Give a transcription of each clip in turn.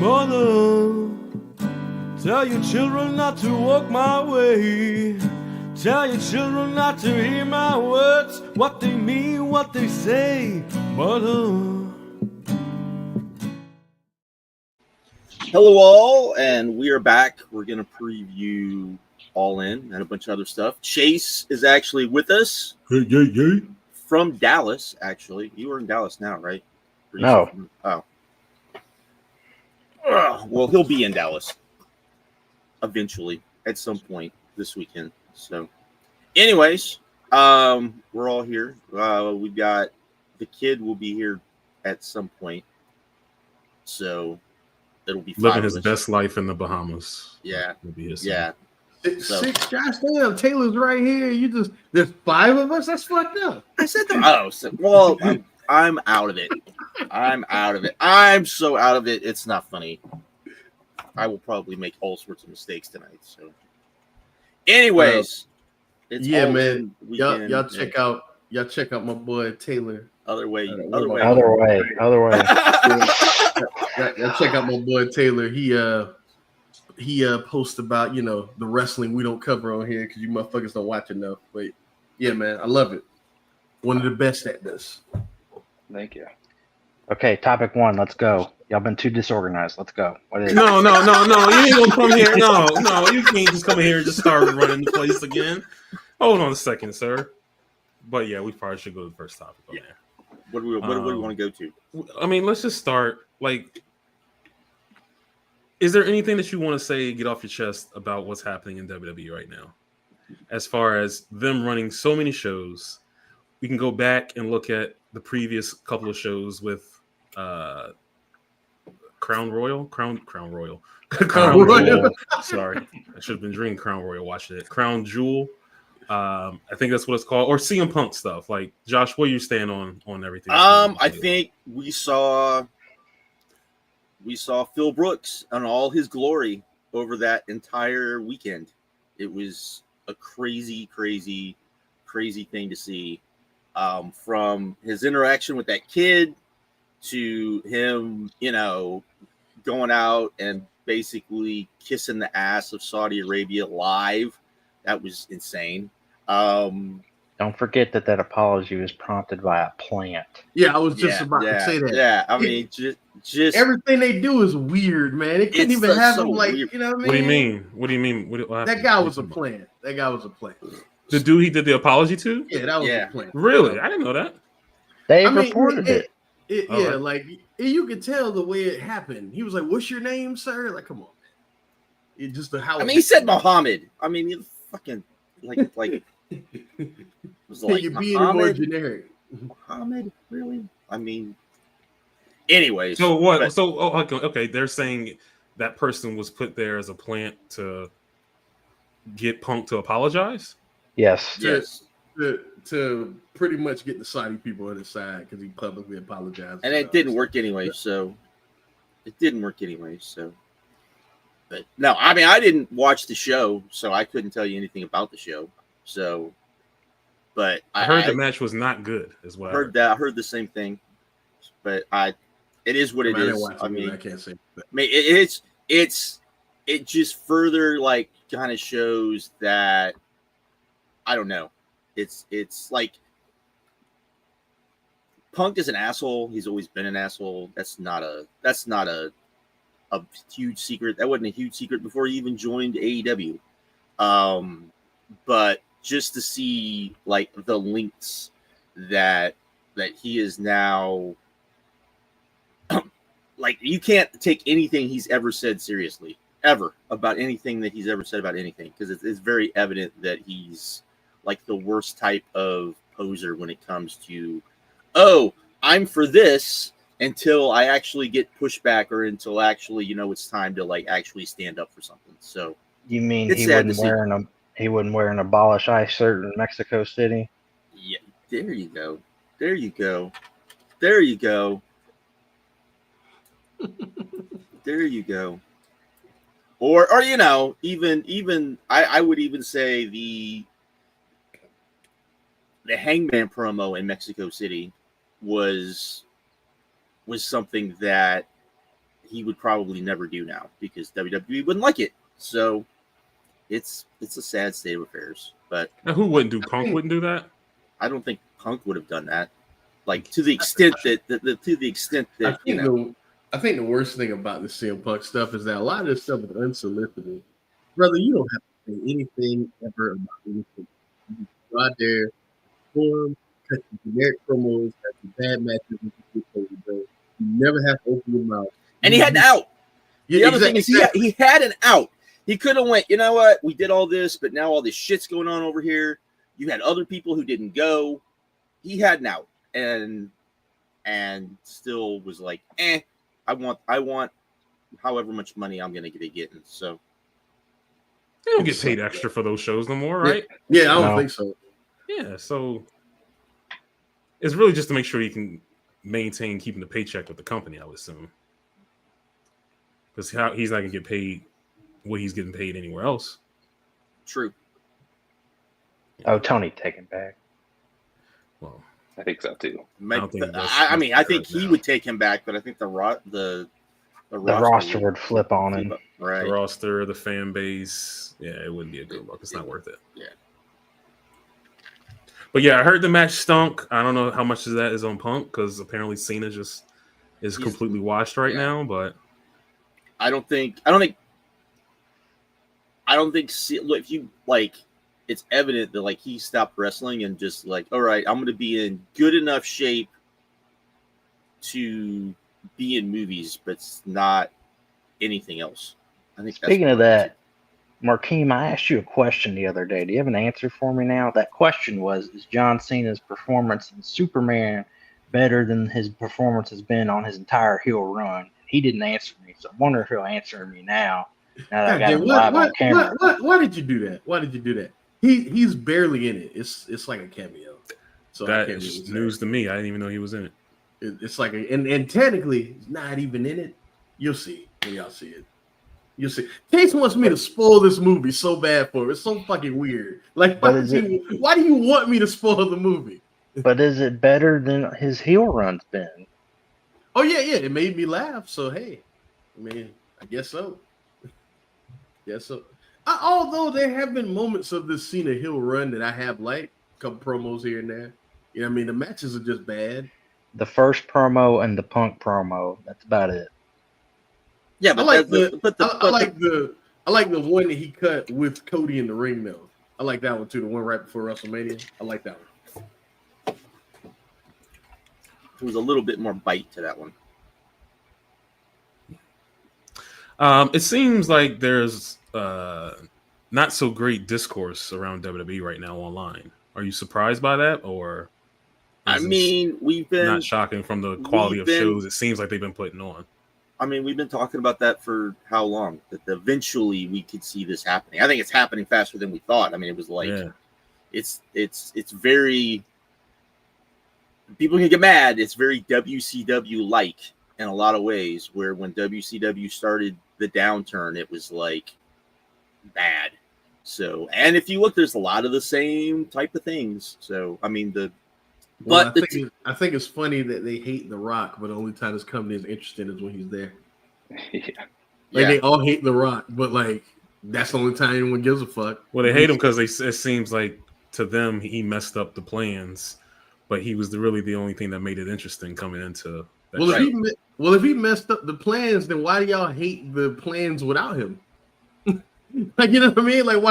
Mother, tell your children not to walk my way. Tell your children not to hear my words, what they mean, what they say. Mother. Hello all, and we are back. We're going to preview All In and a bunch of other stuff. Chase is actually with us. Hey. From Dallas, actually. You are in Dallas now, right? No. Oh. Well, he'll be in Dallas eventually at some point this weekend. So, anyways, we're all here. We got the kid will be here at some point. So, it'll be living his best life in the Bahamas. Yeah. Yeah. Six Josh, damn, Taylor's right here. There's 5 of us. That's fucked up. I said well, I'm out of it. I'm so out of it. It's not funny. I will probably make all sorts of mistakes tonight. So, anyways, it's man. Y'all check out my boy Taylor. Other way. Other way. Y'all check out my boy Taylor. He posts about the wrestling we don't cover on here because you motherfuckers don't watch enough. But yeah, man, I love it. One of the best at this. Thank you. Okay, topic 1. Let's go. Y'all been too disorganized. Let's go. What is it? No. You ain't gonna come here. No. You can't just come here and just start running the place again. Hold on a second, sir. But yeah, we probably should go to the first topic. Yeah. What do we want to go to? I mean, let's just start. Is there anything that you want to say, get off your chest about what's happening in WWE right now? As far as them running so many shows, we can go back and look at the previous couple of shows with Crown Royal. Sorry, I should have been drinking Crown Royal watching it. Crown Jewel. I think that's what it's called, or CM Punk stuff. Like, Josh, what are you staying on everything? I think we saw Phil Brooks in all his glory over that entire weekend. It was a crazy thing to see. From his interaction with that kid to him, going out and basically kissing the ass of Saudi Arabia live. That was insane. Don't forget that apology was prompted by a plant. Yeah, I was just about to say that. Yeah, I mean, just everything they do is weird, man. It couldn't even have him like, weird. You know what I mean? What do you mean? That guy was a plant. The dude he did the apology to? Yeah, that was a plant. Really? I didn't know that. They reported it. Yeah, like you could tell the way it happened. He was like, "What's your name, sir?" Like, come on. It just the how. I mean, he said Muhammad. I mean, you fucking like. It was like you're being more generic. Muhammad, really? I mean, anyways. So what? Okay. They're saying that person was put there as a plant to get Punk to apologize. Yes. To pretty much get the Saudi people on his side because he publicly apologized. And it didn't work anyway. So, but no, I mean, I didn't watch the show, so I couldn't tell you anything about the show. So, but I heard the match was not good as well. I heard the same thing, but it is what it is. I mean, I can't say. It just further kind of shows that I don't know. It's like Punk is an asshole. He's always been an asshole. That's not a huge secret. That wasn't a huge secret before he even joined AEW. But just to see the links that he is now, you can't take anything he's ever said seriously, ever, about anything that he's ever said about anything, because it's very evident that he's the worst type of poser when it comes to, I'm for this until I actually get pushback or until actually, it's time to actually stand up for something. So you mean he wouldn't wear an abolish ICE shirt in Mexico City? Yeah, there you go. Or even I would even say the Hangman promo in Mexico City was something that he would probably never do now because WWE wouldn't like it. So it's a sad state of affairs. But Now, who wouldn't do? Punk wouldn't do that. I don't think Punk would have done that. Like to the extent that I think the worst thing about the CM Punk stuff is that a lot of this stuff is unsolicited. Brother, you don't have to say anything ever about anything. You go out there, perform, cut your generic promos, have some bad matches, and you never have to open your mouth. And he had an out. Yeah, the other thing is he had an out. He could have went, you know what? We did all this, but now all this shit's going on over here. You had other people who didn't go. He had an out, and still was like, I want however much money I'm gonna get in. So they don't get paid extra for those shows no more, right? Yeah, I don't think so. Yeah, so it's really just to make sure you can maintain keeping the paycheck with the company, I would assume. Because he's not gonna get paid what he's getting paid anywhere else. True. Oh, Tony taking back. Well, I think so too. I think he would take him back, but I think the roster would flip on him. Right. The roster, the fan base, yeah, it wouldn't be a good look. It's not worth it. Yeah. But yeah, I heard the match stunk. I don't know how much of that is on Punk because apparently Cena just is completely washed right now. But I don't think. If you like, it's evident that like he stopped wrestling and just like, all right, I'm going to be in good enough shape to be in movies, but it's not anything else. I think. Speaking of that, Markeem, I asked you a question the other day. Do you have an answer for me now? That question was: is John Cena's performance in Superman better than his performance has been on his entire heel run? He didn't answer me, so I wonder if he'll answer me now. Now that I got him live on camera. Why did you do that? Why did you do that? He's barely in it. It's like a cameo. So that is news to me. I didn't even know he was in it. It's like and technically he's not even in it. You'll see when y'all see it. You'll see. Case wants me to spoil this movie so bad for him. It's so fucking weird. Like, why do you want me to spoil the movie? But is it better than his heel run's been? Oh yeah. It made me laugh. So hey, I mean, I guess so. Yes, so although there have been moments of this Cena heel run that I have liked, a couple promos here and there. You know what I mean? The matches are just bad. The first promo and the Punk promo. That's about it. Yeah, but I like the one that he cut with Cody in the ring though. I like that one too. The one right before WrestleMania. I like that one. There was a little bit more bite to that one. It seems like there's not so great discourse around WWE right now online. Are you surprised by that, or? I mean, we've been not shocking from the quality of shows. It seems like they've been putting on. I mean, we've been talking about that for how long? That eventually we could see this happening. I think it's happening faster than we thought. I mean, it was like, it's very. People can get mad. It's very WCW like in a lot of ways. Where when WCW started the downturn, it was like bad. So, and if you look, there's a lot of the same type of things. So, I mean, I think it's funny that they hate The Rock, but the only time this company is interested is when he's there. They all hate The Rock, but like that's the only time anyone gives a fuck. Well, they hate him because it seems like to them he messed up the plans, but he was really the only thing that made it interesting coming into. If he messed up the plans, then why do y'all hate the plans without him? Like, you know what I mean? Like,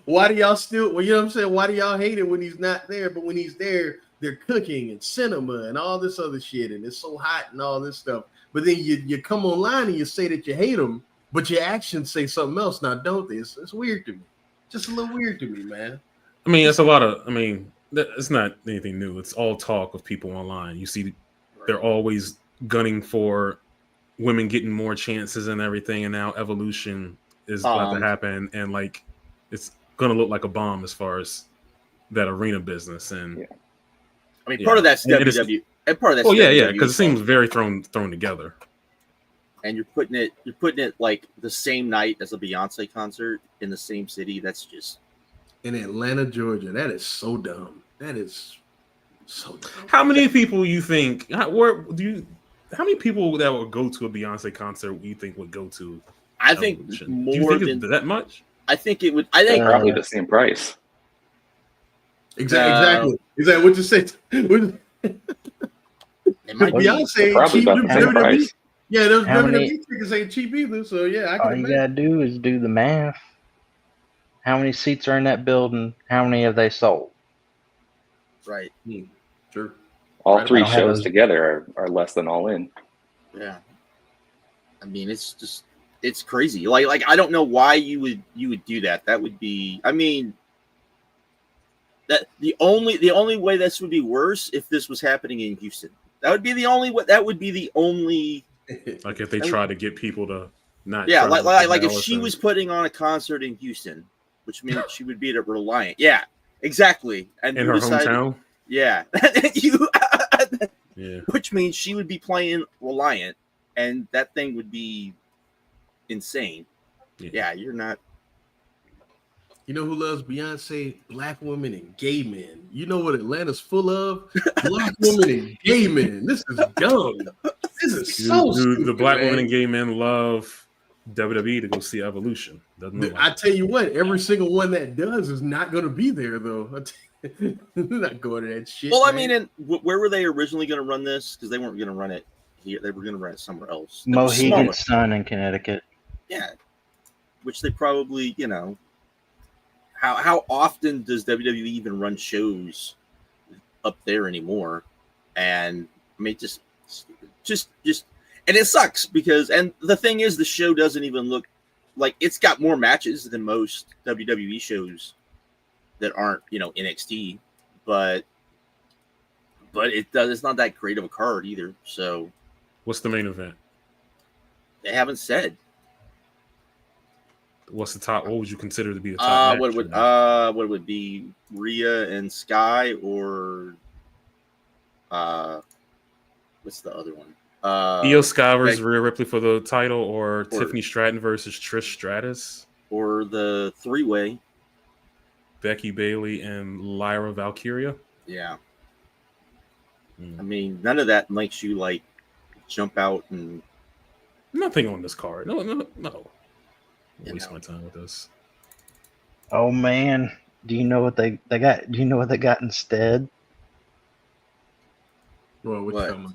why do y'all still? Well, you know what I'm saying? Why do y'all hate it when he's not there? But when he's there, they're cooking and cinema and all this other shit, and it's so hot and all this stuff. But then you come online and you say that you hate him, but your actions say something else. Now, don't they? It's weird to me. Just a little weird to me, man. I mean, it's a lot of. I mean, it's not anything new. It's all talk of people online. You see, they're always gunning for women getting more chances and everything, and now Evolution is about to happen, and like it's gonna look like a bomb as far as that arena business. And I mean, part of that's WWE, and part of that's because it seems very thrown together. And you're putting it like the same night as a Beyonce concert in the same city. That's just in Atlanta, Georgia. That is so dumb. That is so dumb. How many people you think? Where do you? How many people that would go to a Beyonce concert you think would go to? I think Evolution? more Do you think than it's that much? I think it would. I think Probably the same price. Exactly. Is that what you said? it might be. Beyonce Probably cheap. about the same WWE. price. Yeah, those How WWE many- tickets ain't cheap either. So yeah, I All can you imagine. gotta do is do the math. How many seats are in that building? How many have they sold? Right. Sure. All Right, three I don't have shows those- together are less than all in. Yeah. I mean, it's crazy. Like I don't know why you would do that. That would be. I mean, that the only way this would be worse if this was happening in Houston. That would be the only. That would be the only. Like if they try to get people to not. Yeah, travel like to if Dallas she and- was putting on a concert in Houston, which means she would be at Reliant. Yeah, exactly. And in you her decided- hometown. Yeah, you. Yeah. Which means she would be playing Reliant, and that thing would be insane. Yeah, you're not. You know who loves Beyonce? Black women and gay men. You know what Atlanta's full of? Black women and gay men. This is dumb. This is so stupid, the black man. women and gay men love WWE to go see Evolution. Doesn't look like I tell you what, every single one that does is not going to be there, though. They're not going to that shit. Well, I man. mean, and where were they originally going to run this? Because they weren't going to run it here. They were going to run it somewhere else. It was smaller. Mohegan Sun in Connecticut. Yeah, which they probably, you know, how often does WWE even run shows up there anymore? And I mean, just, and it sucks because, and the thing is, the show doesn't even look like it's got more matches than most WWE shows that aren't, you know, NXT, but it's not that great of a card either. So what's the main event? they haven't said. What's the top? What would you consider to be the top? What would be Rhea and Sky, or what's the other one? Io Sky versus Beck- Rhea Ripley for the title, or Tiffany Stratton versus Trish Stratus, or the three-way. Becky Bailey and Lyra Valkyria. Yeah. Hmm. I mean, none of that makes you like jump out and Nothing on this card. No. You Waste know. my time with this. Oh man, do you know what they got? Do you know what they got instead? Well, what you What? talking about?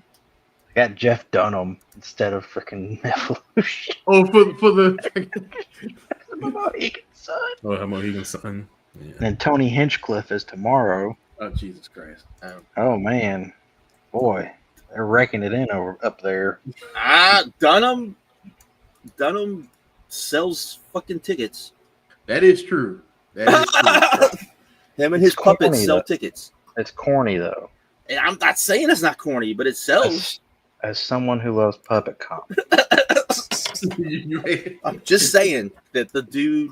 They got Jeff Dunham instead of freaking Evolution. Oh, for the Mohegan Sun. Oh, how Mohegan Sun. Yeah. And Tony Hinchcliffe is tomorrow. oh Jesus Christ! Oh man, boy, they're raking it in up there. Dunham sells fucking tickets. That is true. That is true. Him and his It's corny, puppets sell though. tickets. It's corny though. And I'm not saying it's not corny, but it sells. As someone who loves puppet comp, I'm just saying that the dude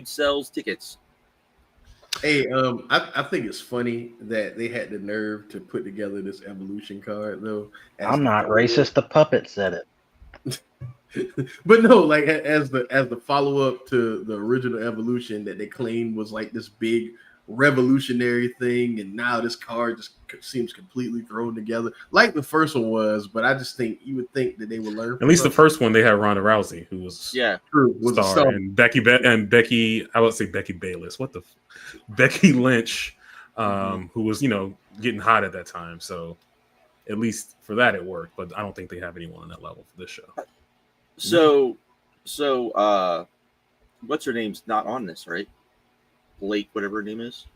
sells tickets. Hey, I think it's funny that they had the nerve to put together this Evolution card, though. I'm not racist. The puppet said it. But no, like as the follow up to the original Evolution that they claimed was like this big revolutionary thing, and now this card just seems completely thrown together, like the first one was. But I just think you would think that they would learn. At least the first one, they had Ronda Rousey, who was true was a star, star. and Becky. I would say Becky Bayless. Becky Lynch, who was getting hot at that time. So at least for that it worked. But I don't think they have anyone on that level for this show. So what's her name's not on this, right? Blake, whatever her name is.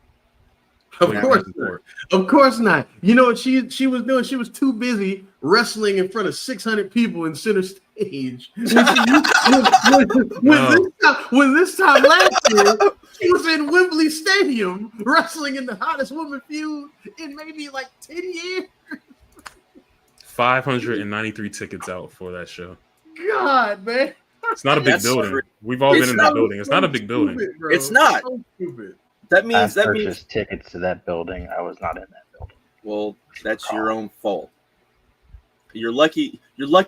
Of Blake course Davenport. not. Of course not. You know what she was doing? She was too busy wrestling in front of 600 people in center stage. When this time last year, she was in Wembley Stadium wrestling in the hottest woman feud in maybe like 10 years. 593 tickets out for that show. God, man. It's not a big That's building. cra- We've all been It's in not- that building. It's not a big building. Stupid, bro. It's not. So stupid. That I means purchased tickets to that building. I was not in that building. well, that's your own fault. You're lucky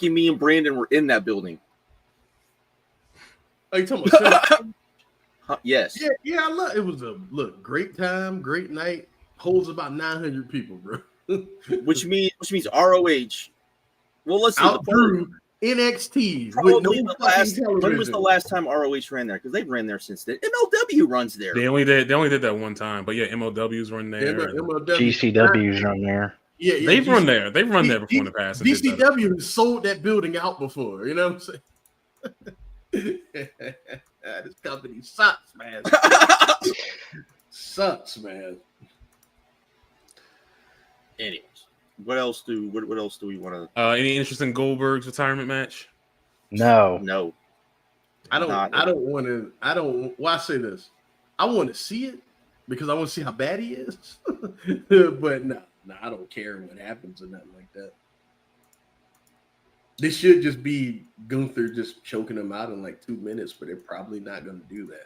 me and Brandon were in that building. Are you talking about Yes. Yeah, I love it. Was a great time, great night. Holds about 900 people, bro. which means ROH. Well, let's see. Outgrew NXT with Probably no the fucking last. When was the television. last time ROH ran there? Because they've ran there since then. MLW runs there. They only did that one time, but yeah, MLW's run there. and MLW. GCW's on there. Yeah, they've run there. They've run there before in the past. and did better. DCW has sold that building out before. You know what I'm saying? This company sucks, man. Sucks, man. Anyways, what else do we want to? Any interest in Goldberg's retirement match? No. No, I don't want to. Why say this? I want to see it because I want to see how bad he is. But no, I don't care what happens or nothing like that. This should just be Gunther just choking him out in like 2 minutes, but they're probably not going to do that.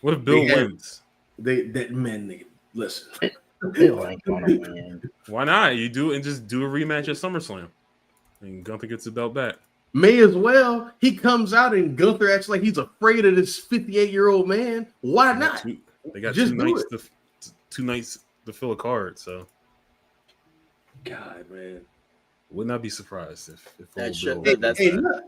What if Bill wins? Listen. Bill ain't gonna win. Why not? You do and just do a rematch at SummerSlam, and Gunther gets the belt back. May as well. He comes out and Gunther acts like he's afraid of this 58-year-old man. Why not? They got Just two nights to fill a card. So, God, man. would not be surprised if That should- Bill- that's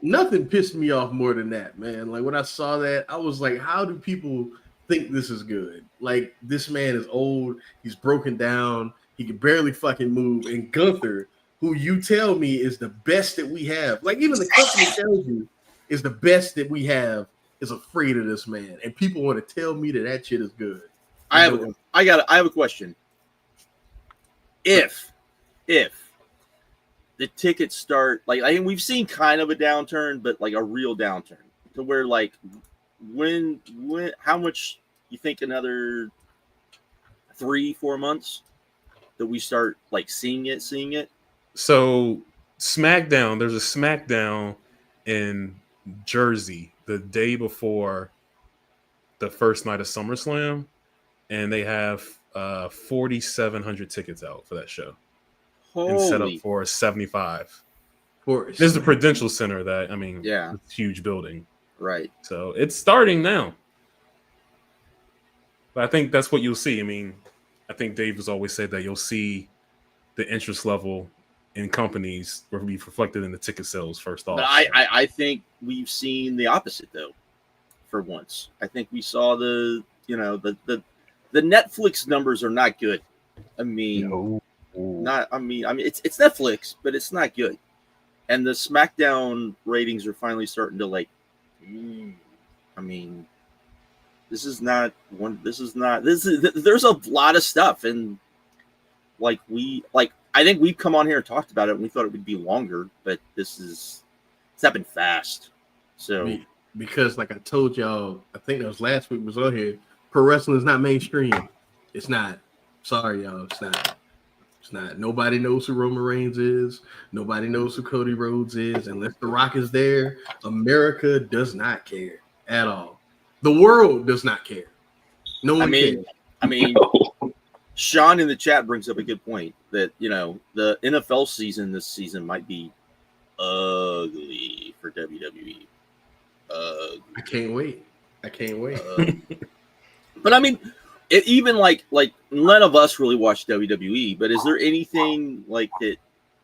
Nothing pissed me off more than that, man. Like when I saw that, I was like, how do people think this is good? Like this man is old, he's broken down, he can barely fucking move. And Gunther, who you tell me is the best that we have, like even the company tells you is the best that we have, is afraid of this man. And people want to tell me that shit is good. I have a question. If the tickets start like I mean, we've seen kind of a downturn, but like a real downturn to where like when how much you think another 3-4 months that we start like seeing it? So SmackDown, there's a SmackDown in Jersey the day before the first night of SummerSlam, and they have 4,700 tickets out for that show. And set up for 75. This is the Prudential Center that, I mean, Yeah. it's a huge building. Right. So it's starting now. But I think that's what you'll see. I mean, I think Dave has always said that you'll see the interest level in companies will be reflected in the ticket sales first off. But I think we've seen the opposite though. For once, I think we saw the Netflix numbers are not good. I mean, it's Netflix, but it's not good. And the SmackDown ratings are finally starting to like. I mean, there's a lot of stuff, and I think we've come on here and talked about it, and we thought it would be longer, but it's happened fast. So because like I told y'all, I think that was last week was on here. Pro wrestling is not mainstream. It's not. Sorry, y'all. It's not. It's not. Nobody knows who Roman Reigns is. Nobody knows who Cody Rhodes is. Unless The Rock is there, America does not care at all. The world does not care. No one cares. I mean, Sean in the chat brings up a good point that, the NFL season this season might be ugly for WWE. I can't wait. But I mean, even like none of us really watch WWE, but is there anything like that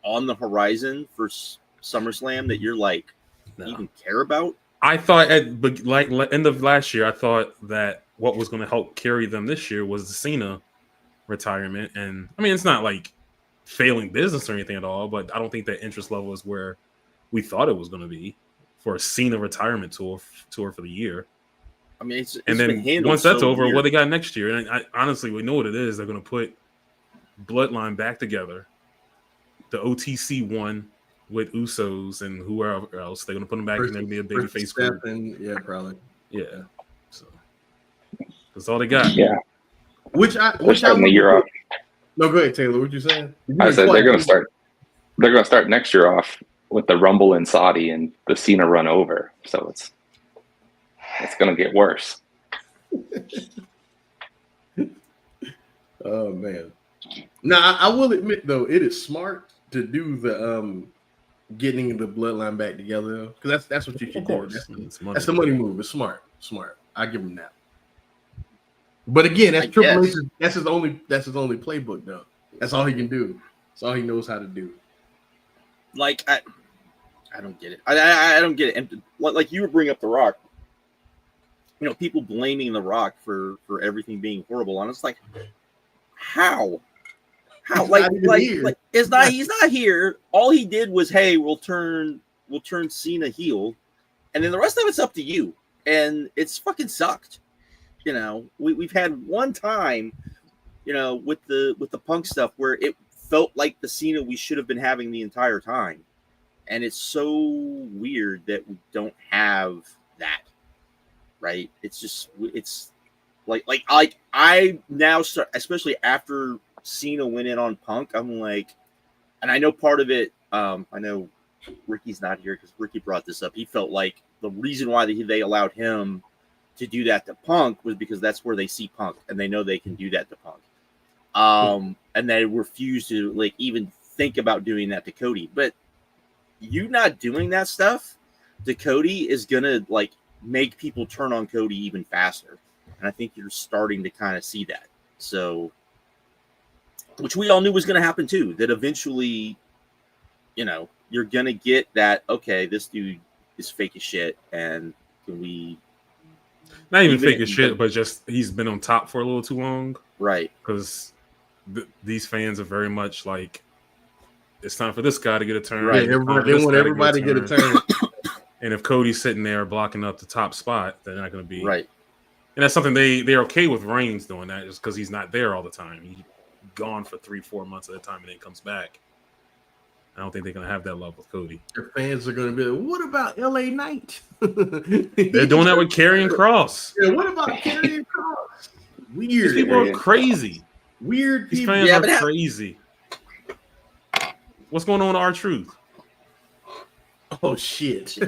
on the horizon for SummerSlam that you're like even care about? I thought like end of last year, I thought that what was going to help carry them this year was the Cena retirement. And I mean, it's not like failing business or anything at all, but I don't think that interest level is where we thought it was going to be for a Cena retirement tour for the year. I mean, it's and then once that's over, what they got next year? And I honestly, we know what it is. They're going to put Bloodline back together. The OTC one with Usos and whoever else. They're going to put them back in there and be a baby face group. Yeah, probably. Yeah. So that's all they got. Yeah. Which starting the year off. No, go ahead, Taylor. What you saying? I said they're going to start next year off with the Rumble in Saudi and the Cena run over. So it's going to get worse. Oh man. Now I will admit though, it is smart to do the getting the bloodline back together because that's what you should do. That's the money move. It's smart. I give him that. But again, that's Triple H. That's his only playbook though. That's all he can do. That's all he knows how to do. Like I don't get it. I don't get it. And like you were bringing up The Rock, you know, people blaming The Rock for everything being horrible, and it's like, how like it's not, he's not here. All he did was, hey, we'll turn Cena heel, and then the rest of it's up to you, and it's fucking sucked. You know, we've had one time, you know, with the Punk stuff where it felt like the Cena we should have been having the entire time. And it's so weird that we don't have that, right? It's just, it's like I now start, especially after Cena went in on Punk, I'm like, and I know part of it, I know Ricky's not here because Ricky brought this up. He felt like the reason why they allowed him to do that to Punk was because that's where they see Punk and they know they can do that to Punk. And they refuse to like even think about doing that to Cody. But you not doing that stuff to Cody is gonna like make people turn on Cody even faster. And I think you're starting to kind of see that. So, which we all knew was gonna happen too, that eventually, you know, you're gonna get that, okay, this dude is fake as shit, and can we not even fake as shit, but just he's been on top for a little too long. Right. Because these fans are very much like, it's time for this guy to get a turn. Right. They want everybody to get a turn. And if Cody's sitting there blocking up the top spot, they're not going to be right. And that's something they're okay with Reigns doing that, just because he's not there all the time. He's gone for 3-4 months at a time and then comes back. I don't think they're going to have that love with Cody. Their fans are going to be like, what about LA Knight? They're doing that with Karrion Kross. Yeah, what about Karrion Kross? Weird. These people are crazy. Weird people. These fans are crazy. What's going on with R-Truth? Oh, shit.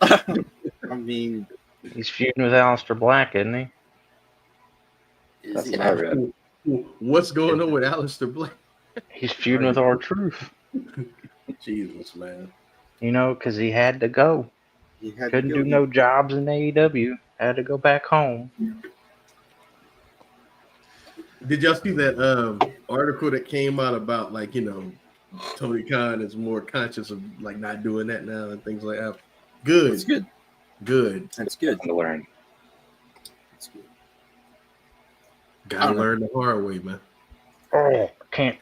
I mean, he's feuding with Aleister Black, isn't he? That's what I read. What's going on with Aleister Black? He's feuding with R-Truth. Jesus, man. You know, because he had to go. Couldn't do no jobs in AEW. Had to go back home. Did y'all see that article that came out about, like, you know, Tony Khan is more conscious of like not doing that now and things like that? Good. That's good. Good. That's good to learn. That's good. Gotta learn the hard way, man. Oh, can't.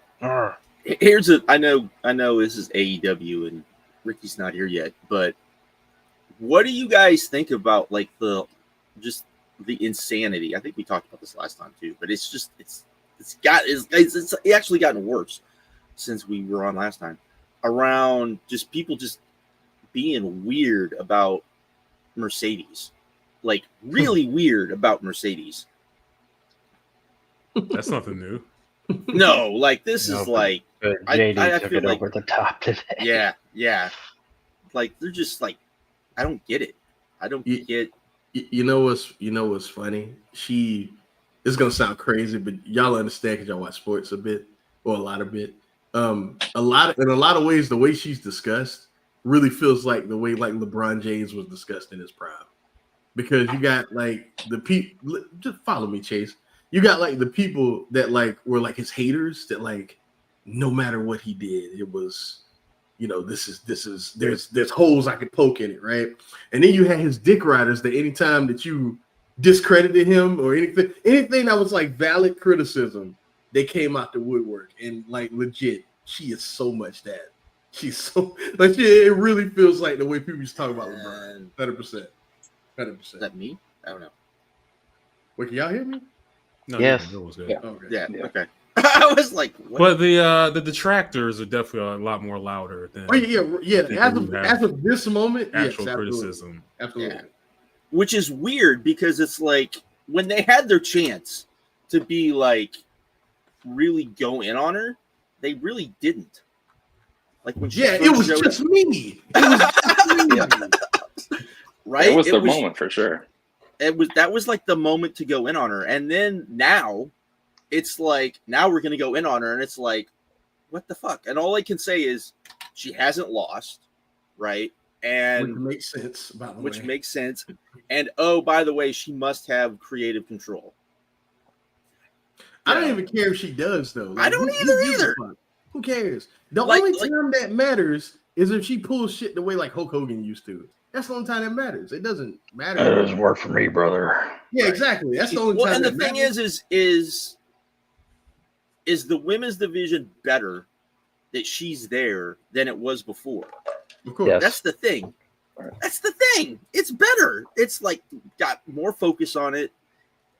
Here's a. I know this is AEW and Ricky's not here yet, but what do you guys think about like the insanity? I think we talked about this last time too, but it's actually gotten worse since we were on last time, around just people just being weird about Mercedes, like really weird about Mercedes. That's nothing new. No, like this is like JD I took feel it like over the top today. Yeah, like they're just like, I don't get it. I don't get. You know what's funny? It's gonna sound crazy, but y'all understand because y'all watch sports a bit or a lot of bit. In a lot of ways, the way she's discussed really feels like the way like LeBron James was discussed in his prime, because you got like the people. Just follow me, Chase. You got like the people that like were like his haters that like no matter what he did, it was, you know, this is there's holes I could poke in it, right? And then you had his dick riders that anytime that you discredited him or anything that was like valid criticism, they came out the woodwork and like legit, she is so much that. She's so like it really feels like the way people used to talk about LeBron. 100%. Is that me? I don't know. Wait, can y'all hear me? No, yes. It was good. Yeah. Okay. Yeah. Okay. I was like, what? But the detractors are definitely a lot more louder than. Oh yeah. As of this moment, actual yes, criticism. Absolutely. Yeah. Which is weird because it's like when they had their chance to be like really go in on her, they really didn't. Like when it was just me. Right? It was the moment for sure. That was like the moment to go in on her, and then now it's like now we're gonna go in on her, and it's like, what the fuck? And all I can say is she hasn't lost, right? And which makes sense. By the way. Makes sense. And oh, by the way, she must have creative control. I don't even care if she does though. Like, I don't either. Who cares? The Like- only time that matters is if she pulls shit the way like Hulk Hogan used to. That's the only time that matters. It doesn't matter. That doesn't work for me, brother. Yeah, exactly. That's the only Well, time. and the that thing matters. is the women's division better that she's there than it was before? Of course. Yes. That's the thing. That's the thing. It's better. It's like got more focus on it.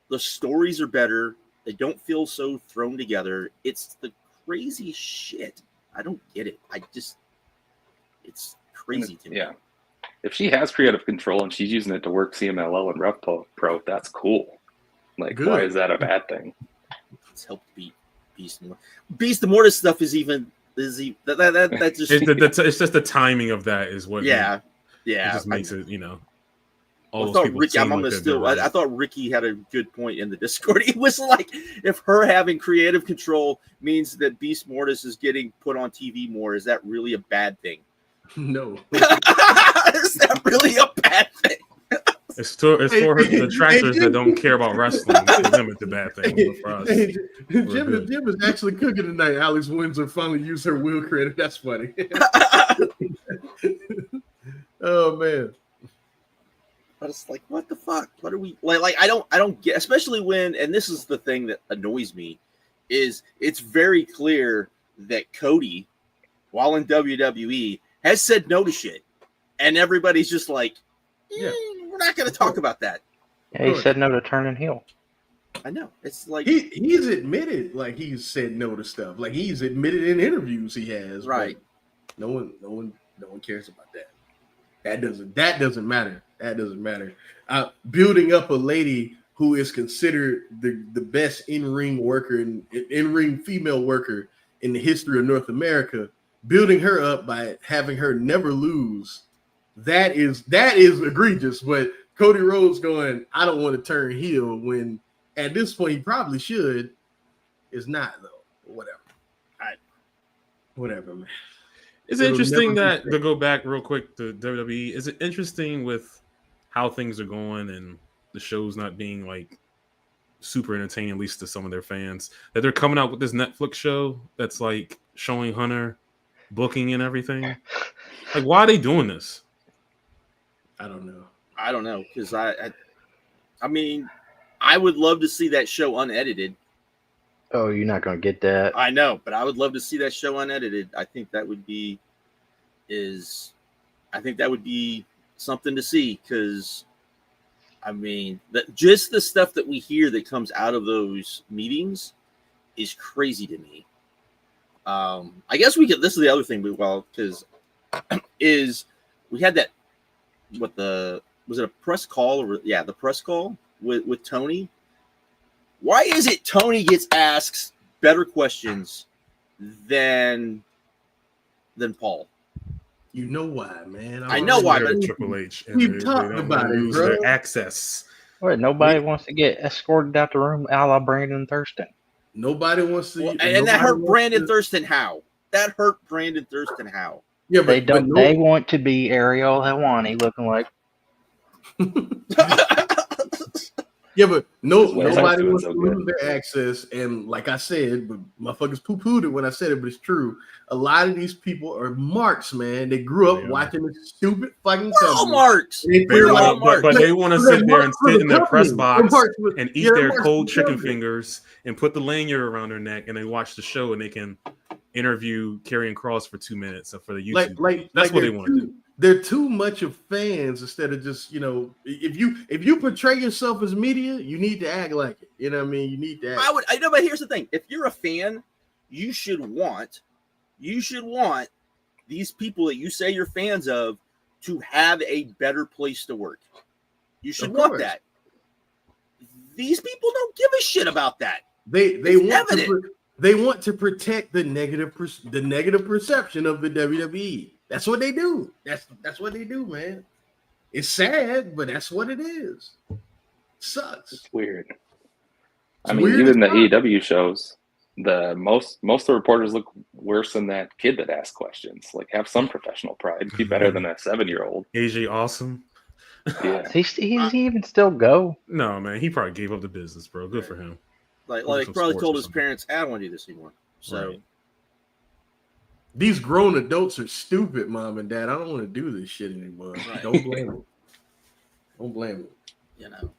The stories are better. They don't feel so thrown together. It's the crazy shit. I don't get it. It's crazy to me. Yeah. If she has creative control and she's using it to work CMLL and Rev Pro, that's cool. Like, Good. why is that a bad thing? It's helped beat Beast Mortis. Beast Mortis stuff is even that just It's just the timing of that is what. yeah. It just makes it, all I those thought people Ricky. seem I'm like gonna they're right. I thought Ricky had a good point in the Discord. He was like, if her having creative control means that Beast Mortis is getting put on TV more, is that really a bad thing? No. Is that really a bad thing? It's for the detractors that don't care about wrestling. For them, it's a bad thing. But for us, Jim is actually cooking tonight. Alex Windsor finally used her wheel credit. That's funny. Oh man. But it's like, what the fuck? What are we like? I don't get, especially when, and this is the thing that annoys me, is it's very clear that Cody, while in WWE, has said no to shit, and everybody's just like, we're not going to talk about that. Yeah, he said no to turning heel. I know. It's like He's admitted like he's said no to stuff. Like he's admitted in interviews he has. right. No one cares about that. That doesn't matter. That doesn't matter. Building up a lady who is considered the best in-ring worker and in-ring female worker in the history of North America, building her up by having her never lose. That is egregious. But Cody Rhodes going, I don't want to turn heel when at this point he probably should. Is not though. Whatever, man. It's interesting that to go back real quick to WWE. Is it interesting with how things are going and the show's not being like super entertaining, at least to some of their fans, that they're coming out with this Netflix show that's like showing Hunter booking and everything? Like, why are they doing this? I don't know Because I mean, I would love to see that show unedited. Oh, you're not going to get that. I know, but I would love to see that show unedited. I think that would be something to see, because I mean, just the stuff that we hear that comes out of those meetings is crazy to me. I guess we could. This is the other thing, because we had that. Was it a press call? The press call with Tony. Why is it Tony gets asked better questions than Paul? You know why, man. I know why, but Triple H. And we've they talked don't about it, lose bro. their access. What, nobody wants to get escorted out the room a la Brandon Thurston. Nobody wants to. And that hurt Brandon Thurston how? That hurt Brandon Thurston how? Yeah, They don't. They want to be Ariel Helwani looking like. Yeah, but nobody doing wants so to lose their access. And like I said, but motherfuckers poo-pooed it when I said it, but it's true. A lot of these people are marks, man. They grew up watching this stupid fucking We're all company. marks. We're all But they want to sit there and sit in their press box and eat their marks cold for chicken company. fingers and put the lanyard around their neck, and they watch the show and they can interview Karrion Kross for 2 minutes for the YouTube. That's what they want to do. They're too much of fans instead of just, if you portray yourself as media, you need to act like it. You know what I mean? You need to act. I know, but here's the thing: if you're a fan, you should want these people that you say you're fans of to have a better place to work. You should want that. These people don't give a shit about that. They want to protect the negative perception of the WWE. That's what they do. That's what they do, man. It's sad, but that's what it is. Sucks. It's weird. It's I mean, weird even the as fuck. AEW shows, most of the reporters look worse than that kid that asked questions. Like, have some professional pride. Be better than a 7-year-old. AJ Awesome. Yeah. Does he even still go? No, man, he probably gave up the business, bro. Good for him. Like some probably sports told or his something. parents, I don't want to do this anymore. So, Right. these grown adults are stupid, mom and dad. I don't want to do this shit anymore. Right. Don't blame them. Don't blame them. You know,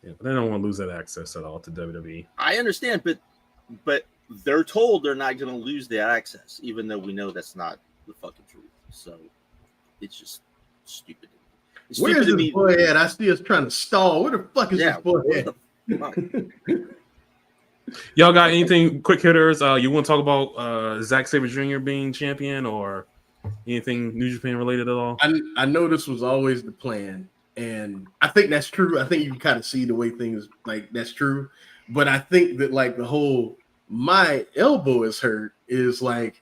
Yeah, but they don't want to lose that access at all to WWE. I understand, but they're told they're not going to lose the access, even though we know that's not the fucking truth. So it's just stupid. It's Where stupid is to this me. boy at? I see us trying to stall. Where the fuck is this boy what at? the fuck? Y'all got anything quick hitters? You want to talk about Zack Sabre Jr. being champion or anything New Japan related at all? I know this was always the plan, and I think that's true. I think you can kind of see the way things like that's true, but I think that like the whole my elbow is hurt is like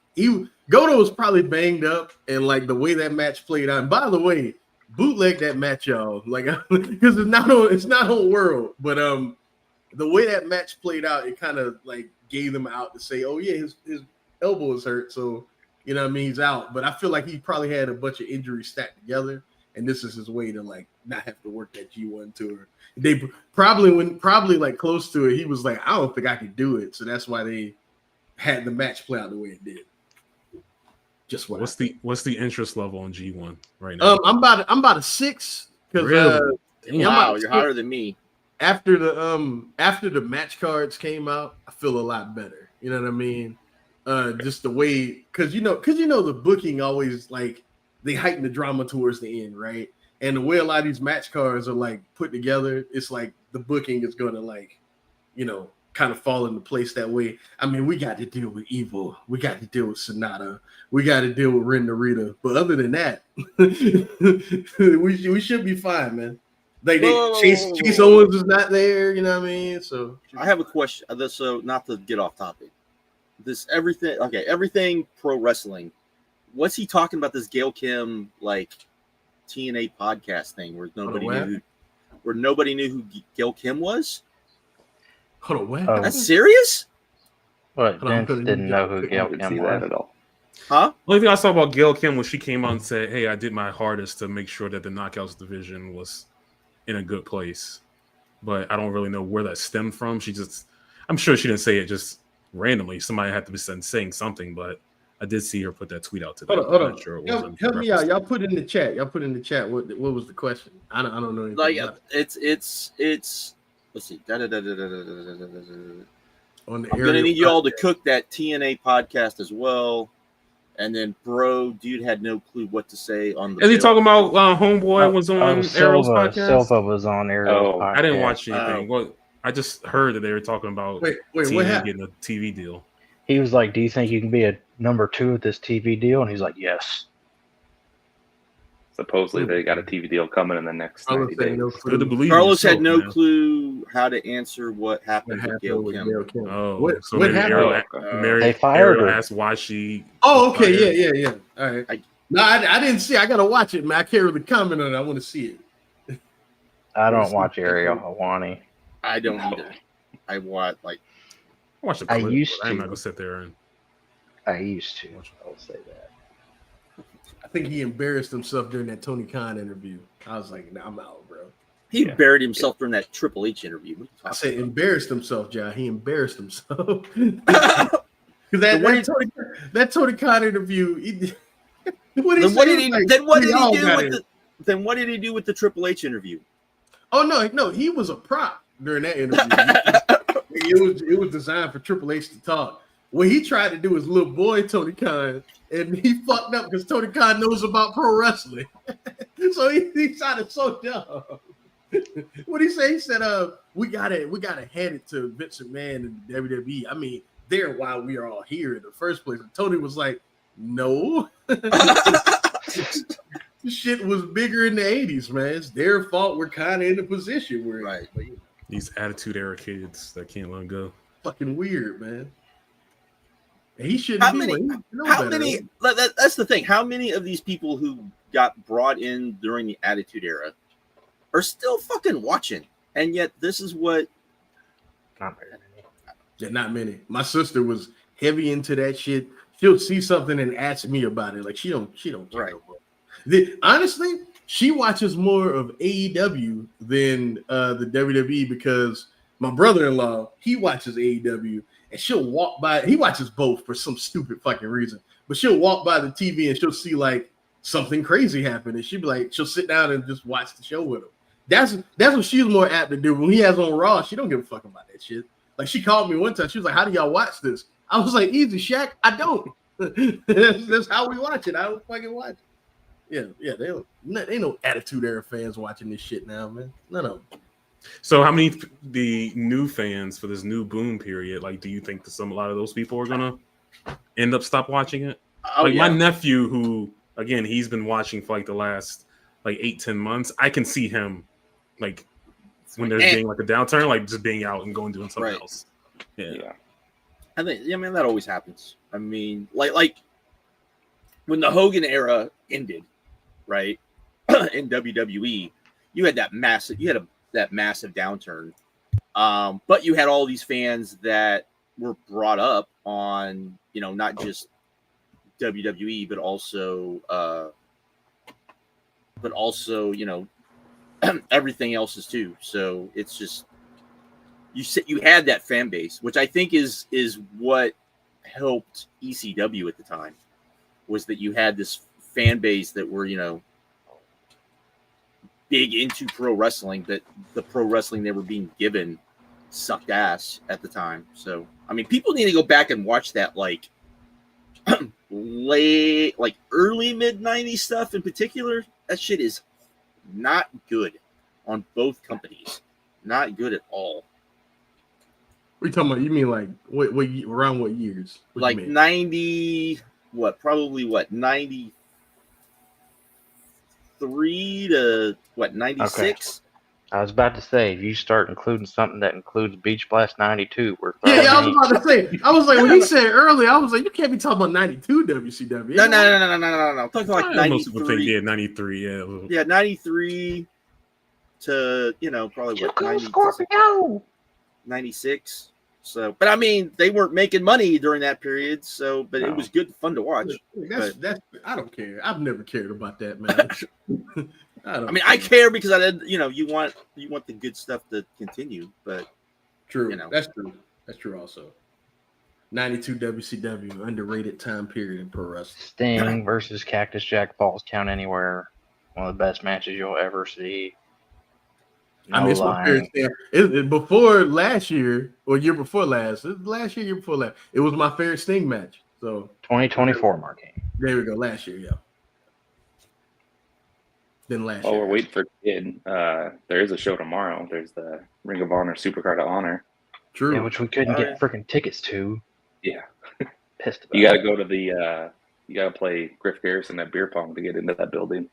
Goto was probably banged up, and like the way that match played out. And by the way, bootleg that match, y'all, like because it's not on World, but the way that match played out, it kind of like gave them out to say, oh yeah, his elbow is hurt, so you know what I mean, he's out. But I feel like he probably had a bunch of injuries stacked together, and this is his way to like not have to work that G1 tour. They probably like close to it, he was like, I don't think I could do it, so that's why they had the match play out the way it did. Just what what's the interest level on G1 right now? I'm about a 6 because Really? Wow, you're higher than me. after the match cards came out, I feel a lot better. You know what I mean? Just the way, because you know the booking always like they heighten the drama towards the end, right? And the way a lot of these match cards are like put together, it's like the booking is going to like, you know, kind of fall into place that way. I mean, we got to deal with Evil, we got to deal with Sonata, we got to deal with Ren Narita, but other than that, we should be fine, man. Like Chase Owens is not there, you know what I mean? So I have a question. So not to get off topic. Everything pro wrestling. What's he talking about? This Gail Kim like TNA podcast thing where nobody knew who Gail Kim was. hold on, what? Oh. That's serious? But Hold on, Vince didn't know who Gail didn't Kim see was. that at all. Huh? The only thing I saw about Gail Kim was she came out and said, "Hey, I did my hardest to make sure that the Knockouts division was in a good place," but I don't really know where that stemmed from. I'm sure she didn't say it just randomly. Somebody had to be saying something, but I did see her put that tweet out today. Hold I'm on. not sure it Help wasn't me out. Y'all put in the chat. What was the question? I don't know anything Like about it. it's let's see. On the I'm gonna need you all to cook that TNA podcast as well. And then, bro, dude had no clue what to say on the. Is he talking about Homeboy was on Arrow's podcast? Silva was on Arrow's Oh, podcast. I didn't watch anything. I just heard that they were talking about Wait, TNA what happened? getting a TV deal. He was like, "Do you think you can be a number 2 at this TV deal?" And he's like, "Yes." Supposedly they got a TV deal coming in the next 90 days. No It's good to clue believe Carlos had yourself, no man. clue how to answer what what happened with happened Gail with Kim. Gail Kim. Oh, What so maybe happened? They fired her. asked why she. Oh, was fired. okay, yeah. All right. I didn't see. I gotta watch it, man. I can't really comment on it. I want to see it. I don't watch Ariel Hawani. I don't either. I watch like I watched the I clip, used but I'm to. not gonna sit there and. I used to. I'll say that. I think he embarrassed himself during that Tony Khan interview. I was like, nah, I'm out, bro. he buried himself during that Triple H interview. What are you I talking said about? embarrassed himself, John. He embarrassed himself. Because that Tony Khan interview. Then what did he do with the Triple H interview? Oh no, he was a prop during that interview. it was designed for Triple H to talk. What he tried to do was little boy Tony Khan, and he fucked up because Tony Khan knows about pro wrestling. So he sounded so dumb. What he say? He said, we gotta hand it to Vince McMahon and WWE. I mean, they're why we are all here in the first place. And Tony was like, no. This shit was bigger in the 80s, man. It's their fault we're kind of in the position we're in. Right. But, These attitude era kids that can't let them go. fucking weird, man. And he shouldn't be. That's the thing. How many of these people who got brought in during the Attitude Era are still fucking watching? And yet this is what Not very many. Yeah, not many. My sister was heavy into that shit. She'll see something and ask me about it. Like she don't care. Right. No more. Honestly, she watches more of AEW than the WWE because my brother-in-law, he watches AEW and she'll walk by. He watches both for some stupid fucking reason. but she'll walk by the TV and she'll see like something crazy happen, and she'll be like, she'll sit down and just watch the show with him. That's what she's more apt to do. When he has on Raw, she don't give a fuck about that shit. Like she called me one time, she was like, "How do y'all watch this?" I was like, "Easy, Shaq. I don't. That's how we watch it. I don't fucking watch it." Yeah. They ain't no Attitude Era fans watching this shit now, man. None of them. So, how many the new fans for this new boom period? Like, do you think that a lot of those people are gonna end up stop watching it? My nephew, who again he's been watching for like the last like 8-10 months. I can see him like when there's being like a downturn, like just being out and going doing something else. Yeah. I think man, that always happens. I mean, like when the Hogan era ended, right? In WWE, you had that massive downturn. But you had all these fans that were brought up on, not just WWE, but also everything else too. So it's just you had that fan base, which I think is what helped ECW at the time, was that you had this fan base that were big into pro wrestling, but the pro wrestling they were being given sucked ass at the time. So I mean, people need to go back and watch that like early mid 90s stuff in particular. That shit is not good on both companies. Not good at all. What are you talking about? You mean like what around what years? What like 90, probably 93 to 96? Okay. I was about to say, if you start including something that includes Beach Blast 92, we're I was about to say. I was like, when he said earlier, I was like, you can't be talking about 92 WCW. No. I'm talking like 93. 93, yeah. Yeah, 93 to, probably what, 90, Scorpio! 96. So, but I mean, they weren't making money during that period, so, but it was good, fun to watch. That's I don't care. I've never cared about that, man. I care because I did, you want the good stuff to continue, but true. That's true. That's true also. 92 WCW, underrated time period in pro wrestling. Sting versus Cactus Jack Falls Count Anywhere. One of the best matches you'll ever see. No it's my favorite thing. Before last year, or year before last, year before last, it was my favorite Sting match. So 2024, Marquis. There we go. Last year, yeah. Then last year. We're waiting for Kid. There is a show tomorrow. There's the Ring of Honor Supercard of Honor. True. Yeah, which we couldn't get freaking tickets to. Yeah. Pissed about You got to go to the. You got to play Griff Garrison at beer pong to get into that building.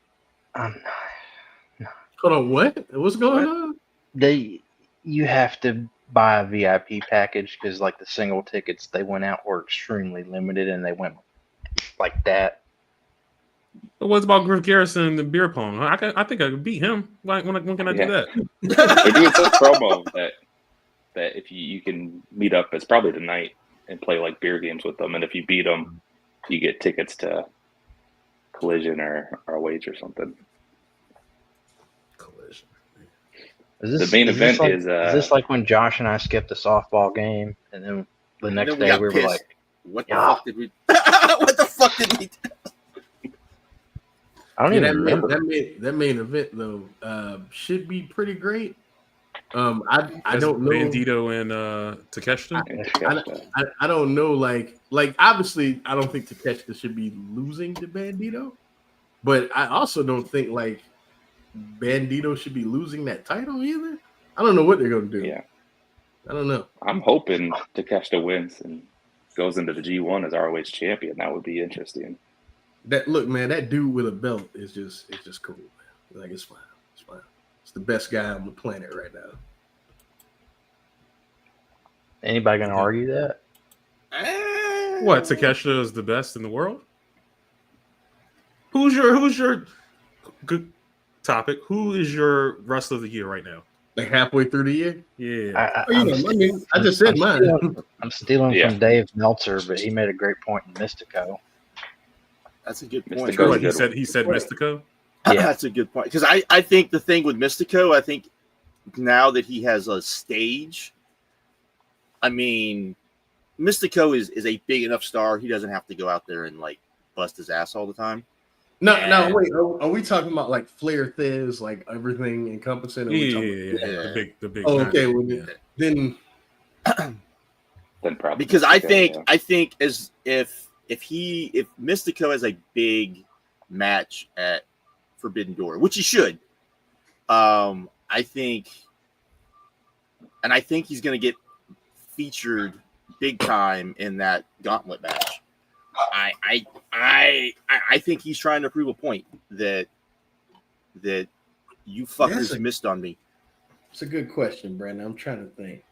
Hold on, what? What's going on? You have to buy a VIP package because like the single tickets they went out were extremely limited and they went like that. But what's about Griff Garrison and the beer pong? I think I could beat him. Like when can I do that? They're doing some promo that if you can meet up, it's probably tonight and play like beer games with them, and if you beat them, you get tickets to Collision or ROH or something. The main event is this like when Josh and I skipped the softball game and then the next day we were like, what the fuck did we what the fuck did we do? I don't even remember. That main event though should be pretty great. I don't know. Bandito and Takeshita. I don't know. Like obviously, I don't think Takeshita should be losing to Bandito, but I also don't think like Bandito should be losing that title either. I don't know what they're gonna do. Yeah, I don't know. I'm hoping Takeshita wins and goes into the G1 as ROH champion. That would be interesting. That dude with a belt is just cool, man. Like it's fine. It's the best guy on the planet right now. Anybody gonna argue that? What, Takeshita is the best in the world? Who's your good topic? Who is your wrestler of the year right now? Like halfway through the year? Yeah. I just said mine. I'm stealing from Dave Meltzer, but he made a great point in Mystico. That's a good point. What, he said Mystico? Yeah, that's a good point. Because I think the thing with Mystico, I think now that he has a stage, I mean, Mystico is a big enough star. He doesn't have to go out there and like bust his ass all the time. No, And- wait. Are we talking about like Flair Thiz, like everything encompassing? Yeah. The big. Oh, okay. match. Well, Yeah. then Then probably because I think yeah. as if Mystico has a big match at Forbidden Door, which he should, I think he's going to get featured big time in that gauntlet match. I think he's trying to prove a point that you fuckers missed on me. it's a good question, Brandon. I'm trying to think.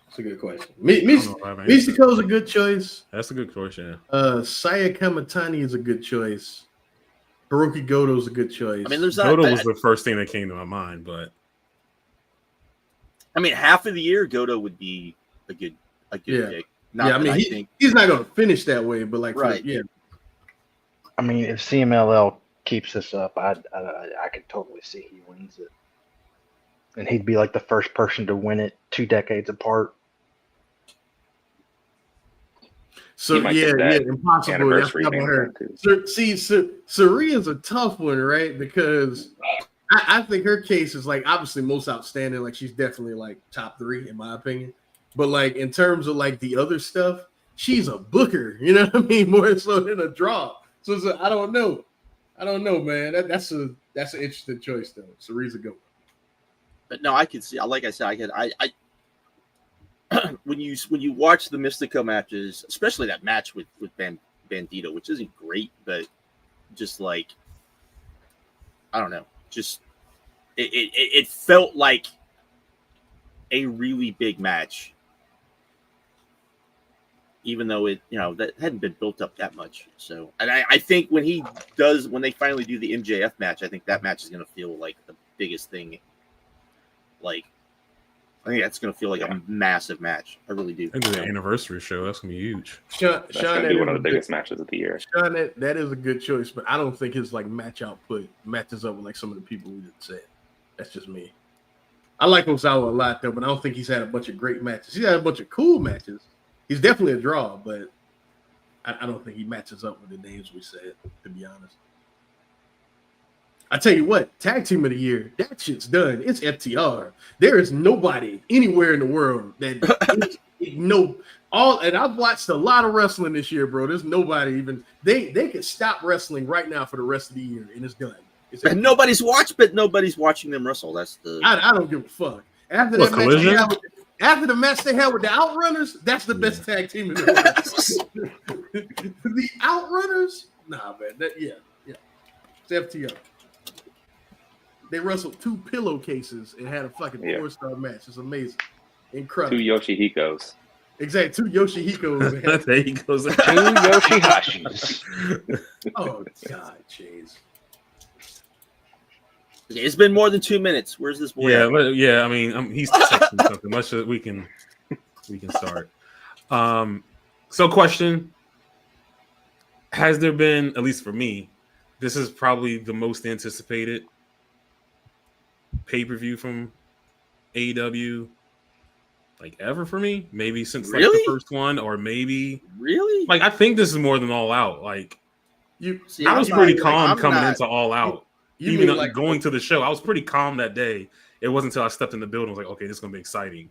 It's a good question. Mystico's a good choice. That's a good question. Saya Kamatani is a good choice. Hirooki Goto is a good choice. I mean, there's Goto was the first thing that came to my mind, but I mean, half of the year Goto would be a good pick. He's not going to finish that way, but like, right. I mean, if CMLL keeps this up, I could totally see he wins it. And he'd be like the first person to win it 2 decades apart. So impossible. That's not her. See, Saria's a tough one, right? Because I think her case is like obviously most outstanding. Like she's definitely like top 3 in my opinion. But like in terms of like the other stuff, she's a booker. You know what I mean? More so than a draw. So I don't know, man. That's an interesting choice though. Saria's a good one. But no, I could see. Like I said, I when you watch the Mystico matches, especially that match with Bandito, which isn't great, but just like I don't know, just it felt like a really big match, even though that hadn't been built up that much. So, and I think when they finally do the MJF match, I think that match is going to feel like the biggest thing. Like, I think that's going to feel like a massive match. I really do. And the anniversary show, that's going to be huge. That's going to be one of the biggest matches of the year. Sean, that is a good choice, but I don't think his like match output matches up with like some of the people we just said. That's just me. I like Ozawa a lot though, but I don't think he's had a bunch of great matches. He's had a bunch of cool matches. He's definitely a draw, but I don't think he matches up with the names we said, to be honest. I tell you what, tag team of the year, that shit's done. It's FTR. There is nobody anywhere in the world that and I've watched a lot of wrestling this year, bro. There's nobody even they could stop wrestling right now for the rest of the year, and it's done. And nobody's watching them wrestle. That's the I don't give a fuck. After that match after the match they had with the Outrunners, that's the best tag team in the world. The Outrunners? Nah, man. It's FTR. They wrestled 2 pillowcases and had a fucking 4-star match. It's amazing. Incredible. 2 Yoshihikos. Exactly. 2 Yoshihikos. There he goes. 2 Yoshihashis. Oh, God, Chase. Okay, it's been more than 2 minutes. Where's this boy? I mean, he's texting something. Much that we can start. So, question: has there been, at least for me, this is probably the most anticipated pay-per-view from AEW like ever for me? Maybe since like the first one, or maybe really like I think this is more than All Out. Like I was pretty calm coming into All Out. You Even mean like going to the show, I was pretty calm that day. It wasn't until I stepped in the building, I was like, okay, this is gonna be exciting.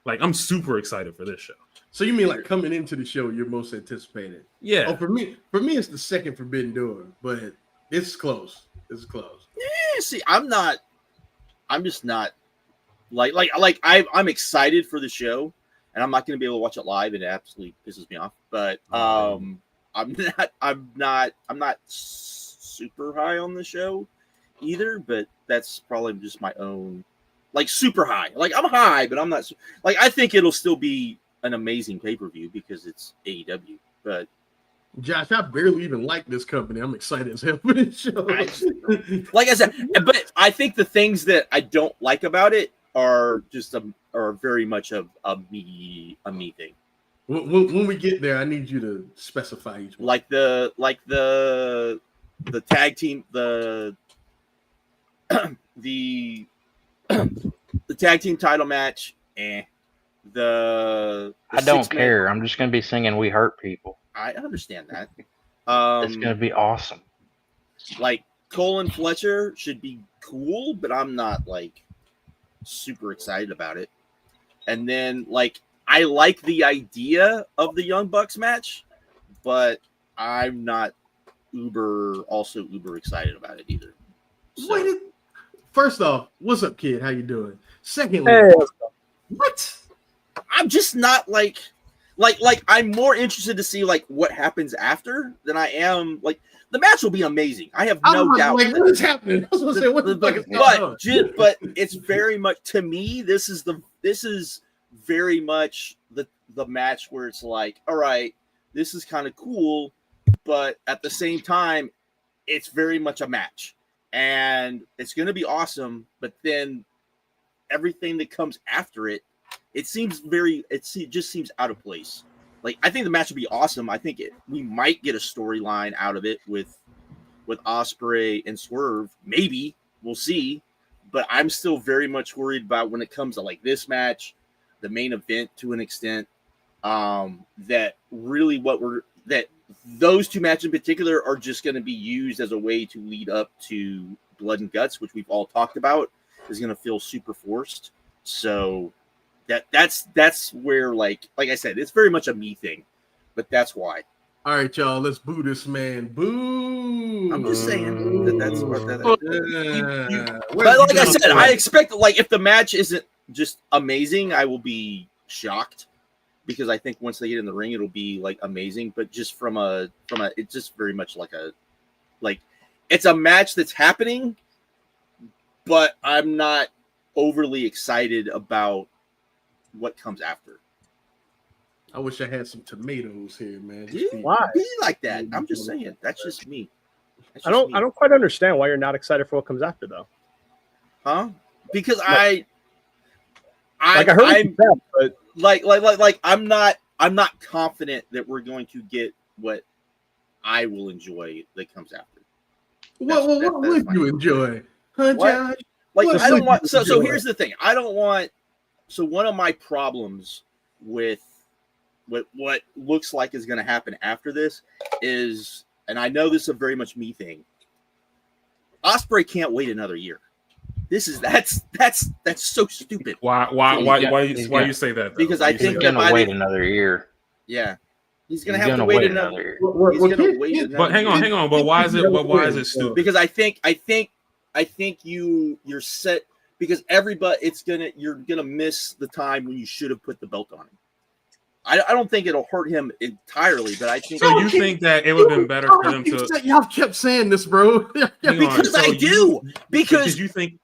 Like I'm super excited for this show. So you mean like coming into the show, you're most anticipated? Yeah. Oh, for me, it's the second Forbidden Door, but it's close. It's close. Yeah. See, I'm just not I'm excited for the show, and I'm not going to be able to watch it live. It absolutely pisses me off. But I'm not super high on the show either. But that's probably just my own super high. Like I'm high, but I'm not I think it'll still be an amazing pay-per-view because it's AEW. But Josh, I barely even like this company. I'm excited as hell for this show. Like I said, but I think the things that I don't like about it are just are very much a me thing. When we get there, I need you to specify each one. Like the tag team, the tag team title match, I don't care. I'm just gonna be singing "We Hurt People." I understand that. It's gonna be awesome. Like Cole and Fletcher should be cool, but I'm not like super excited about it. And then like I like the idea of the Young Bucks match, but I'm not uber excited about it either. So, First off, what's up, kid? How you doing? Secondly, Hey, what? I'm just not like I'm more interested to see like what happens after than I am like the match will be amazing. I have no doubt. Like, what is happening? I was gonna say, what the fuck is going on? But it's very much to me. This is very much the match where it's like, all right, this is kind of cool, but at the same time, it's very much a match, and it's going to be awesome. But then everything that comes after it, it just seems out of place. Like I think the match would be awesome. I think we might get a storyline out of it with Ospreay and Swerve. Maybe we'll see, but I'm still very much worried about when it comes to like this match, the main event to an extent. That really that those two matches in particular are just going to be used as a way to lead up to Blood and Guts, which we've all talked about is going to feel super forced. So that's where like I said, it's very much a me thing, but that's why. All right, y'all, let's boo this man. Boo! I'm just saying that's what that. But like I said, I expect like if the match isn't just amazing, I will be shocked because I think once they get in the ring, it'll be like amazing. But just from a, it's just very much like it's a match that's happening, but I'm not overly excited about what comes after. I wish I had some tomatoes here, man. Why? Be like that. I'm just saying. That's just me. I don't quite understand why you're not excited for what comes after, though. Huh? Because I heard what you said, but like I'm not confident that we're going to get what I will enjoy that comes after. What would you enjoy? Huh, Josh? Like What I don't would want you so enjoy? here's the thing. I don't want one of my problems with what looks like is going to happen after this is, and I know this is a very much me thing, Ospreay can't wait another year. That's so stupid. Why you say that? Though? Because I think He's gonna wait another year. Yeah, he's gonna have to wait another year. He's gonna wait another But hang on. But why is it stupid? Because I think you're set because you're gonna miss the time when you should have put the belt on him. I don't think it'll hurt him entirely, but I think. So you think that it would have been better for them to? Y'all kept saying this, bro. Because so I do. Because you think.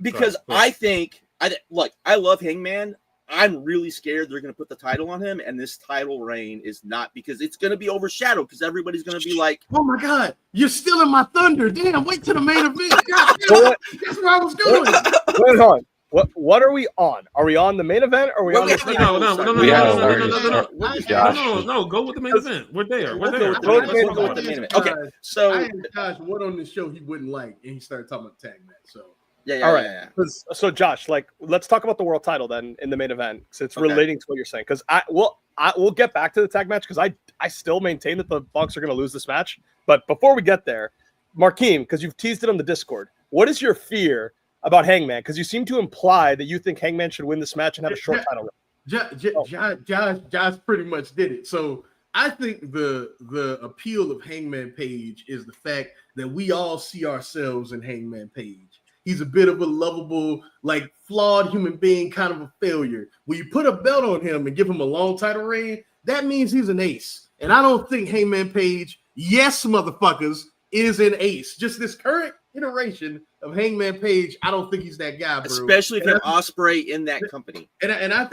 Because I think I love Hangman. I'm really scared they're going to put the title on him, and this title reign is not because it's going to be overshadowed because everybody's going to be like, "Oh my god, you're stealing my thunder!" Damn, wait till the main event. God, that's where I was going. Wait on. What are we on? Are we on the main event? Or are we on the No, go with the main event. We're there. Go with the main event. Okay, so I asked Josh what on the show he wouldn't like, and he started talking about tag match. So all right. So Josh, let's talk about the world title then in the main event, because it's relating to what you're saying. Because I will get back to the tag match because I still maintain that the Bucks are going to lose this match. But before we get there, Markeem, because you've teased it on the Discord, what is your fear about Hangman? Because you seem to imply that you think Hangman should win this match and have a short title run. Josh pretty much did it. So I think the appeal of Hangman Page is the fact that we all see ourselves in Hangman Page. He's a bit of a lovable, like flawed human being, kind of a failure. When you put a belt on him and give him a long title reign, that means he's an ace. And I don't think Hangman Page, yes, motherfuckers, is an ace. Just this current iteration of Hangman Page, I don't think he's that guy, bro. Especially if you have Ospreay in that company. And I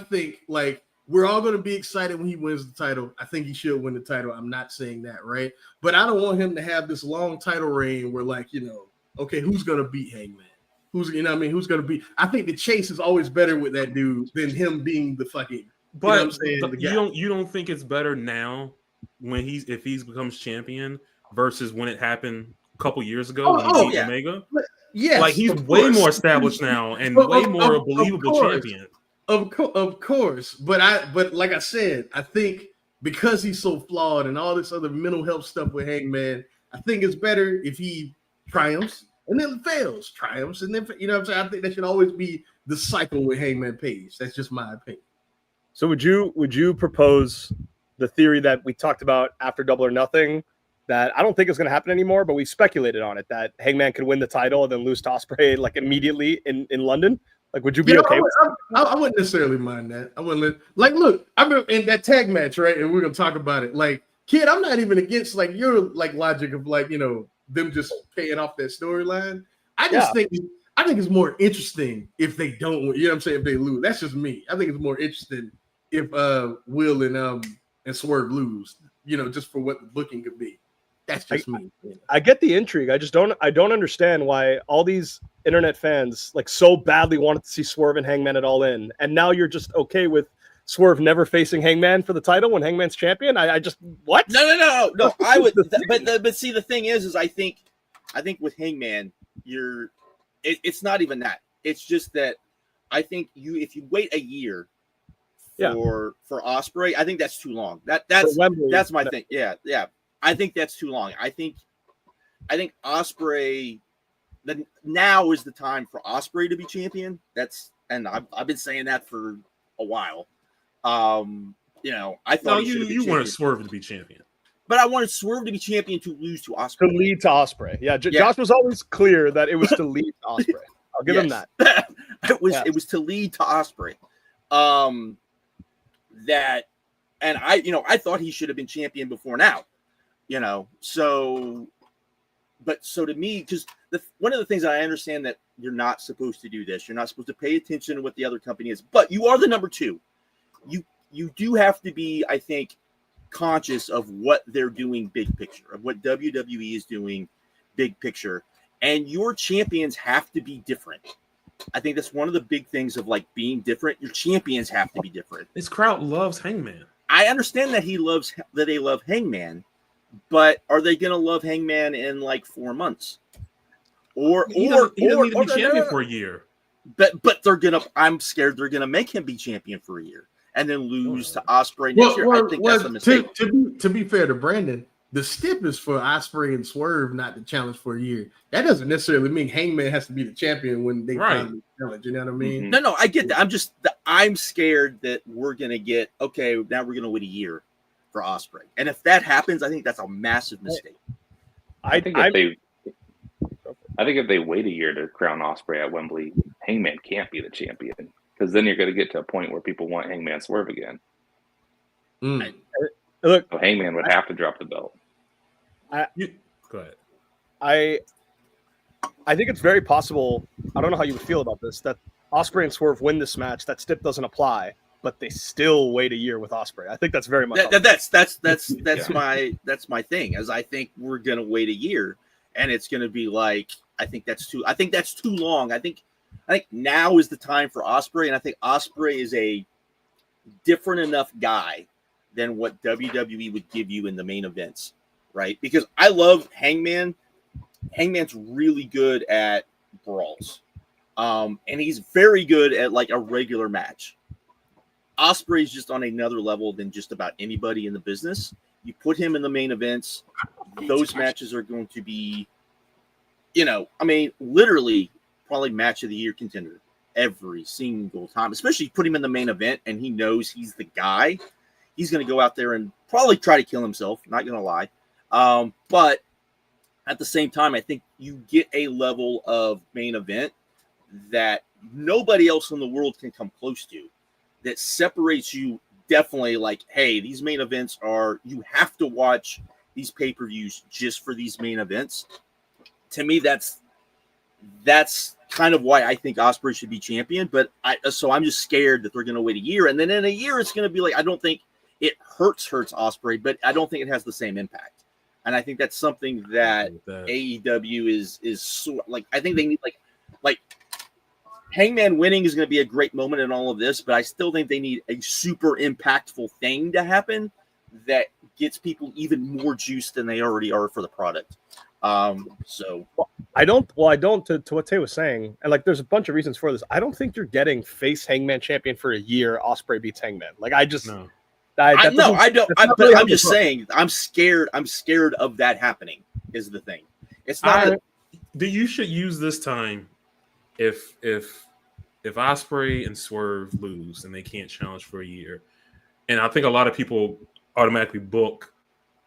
think like we're all going to be excited when he wins the title. I think he should win the title. I'm not saying that, right? But I don't want him to have this long title reign where, like, okay, who's going to beat Hangman? Who's going to be? I think the chase is always better with that dude than him being the fucking. But you don't think it's better now if he becomes champion versus when it happened a couple years ago when he beat Omega? Yes, like he's way more established now and way more a believable champion. Of course, but like I said, I think because he's so flawed and all this other mental health stuff with Hangman, I think it's better if he triumphs and then fails, triumphs, and then, you know what I'm saying? I think that should always be the cycle with Hangman Page. That's just my opinion. So would you propose the theory that we talked about after Double or Nothing, that I don't think is going to happen anymore, but we speculated on it, that Hangman could win the title and then lose to Ospreay like immediately in London? Like, would you be okay with that? I wouldn't necessarily mind that. I wouldn't look, I'm in that tag match, right? And we're gonna talk about it. Like, kid, I'm not even against like your like logic of like, you know, them just paying off that storyline. I think it's more interesting if they don't win. You know what I'm saying? If they lose. That's just me. I think it's more interesting if Will and Swerve lose, you know, just for what the booking could be. That's just me. I get the intrigue. I don't understand why all these internet fans like so badly wanted to see Swerve and Hangman at All In, and now you're just okay with Swerve never facing Hangman for the title when Hangman's champion. I just what? No. I would, but see, the thing is I think with Hangman, it's not even that. It's just that I think if you wait a year for Ospreay, I think that's too long. That's my thing. Yeah. I think that's too long. I think Ospreay. Now is the time for Ospreay to be champion. And I've been saying that for a while. You know, I thought you wanted Swerve to be champion, but I wanted Swerve to be champion to lose to Ospreay. To lead to Ospreay. Yeah, Josh was always clear that it was to lead to Ospreay. I'll give him that. It was to lead to Ospreay. I thought he should have been champion before now. You know, so to me, because one of the things I understand that you're not supposed to do this. You're not supposed to pay attention to what the other company is, but you are the number two. You do have to be, I think, conscious of what they're doing big picture, of what WWE is doing big picture, and your champions have to be different. I think that's one of the big things of like being different. Your champions have to be different. This crowd loves Hangman. I understand that they love Hangman. But are they going to love Hangman in like 4 months? He doesn't need to be champion for a year. But I'm scared they're gonna make him be champion for a year and then lose to Ospreay next year. I think that's a mistake. To be fair to Brandon, the stip is for Ospreay and Swerve not to challenge for a year. That doesn't necessarily mean Hangman has to be the champion when they finally challenge. You know what I mean? No, I get that. I'm scared that we're gonna get now we're gonna wait a year for Ospreay, and if that happens, I think that's a massive mistake. I think if they wait a year to crown Ospreay at Wembley, Hangman can't be the champion, because then you're going to get to a point where people want Hangman Swerve again. Look, so Hangman would have to drop the belt. Go ahead. I think it's very possible. I don't know how you would feel about this. That Ospreay and Swerve win this match. That stip doesn't apply, but they still wait a year with Ospreay. I think that's very much that's my thing. As I think we're gonna wait a year, and it's gonna be like I think that's too long. I think now is the time for Ospreay, and I think Ospreay is a different enough guy than what WWE would give you in the main events, right? Because I love Hangman. Hangman's really good at brawls, and he's very good at like a regular match. Ospreay's just on another level than just about anybody in the business. You put him in the main events, those matches are going to be, literally probably match of the year contender every single time, especially put him in the main event and he knows he's the guy. He's going to go out there and probably try to kill himself, not going to lie. But at the same time, I think you get a level of main event that nobody else in the world can come close to, that separates you definitely like, hey, these main events you have to watch these pay-per-views just for these main events. To me, that's kind of why I think Ospreay should be champion. But I'm just scared that they're going to wait a year. And then in a year, it's going to be like, I don't think it hurts Ospreay, but I don't think it has the same impact. And I think that's something that AEW is so, like, I think they need like Hangman winning is going to be a great moment in all of this, but I still think they need a super impactful thing to happen that gets people even more juiced than they already are for the product. To what Tay was saying, and like there's a bunch of reasons for this. I don't think you're getting face Hangman champion for a year. Ospreay beats Hangman. Like I know, I don't. that's not But really how I'm just they work. saying, I'm scared. I'm scared of that happening. Is the thing. It's not. You should use this time if Ospreay and Swerve lose and they can't challenge for a year, and I think a lot of people automatically book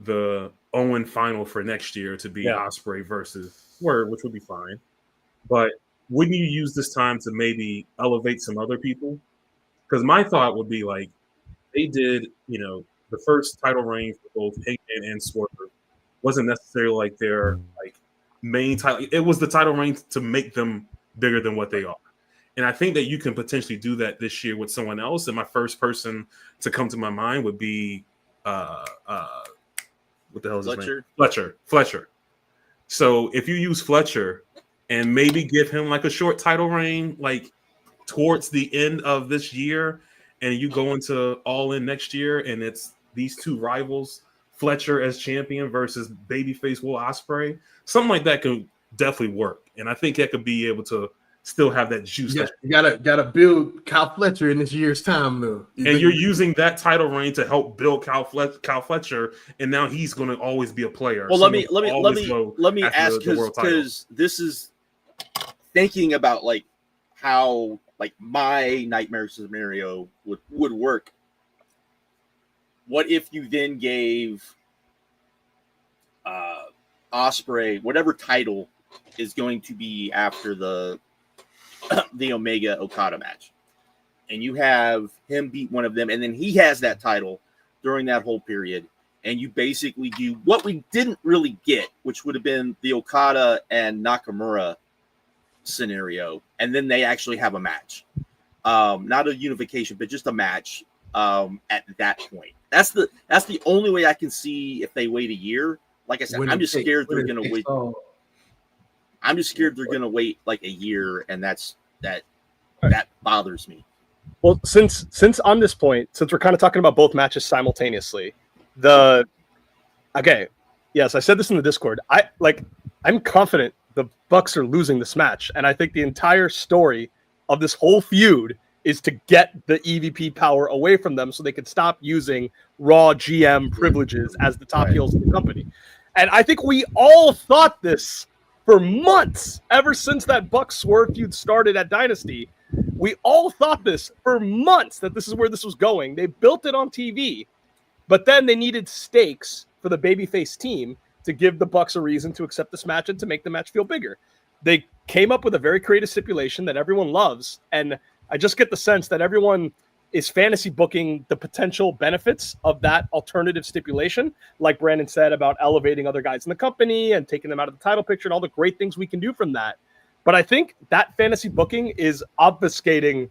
the Owen final for next year to be Ospreay versus Swerve, which would be fine. But wouldn't you use this time to maybe elevate some other people? Because my thought would be like they did, the first title reign for both Hangman and Swerve wasn't necessarily like their like main title. It was the title reign to make them bigger than what they are. And I think that you can potentially do that this year with someone else. And my first person to come to my mind would be what the hell is his name? Fletcher. So if you use Fletcher and maybe give him like a short title reign, like towards the end of this year, and you go into All In next year, and it's these two rivals, Fletcher as champion versus babyface Will Ospreay, something like that could definitely work. And I think that could be able to still have that juice. You gotta build Kyle Fletcher in this year's time, though. You're using that title reign to help build Kyle Fletcher, and now he's going to always be a player. Well, let me ask, because this is thinking about like how like my nightmare scenario would work. What if you then gave Ospreay whatever title is going to be after the Omega Okada match, and you have him beat one of them, and then he has that title during that whole period, and you basically do what we didn't really get, which would have been the Okada and Nakamura scenario, and then they actually have a match, not a unification, but just a match at that point. That's the only way I can see if they wait a year. Like I said, I'm just scared they're going to wait. I'm just scared they're going to wait like a year, and that bothers me. Well, since on this point, since we're kind of talking about both matches simultaneously, yes, I said this in the Discord. I'm confident the Bucks are losing this match, and I think the entire story of this whole feud is to get the EVP power away from them so they can stop using Raw GM privileges as the top heels of the company. And I think we all thought this for months, ever since that Bucks Swerve feud started at Dynasty. We all thought this for months, that this is where this was going. They built it on TV, but then they needed stakes for the babyface team to give the Bucks a reason to accept this match and to make the match feel bigger. They came up with a very creative stipulation that everyone loves, and I just get the sense that everyone is fantasy booking the potential benefits of that alternative stipulation, like Brandon said about elevating other guys in the company and taking them out of the title picture and all the great things we can do from that. But I think that fantasy booking is obfuscating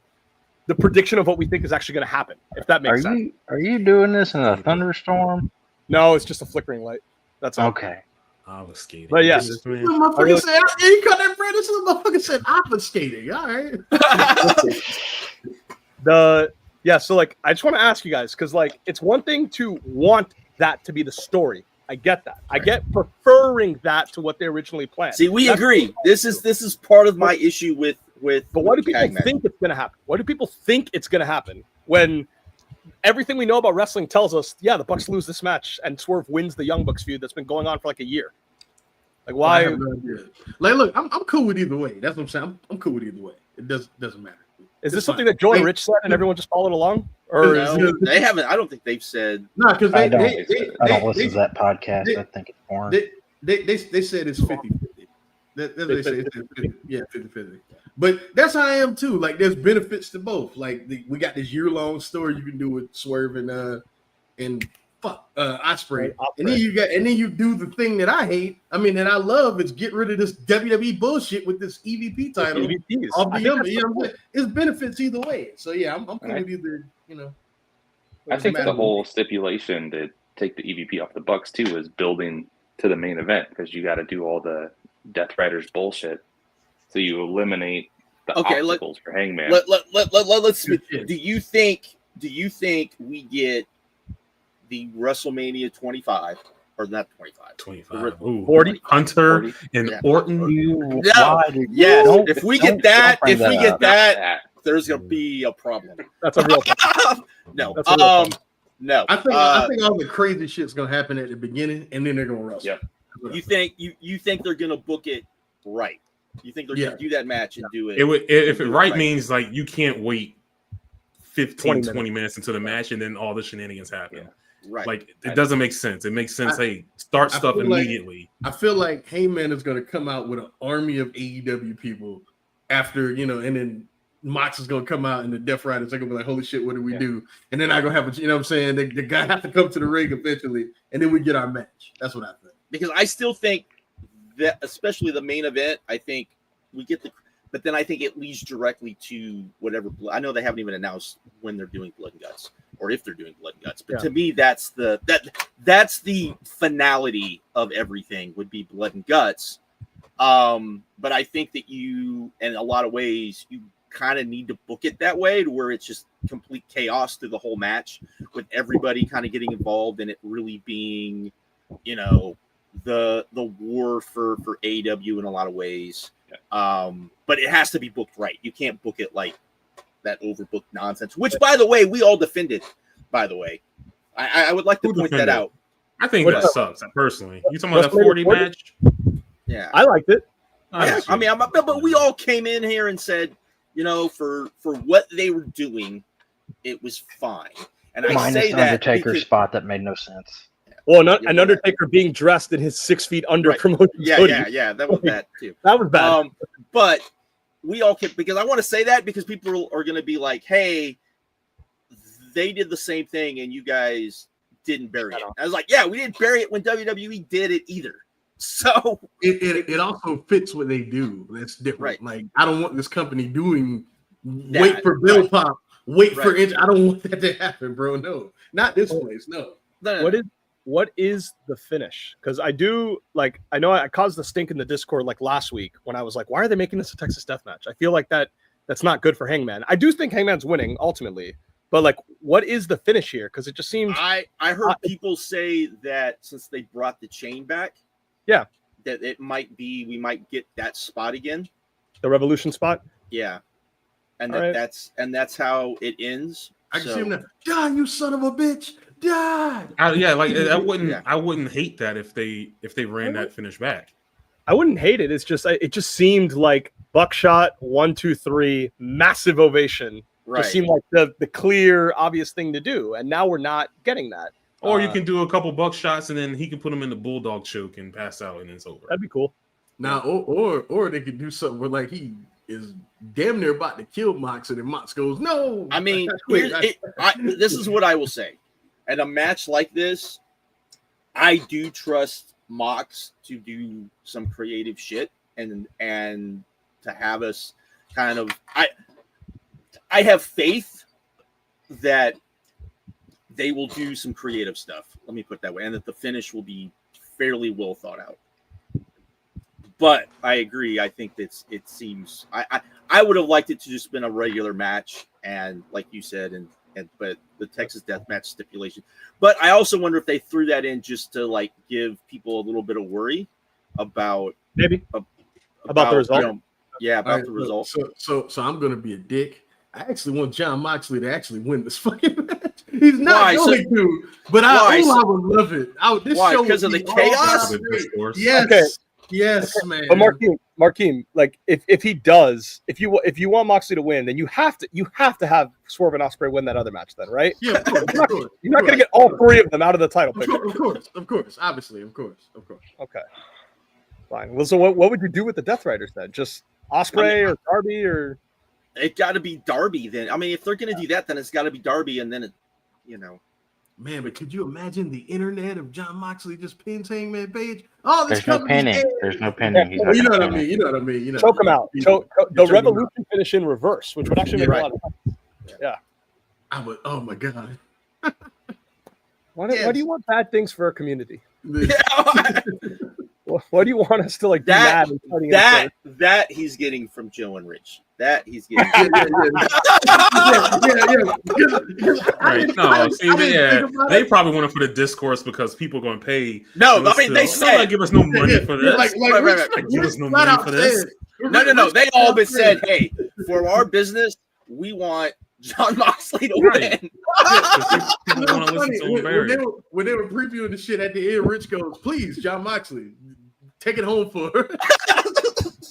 the prediction of what we think is actually going to happen, if that makes sense. Are you doing this in a thunderstorm? No, it's just a flickering light. That's all. Okay. Obfuscating. But yes. You cut that Brandon. The motherfucker said obfuscating. All right. So like, I just want to ask you guys, because like, it's one thing to want that to be the story. I get that. I get preferring that to what they originally planned. See, we agree. This is part of my issue with. But why do people think it's going to happen? Why do people think it's going to happen when everything we know about wrestling tells us, yeah, the Bucks lose this match and Swerve wins the Young Bucks feud that's been going on for like a year? Like, why? Like, look, I'm cool with either way. That's what I'm saying. I'm cool with either way. It doesn't matter. Is this something that Joe and Rich said and everyone just followed along? Or they haven't. I don't think they've said. No, because I don't listen to that podcast. I think it's boring. They said it's 50-50. That's what they say. It's 50-50. Yeah, 50-50. But that's how I am too. Like, there's benefits to both. Like, we got this year-long story you can do with Swerve and Ospreay. And then you do the thing that I hate. I mean, that I love is get rid of this WWE bullshit with this EVP title. It's benefits either way. So yeah, I'm cool with either. I think the whole stipulation to take the EVP off the Bucks too is building to the main event, because you got to do all the Death Riders bullshit. So you eliminate the obstacles for Hangman. Let's. Do you think we get the WrestleMania 25 or not 25? 40 Hunter 40. And Orton. If we get that, there's gonna be a problem. That's a real problem. No. No. I think all the crazy shit's gonna happen at the beginning, and then they're gonna wrestle. Yeah. You think they're gonna book it right? You think they're gonna do that match and do it? If it right means like you can't wait 15, 20 minutes into the match and then all the shenanigans happen. Yeah. Right. Like it doesn't make sense. It makes sense. Start stuff immediately. I feel like Heyman is gonna come out with an army of AEW people after, and then Mox is gonna come out and the Death Riders are gonna be like, holy shit, what do we do? And then I gonna have what I'm saying? The guy has to come to the ring eventually, and then we get our match. That's what I think. Because I still think that, especially the main event, I think we get but then I think it leads directly to whatever. I know they haven't even announced when they're doing Blood and Guts or if they're doing Blood and Guts, but to me, that's the finality of everything would be Blood and Guts. But I think that in a lot of ways, you kind of need to book it that way to where it's just complete chaos through the whole match with everybody kind of getting involved and it really being, the war for AEW in a lot of ways. But it has to be booked right. You can't book it like that overbooked nonsense, which, by the way, we all defended, by the the way. I would like to point that out. I think that sucks, personally. You talking about that 40 match? Yeah. I liked it. But we all came in here and said, for what they were doing, it was fine. And I say that Undertaker's spot that made no sense. Well, an Undertaker being dressed in his 6 feet under promotion. Yeah. That was bad too. That was bad. But we all can, because I want to say that because people are going to be like, hey, they did the same thing and you guys didn't bury it. I was like, yeah, we didn't bury it when WWE did it either. So it also fits what they do. That's different. Right. Like, I don't want this company doing wait for Bill Pop, wait for inch. I don't want that to happen, bro. No, not this place. No. What is the finish? Because I know I caused the stink in the Discord like last week when I was like, why are they making this a Texas death match? I feel like that's not good for Hangman. I do think Hangman's winning ultimately, but like, what is the finish here? Because it just seems I heard people say that since they brought the chain back, that it might be we might get that spot again, the Revolution spot. Yeah, and that's how it ends. I can see him now. John, you son of a bitch. Die. I wouldn't hate that if they ran that finish back. I wouldn't hate it. It's just it just seemed like buckshot 1, 2, 3, massive ovation. Right. Just seemed like the clear, obvious thing to do, and now we're not getting that. Or you can do a couple buckshots and then he can put them in the bulldog choke and pass out and it's over. That'd be cool. Now, or they could do something where like he is damn near about to kill Mox and then Mox goes, no. I mean, this is what I will say. At a match like this, I do trust Mox to do some creative shit and to have us kind of I have faith that they will do some creative stuff. Let me put it that way, and that the finish will be fairly well thought out. But I agree. I think it seems I would have liked it to just been a regular match, and like you said, but the Texas Deathmatch stipulation. But I also wonder if they threw that in just to like give people a little bit of worry about about the result. About the result. So I'm gonna be a dick. I actually want John Moxley to actually win this fucking match. He's not going to, but I would love it. Why? Because of the chaos? Yes. Okay. Yes, man. But Markeem, like if he does, if you want Moxley to win, then you have to have Swerve and Ospreay win that other match, then, right? Yeah, of course. You're not going to get all three of them out of the title picture. Of course, obviously, of course. Okay, fine. Well, so what would you do with the Death Riders then? Just Ospreay or Darby or? It got to be Darby then. I mean, if they're going to do that, then it's got to be Darby, and then Man, but could you imagine the internet if John Moxley just pins Hangman Page? Oh, there's no pinning. There's no pinning. You know what I mean. You know what I mean. Choke him out. The Revolution finish in reverse, which would actually make a lot of sense. Yeah. I would. Oh my god. Why do you want bad things for our community? Why do you want us to like be mad and fighting that he's getting from Joe and Rich? That he's getting. Right. No, they probably want it for the discourse because people are going to pay. No, I mean they said give us no money for this. Give us no money for this. No. They all been said, hey, for our business, we want John Moxley to Right. win. People want to listen to him bury. When they were previewing the shit at the end, Rich goes, "Please, John Moxley, take it home for her."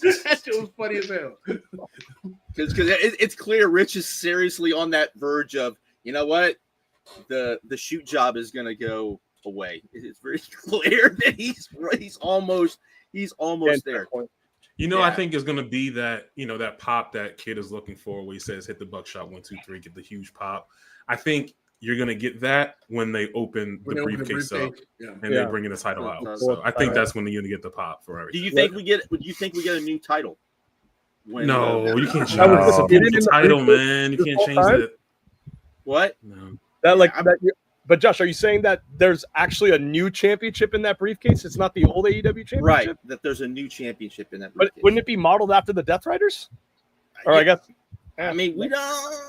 That shit was funny as hell. Because it's clear Rich is seriously on that verge of, you know what, the shoot job is gonna go away. It's very clear that he's almost there. You know, Yeah. I think it's going to be that, you know, that pop that kid is looking for where he says hit the buckshot 1, 2, 3, get the huge pop. I think you're going to get that when they open the briefcase up and they bring in the title out. So I think that's when you're going to get the pop for everything. Do you think we get a new title? No, you can't change No. the title, man. You can't change it. What? No. But Josh, are you saying that there's actually a new championship in that briefcase? It's not the old AEW championship? Right, that there's a new championship in that But briefcase. wouldn't it be modeled after the Death Riders? Or I guess. I mean, we don't.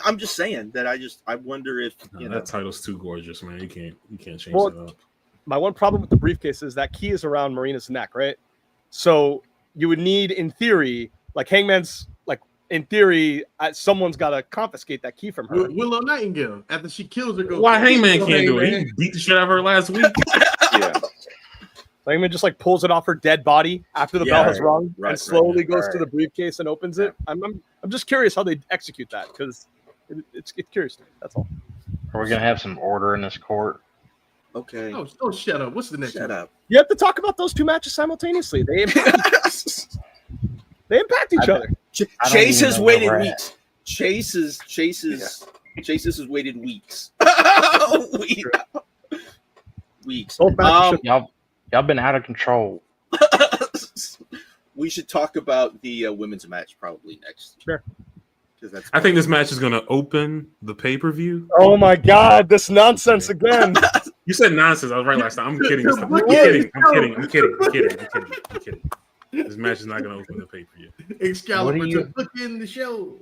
I'm just saying that I wonder if that title's too gorgeous, man. You can't change Well, it up. My one problem with the briefcase is that key is around Marina's neck, right? So you would need, in theory, like Hangman's, like in theory, someone's got to confiscate that key from her. Willow Nightingale, after she kills her, goes, Why Hangman can't do it? He beat the shit out of her last week. Yeah. Hangman just like pulls it off her dead body after the bell has rung right, and slowly right, goes to the briefcase and opens it. I'm just curious how they execute that because it's curious to me. That's all. Are we gonna have some order in this court? Okay. Oh, shut up. What's the next Shut one? up. You have to talk about those two matches simultaneously. They impact each other. Chase even has know where waited we're at. weeks. Chase has waited weeks. Weeks. Both matches Y'all been out of control. We should talk about the women's match probably next. Sure. That's I think this match is going to open the pay-per-view. Oh my God, this nonsense again. You said nonsense. I was right last time. I'm kidding. I'm kidding. This match is not going to open the pay-per-view. Excalibur What are you- to book in the show.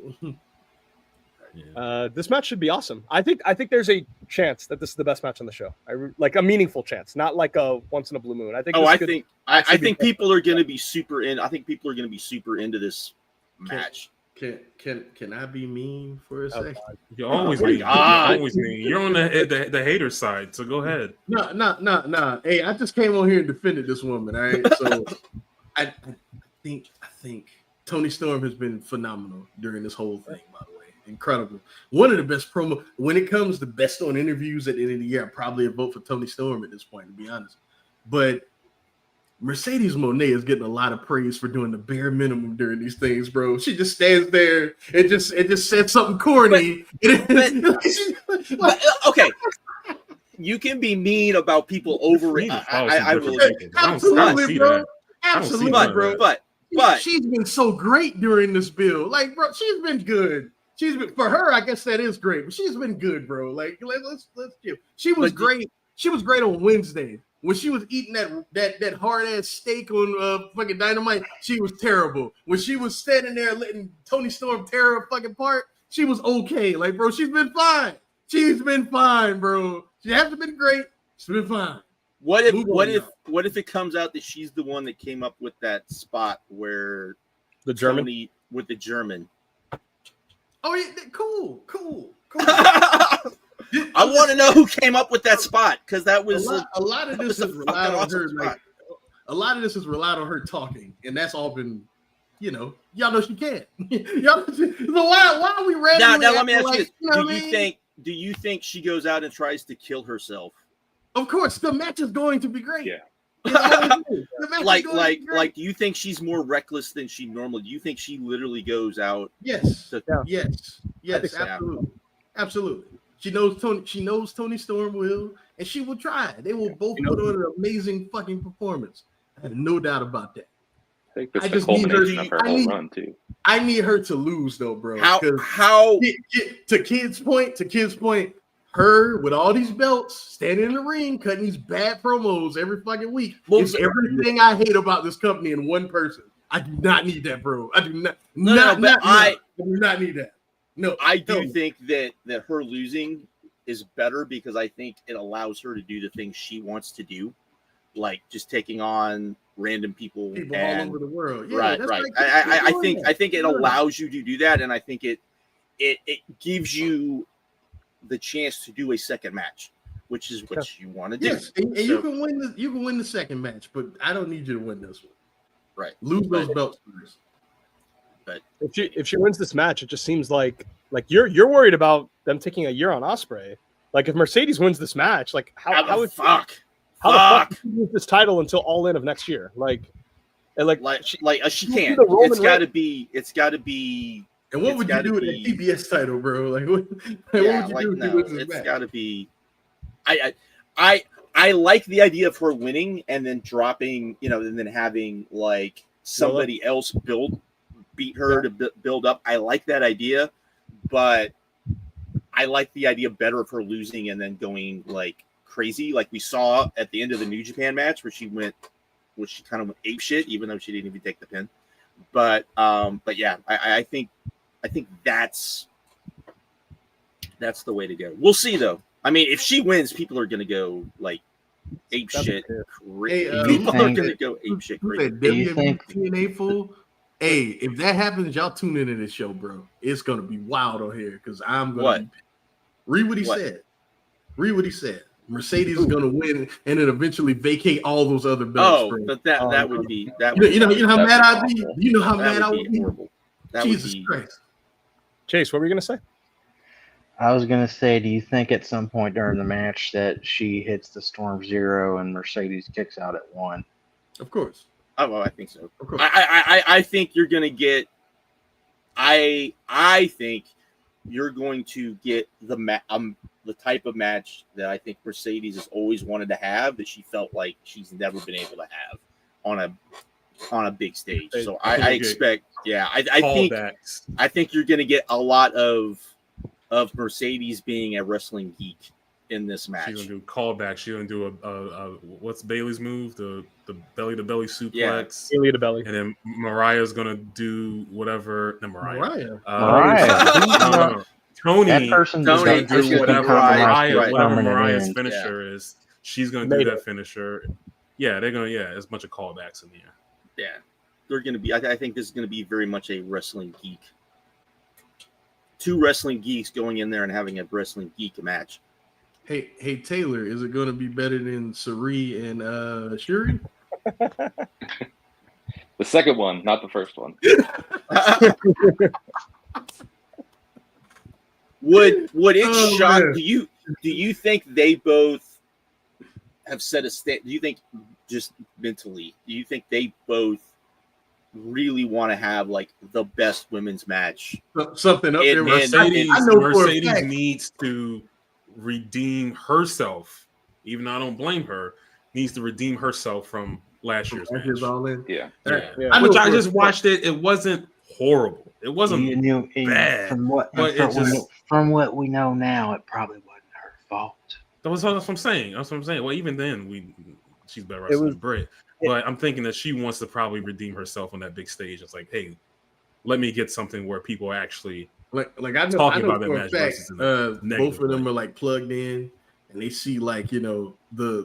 This match should be awesome. I think there's a chance that this is the best match on the show. Like a meaningful chance, not like a once in a blue moon. I think. I think people are going to be super in. I think people are going to be super into this match. Can I be mean for a second? You're always mean. You're on the hater side, so go ahead. No. Hey, I just came on here and defended this woman. All right, so I think Toni Storm has been phenomenal during this whole thing. By the way, incredible. One of the best promo when it comes to best on interviews at the end of the year. I probably vote for Toni Storm at this point, to be honest. But Mercedes Moné is getting a lot of praise for doing the bare minimum during these things, bro. She just stands there and just said something corny. But, okay, you can be mean about people over it. I will. Absolutely, bro. Absolutely, bro. But she's been so great during this build. Like, bro, she's been good. She's been, for her, I guess that is great, but she's been good, bro. Like, let's give. She was great. She was great on Wednesday. When she was eating that hard ass steak on fucking Dynamite, she was terrible. When she was standing there letting Toni Storm tear her fucking part, she was okay. Like, bro, she's been fine. She's been fine, bro. She hasn't been great. She's been fine. What if it comes out that she's the one that came up with that spot where The German? Tony, with the German. Oh yeah, cool. I want to know who came up with that spot because that was a lot of this is relied on her. Like, a lot of this is relied on her talking, and that's all been, y'all know she can't. So why are we ready? Now let me ask you: Do you think she goes out and tries to kill herself? Of course, the match is going to be great. Yeah. Like, do you think she's more reckless than she normally? Do you think she literally goes out? Yes. Yes. Absolutely. She knows Toni Storm will, and she will try. They will both put on an amazing fucking performance. I have no doubt about that. I think that's the culmination of her whole run too. I need her to lose though, bro. How to Kid's point, her with all these belts, standing in the ring, cutting these bad promos every fucking week. It's everything I hate about this company in one person. I do not need that, bro. I do not. I do not need that. No, I do think that her losing is better because I think it allows her to do the things she wants to do, like just taking on random people all over the world. Yeah, right. I think it allows you to do that, and I think it it gives you the chance to do a second match, which is what you want to do. Yes, and you can win the second match, but I don't need you to win this one. Right. Lose those belts first. But if she wins this match, it just seems like you're worried about them taking a year on Ospreay. Like if Mercedes wins this match, like how the fuck can she lose this title until All In of next year? She can't. It's got to be. And what would you do with that TBS title, bro? Like what would you do with this match? It's got to be. I like the idea of her winning and then dropping, and then having like somebody else beat her to build up. I like that idea, but I like the idea better of her losing and then going like crazy, like we saw at the end of the New Japan match where she kind of went ape shit, even though she didn't even take the pin. But yeah, I think that's the way to go. We'll see though. I mean, if she wins, people are going to go like ape shit crazy. People are going to go ape shit crazy. WWE TNA full. Hey, if that happens, y'all tune into this show, bro. It's going to be wild on here because I'm going to read what he said. Read what he said. Mercedes is going to win and then eventually vacate all those other belts. Oh, but that would be that. You know how mad I'd be. You know how mad I would be. Jesus Christ. Chase, what were you going to say? I was going to say, do you think at some point during the match that she hits the Storm Zero and Mercedes kicks out at 1? Of course. Oh, well, I think so. Of course. I think you're going to get. I think you're going to get the type of match that I think Mercedes has always wanted to have that she felt like she's never been able to have on a big stage. So I expect, I think you're going to get a lot of Mercedes being a wrestling geek in this match. She's gonna do callback. She's gonna do a what's Bailey's move? The belly to belly suplex. Belly to belly. And then Mariah's gonna do whatever. Not Mariah. Mariah. Tony. That person's gonna do whatever Mariah's end. finisher is. She's gonna do that finisher. Yeah, they're gonna. Yeah, there's a bunch of callbacks in there. Yeah, they're gonna be. I think this is gonna be very much a wrestling geek. 2 wrestling geeks going in there and having a wrestling geek match. Hey Taylor, is it going to be better than Sabre and Shuri? The second one, not the first one. Would it shock? Man. Do you think they both have set a state? Do you think just mentally? Do you think they both really want to have like the best women's match? Something up there. Mercedes needs to redeem herself. Even though I don't blame her, needs to redeem herself from last year's match. All in. Yeah. Which I just watched it. It wasn't horrible. It wasn't bad. From what we know now, it probably wasn't her fault. That's what I'm saying. Well, even then, she's better wrestling than Britt. But I'm thinking that she wants to probably redeem herself on that big stage. It's like, hey, let me get something where people are actually like I know, talking about that match. Fact, both of them are like plugged in, and they see like the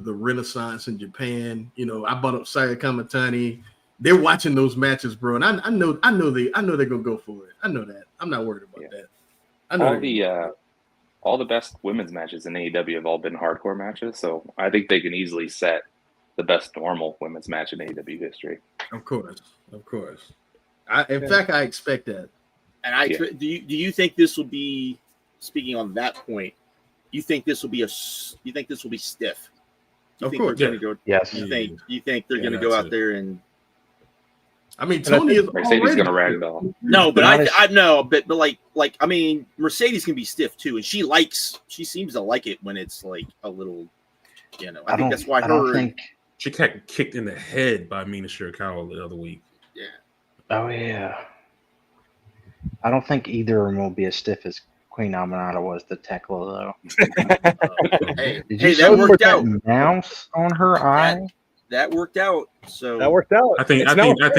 Renaissance in Japan. I brought up Saya Kamatani. They're watching those matches, bro, and I know they're gonna go for it. I know that. I'm not worried about that. I know all the best women's matches in AEW have all been hardcore matches, so I think they can easily set the best normal women's match in AEW history. Of course. In fact, I expect that. And do you think this will be, speaking on that point, you think this will be stiff? Of course. Yes. You think they're going to go out there and? I mean, Tony is Mercedes going to ragdoll. No, but I know, but like I mean, Mercedes can be stiff too, and she seems to like it when it's like a little, I think that's why she got kicked in the head by Mina Shirakawa the other week. Yeah. Oh yeah. I don't think either of them will be as stiff as Queen Aminata was to Tekla though. Did you see that worked out. Mouse on her eye? That worked out. So that worked out. I think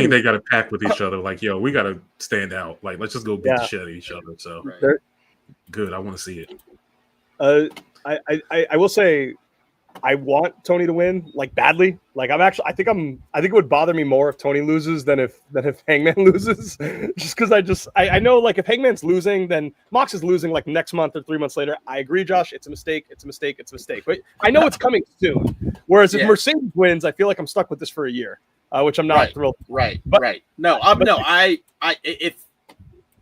they got to pack with each other. Like, yo, we got to stand out. Like, let's just go beat the shit out of each other. So right. Good. I want to see it. I will say, I want Tony to win like badly. Like I think it would bother me more if Tony loses than if Hangman loses. Just because I know like if Hangman's losing, then Mox is losing like next month or 3 months later. I agree, Josh. It's a mistake. It's a mistake. It's a mistake. But I know it's coming soon. Whereas if Mercedes wins, I feel like I'm stuck with this for a year, which I'm not thrilled. Right. No,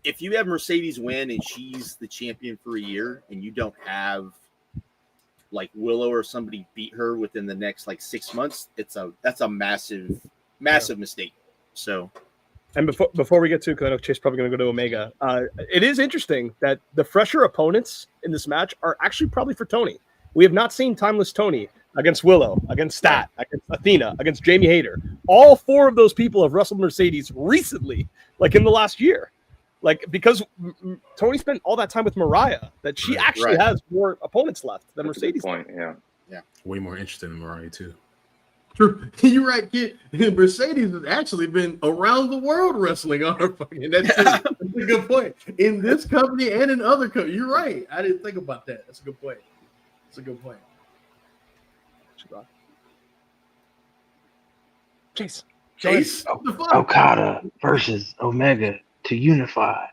if you have Mercedes win and she's the champion for a year, and you don't have like Willow or somebody beat her within the next like 6 months, that's a massive mistake. So, and before we get to, because I know Chase is probably going to go to Omega, it is interesting that the fresher opponents in this match are actually probably for Tony. We have not seen Timeless Tony against Willow, against Stat, against Athena, against Jamie Hayter. All 4 of those people have wrestled Mercedes recently, like in the last year. Like, because Tony spent all that time with Mariah, that she actually has more opponents left than Mercedes. Point, yeah. Way more interested in Mariah too. True. You're right, kid. Mercedes has actually been around the world wrestling on her fucking. That's a good point. In this company and in other companies. You're right. I didn't think about that. That's a good point. Chase. Okada versus Omega to unify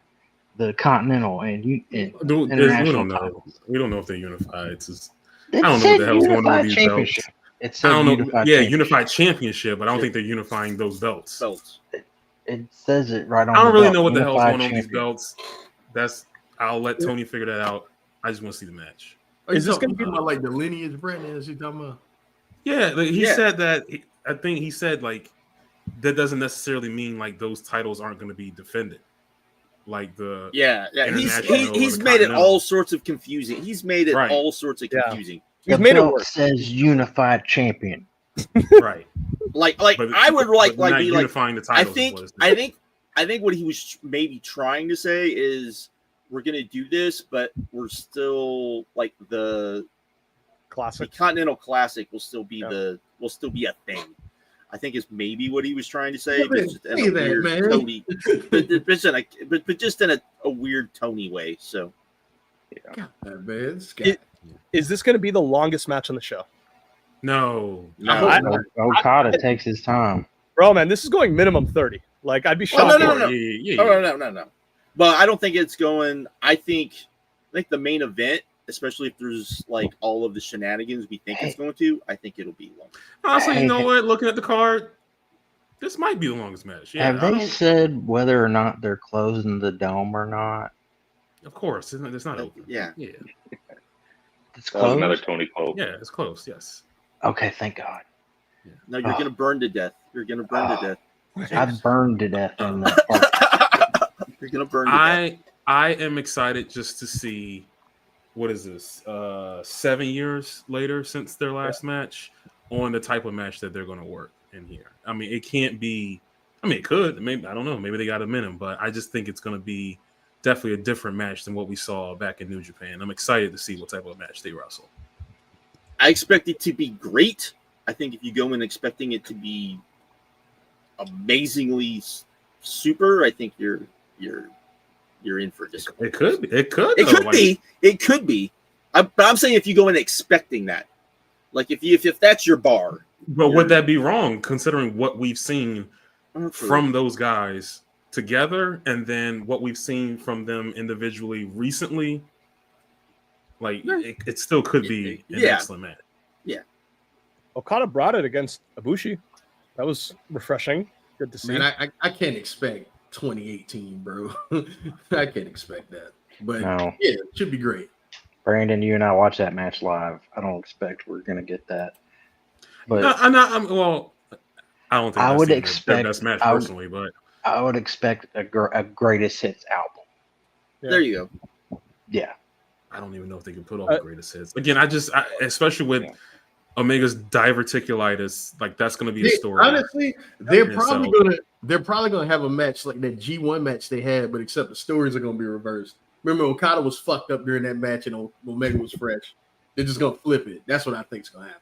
the Continental and international titles. We don't know if they're unified. It's just, I don't know what the hell's going on with these belts. It's I don't know. Unified championship, but I don't think they're unifying those belts. It says it right on. I don't really know what the hell's going on with these belts. I'll let Tony figure that out. I just want to see the match. Is this going to be about like the lineage brand? Is he talking about? Yeah, he said that. I think he said like that doesn't necessarily mean like those titles aren't going to be defended. Like the he's made it all sorts of confusing. He's made it all sorts of confusing. He's made it work. Says unified champion. Right. Like I would be unifying the titles. I think what he was maybe trying to say is we're gonna do this, but we're still like the classic. The Continental Classic will still be a thing. I think is maybe what he was trying to say, but just in a weird Tony way. So, is this going to be the longest match on the show? No. Okada takes his time, bro. Man, this is going minimum 30. Like, I'd be shocked. No. But I don't think it's going. I think the main event, especially if there's like all of the shenanigans we think it's going to, I think it'll be long. Honestly, you know what? Looking at the card, this might be the longest match. Yeah, have they said whether or not they're closing the dome or not? Of course, it's not open. Yeah. It's closed. Another Tony quote. Yeah, it's close. Yes. Okay, thank God. Yeah. No, you're gonna burn to death. You're gonna burn to death. I burned to death in the You're gonna burn to death. I am excited just to see. What is this? 7 years later since their last match, on the type of match that they're going to work in here. I mean, it can't be. I mean, it could. Maybe, I don't know. Maybe they got a minimum, but I just think it's going to be definitely a different match than what we saw back in New Japan. I'm excited to see what type of match they wrestle. I expect it to be great. I think if you go in expecting it to be amazingly super, I think you're in for a disappointment. It could be. But I'm saying if you go in expecting that, like if that's your bar. But would that be wrong considering what we've seen from those guys together, and then what we've seen from them individually recently? Like it still could be an excellent match. Yeah. Okada brought it against Ibushi. That was refreshing. Good to see. Man, I can't expect 2018, bro. I can't expect that. But it should be great. Brandon, you and I watched that match live. I don't expect we're gonna get that. But I don't think I would expect their best match personally, but I would expect a greatest hits album. Yeah. There you go. Yeah. I don't even know if they can put all the greatest hits. Again, especially with Omega's diverticulitis, like that's going to be a story. Honestly, they're probably gonna have a match like that G1 match they had, but except the stories are gonna be reversed. Remember, Okada was fucked up during that match, and Omega was fresh. They're just gonna flip it. That's what I think is gonna happen.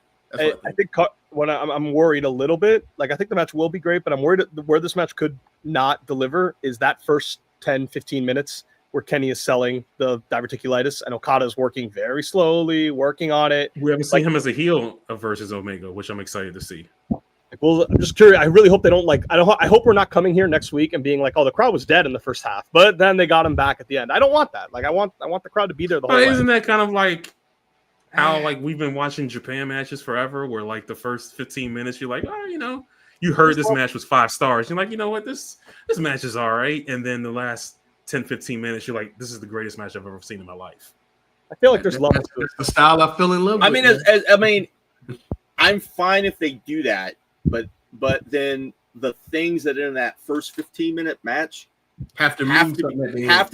I think when I'm worried a little bit. Like I think the match will be great, but I'm worried where this match could not deliver is that first 10-15 minutes where Kenny is selling the diverticulitis, and Okada is working very slowly, working on it. We haven't seen him as a heel versus Omega, which I'm excited to see. Well, I'm just curious. I really hope they don't like. I hope we're not coming here next week and being like, "Oh, the crowd was dead in the first half," but then they got him back at the end. I don't want that. Like, I want the crowd to be there the whole way. Isn't that kind of like how like we've been watching Japan matches forever, where like the first 15 minutes you're like, oh, you heard this match was 5 stars. You're like, you know what, this match is all right, and then the last 10-15 minutes you're like, this is the greatest match I've ever seen in my life. I feel like there's love to it. That's the style I feel in love with. I mean, I'm fine if they do that, but then the things that are in that first 15-minute match have to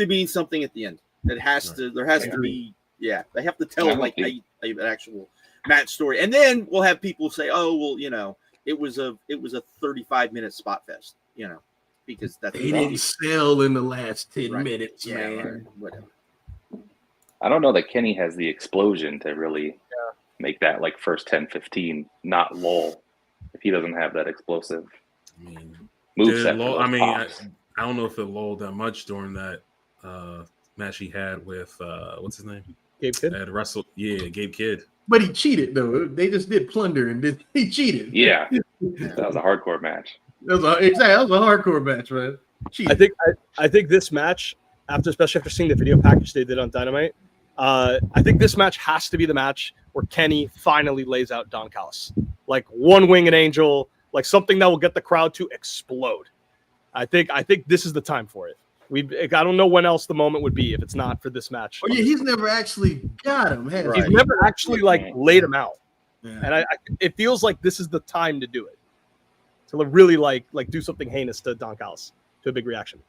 mean something at the end. It has to. There has to be. Yeah, they have to tell like an actual match story, and then we'll have people say, "Oh, well, it was a 35-minute spot fest," because that's they didn't sell in the last 10 minutes, man. Right. Whatever. I don't know that Kenny has the explosion to really make that like first 10-15 not lull if he doesn't have that explosive moveset. I don't know if it lulled that much during that match he had with what's his name? Gabe Kidd. At Russell, Gabe Kidd. But he cheated though. They just did plunder and he cheated. Yeah, that was a hardcore match. That was a hardcore match, man. Cheated. I think this match, especially after seeing the video package they did on Dynamite, I think this match has to be the match where Kenny finally lays out Don Callis, like one winged angel, like something that will get the crowd to explode. I think this is the time for it. I don't know when else the moment would be if it's not for this match. Oh yeah, he's never actually got him. He's never actually laid him out, and it feels like this is the time to do it, to really like do something heinous to Don Callis, to a big reaction.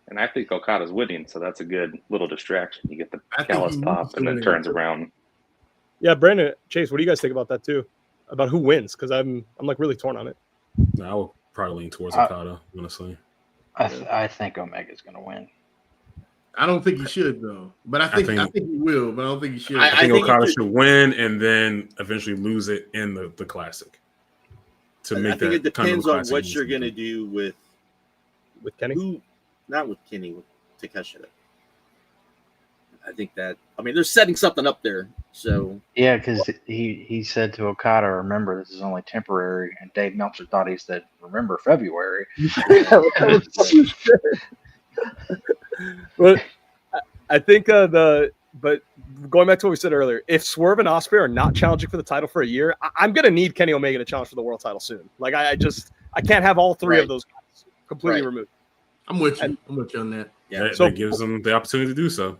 And I think Okada's winning, so that's a good little distraction. You get the Callis pop and then turns around. Yeah, Brandon, Chase, what do you guys think about that too? About who wins? Because I'm like really torn on it. No, I would probably lean towards Okada, honestly. I think Omega's going to win. I don't think he should though, but I think he will. But I don't think he should. I think Okada should win and then eventually lose it in the classic. I think it depends on what you're going to do with Kenny. Not with Kenny, with Takeshita. I think that they're setting something up there. So yeah, because he said to Okada, "Remember, this is only temporary." And Dave Meltzer thought he said, "Remember February." But I think but going back to what we said earlier, if Swerve and Ospreay are not challenging for the title for a year, I'm gonna need Kenny Omega to challenge for the world title soon. Like I can't have all three of those guys completely removed. I'm with you on that. Yeah, so it gives them the opportunity to do so.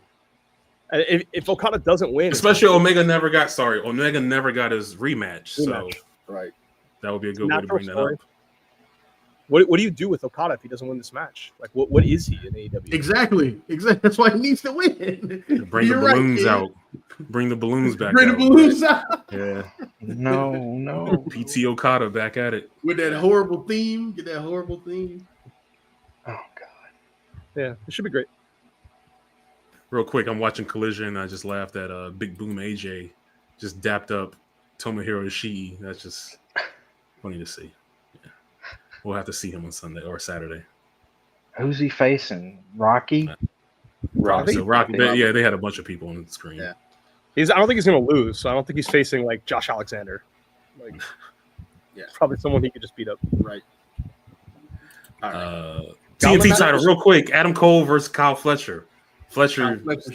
If Okada doesn't win, especially Omega never got his rematch. So that would be a good way to bring that up. What do you do with Okada if he doesn't win this match? Like what is he in AEW? Exactly. That's why he needs to win. Bring the balloons out. Bring the balloons back. Bring the balloons out. Yeah. No. PT Okada back at it with that horrible theme. Get that horrible theme. Oh God. Yeah, it should be great. Real quick, I'm watching Collision. I just laughed at Big Boom AJ just dapped up Tomohiro Ishii. That's just funny to see. Yeah. We'll have to see him on Sunday or Saturday. Who's he facing? Rocky? Rocky. Yeah, they had a bunch of people on the screen. Yeah. I don't think he's going to lose, so I don't think he's facing like Josh Alexander. Like, probably someone he could just beat up. Right. All right. TNT title, real quick. Adam Cole versus Kyle Fletcher. Fletcher needs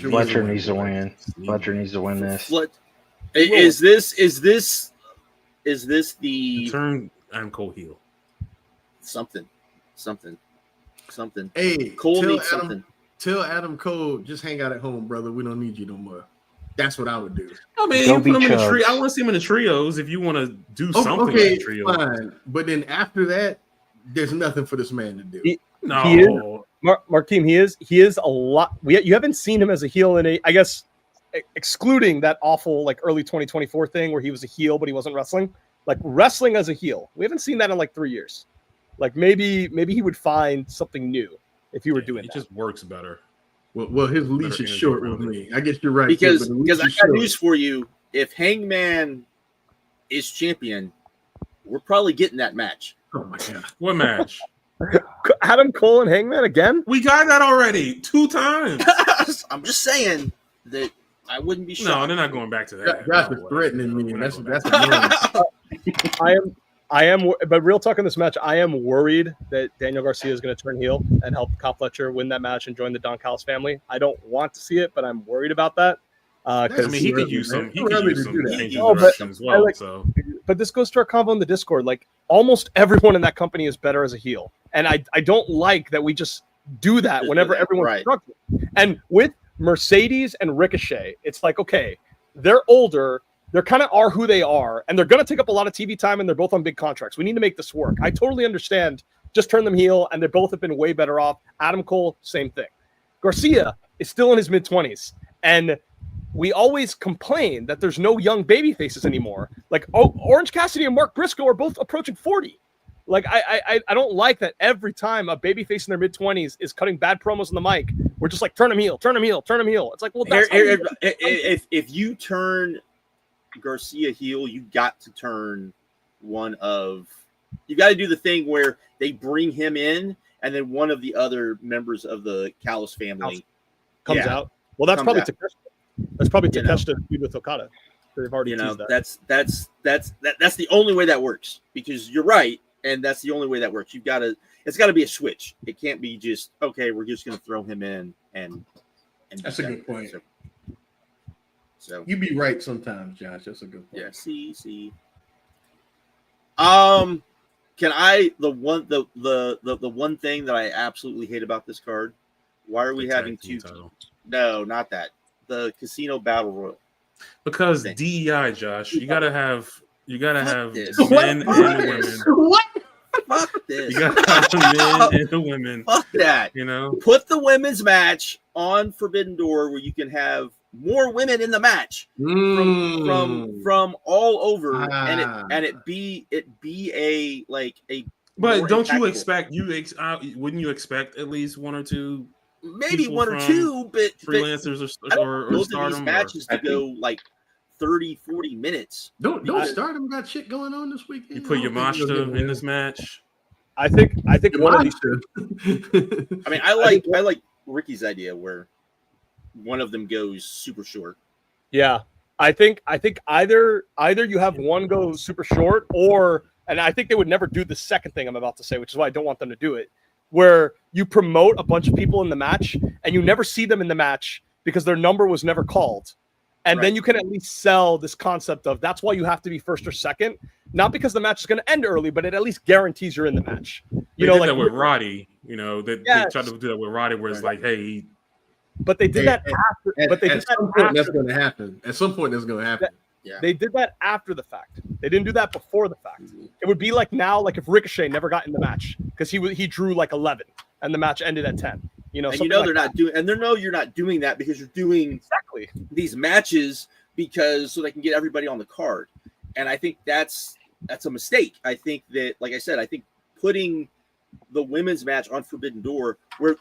to win. Fletcher needs to win this. Is this the turn Adam Cole heel? Something. Hey, Cole needs something. Tell Adam Cole, just hang out at home, brother. We don't need you no more. That's what I would do. I mean, put him in the I want to see him in the trios if you want to do something like the trios. Fine. But then after that, there's nothing for this man to do. Markeem, he is a lot. You haven't seen him as a heel I guess, excluding that awful like early 2024 thing where he was a heel but he wasn't wrestling. Like wrestling as a heel, we haven't seen that in like 3 years. Like maybe he would find something new if he were doing that. It just works better. Well, his leash is short with me. I guess you're right. Because I got news for you. If Hangman is champion, we're probably getting that match. Oh my God! What match? Adam Cole and Hangman again? We got that already 2 times. I'm just saying that I wouldn't be shocked. No, they're not going back to that. Josh No is way. threatening me. We're not That's going back to annoying. I am, but real talk in this match, I am worried that Daniel Garcia is going to turn heel and help Kyle Fletcher win that match and join the Don Callis family. I don't want to see it, but I'm worried about that. I mean, he could use some. He could use some change in No, but direction as well. I So, But this goes to our convo in the Discord. Like almost everyone in that company is better as a heel, and I don't like that we just do that whenever everyone's Right. struggling. And with Mercedes and Ricochet, it's like, okay, they're older. They kind of are who they are, and they're going to take up a lot of TV time, and they're both on big contracts. We need to make this work. I totally understand. Just turn them heel, and they both have been way better off. Adam Cole, same thing. Garcia is still in his mid-20s, and we always complain that there's no young baby faces anymore. Like Orange Cassidy and Mark Briscoe are both approaching 40. Like I don't like that every time a baby face in their mid-20s is cutting bad promos on the mic, we're just like turn him heel, turn him heel, turn him heel. It's like, well, that's if you turn Garcia heel, you got to turn one of you got to do the thing where they bring him in and then one of the other members of the Callis family comes out. Well, that's probably Takeshita. That's probably Takeshita to feud with Okada. They've already teased that. That's the only way that works, because you're right, and that's the only way that works. It's got to be a switch. It can't be just okay. We're just going to throw him in and that's a good point. So You be right sometimes, Josh. That's a good point. yeah. See. Can I the one thing that I absolutely hate about this card? Why are we having two? No, not that. The Casino Battle Royal. Because DEI, Josh, you gotta have this. men and women. What? Fuck this. You gotta have men and women. Fuck that. You know, Put the women's match on Forbidden Door where you can have more women in the match from all over, and it be a like a. But don't you expect wouldn't you expect at least one or two? Maybe one or two, but freelancers or both Stardom of these matches to go like 30-40 minutes. Don't Stardom got shit going on this weekend? You put Yamashita in this match. I think one of these. I mean, I like Ricky's idea where one of them goes super short. Yeah, I think either you have one go super short, and I think they would never do the second thing I'm about to say, which is why I don't want them to do it, where you promote a bunch of people in the match and you never see them in the match because their number was never called. And then you can at least sell this concept of that's why you have to be first or second, not because the match is going to end early, but it at least guarantees you're in the match. They did that with Roddy, they tried to do that with Roddy where it's like, hey. But they did that after. But they did that after. That's going to happen. At some point, that's going to happen. Yeah. They did that after the fact. They didn't do that before the fact. It would be like now, like if Ricochet never got in the match because he drew like 11 and the match ended at 10. And they're not doing, and they know you're not doing that because you're doing exactly these matches so they can get everybody on the card. And I think that's a mistake. I think that, like I said, I think putting the women's match on Forbidden Door, where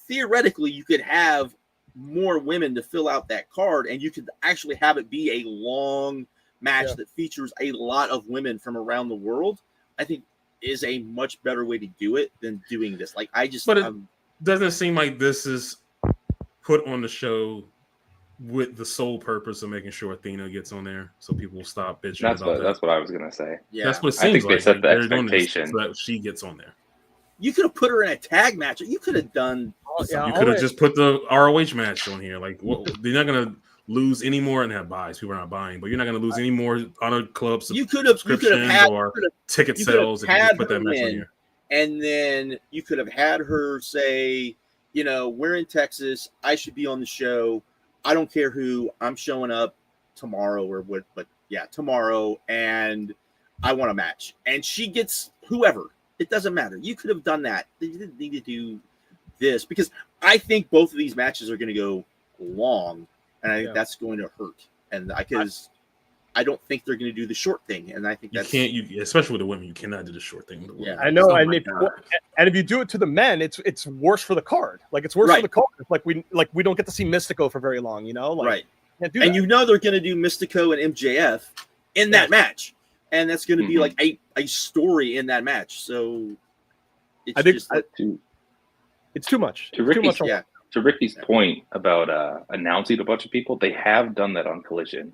theoretically you could have more women to fill out that card, and you could actually have it be a long match that features a lot of women from around the world, I think is a much better way to do it than doing this. Like doesn't seem like this is put on the show with the sole purpose of making sure Athena gets on there, so people will stop bitching That's what I was gonna say. Yeah, that's what it I seems think they like. set the They're doing this expectation so that she gets on there. You could have put her in a tag match. You could have done. You could have just put the ROH match on here. Like, they're not gonna lose any more and have buys. People are not buying, but you're not gonna lose any more Honor Club subscriptions or ticket sales if you put that match on here. And then you could have had her say, we're in Texas. I should be on the show. I don't care who. I'm showing up tomorrow tomorrow, and I want a match. And she gets whoever. It doesn't matter. You could have done that. You didn't need to do this because I think both of these matches are going to go long, and I think that's going to hurt. And because I don't think they're going to do the short thing, and I think especially with the women, you cannot do the short thing. With the women. I know, and if you do it to the men, it's worse for the card. Like it's worse for the card. Like we don't get to see Mystico for very long. Right? And they're going to do Mystico and MJF in that match. And that's going to be like a story in that match. So I think just it's too much. To It's too Ricky's, much. yeah. to Ricky's point about announcing a bunch of people, they have done that on Collision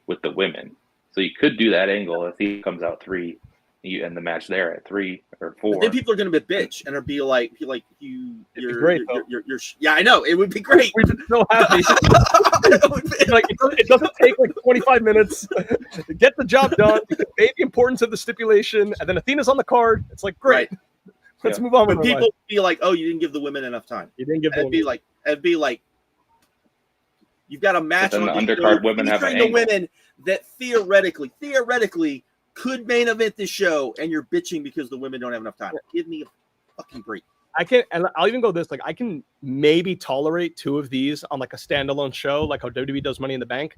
with the women. So you could do that angle if he comes out 3, you end the match there at 3 or 4. But then people are going to be bitch and be like, It'd be you're great, you're yeah, I know it would be great. We're just so happy. Like it doesn't take like 25 minutes to get the job done, to convey the importance of the stipulation, and then Athena's on the card. It's like great. Right. Let's move on with But our people life. be like, oh, you didn't give the women enough time. You didn't give It'd be like you've got a match then on the undercard women have an featuring the angle. women that theoretically could main event this show, and you're bitching because the women don't have enough time. Give me a fucking break. I can, and I'll even go this. Like, I can maybe tolerate 2 of these on like a standalone show, like how WWE does Money in the Bank.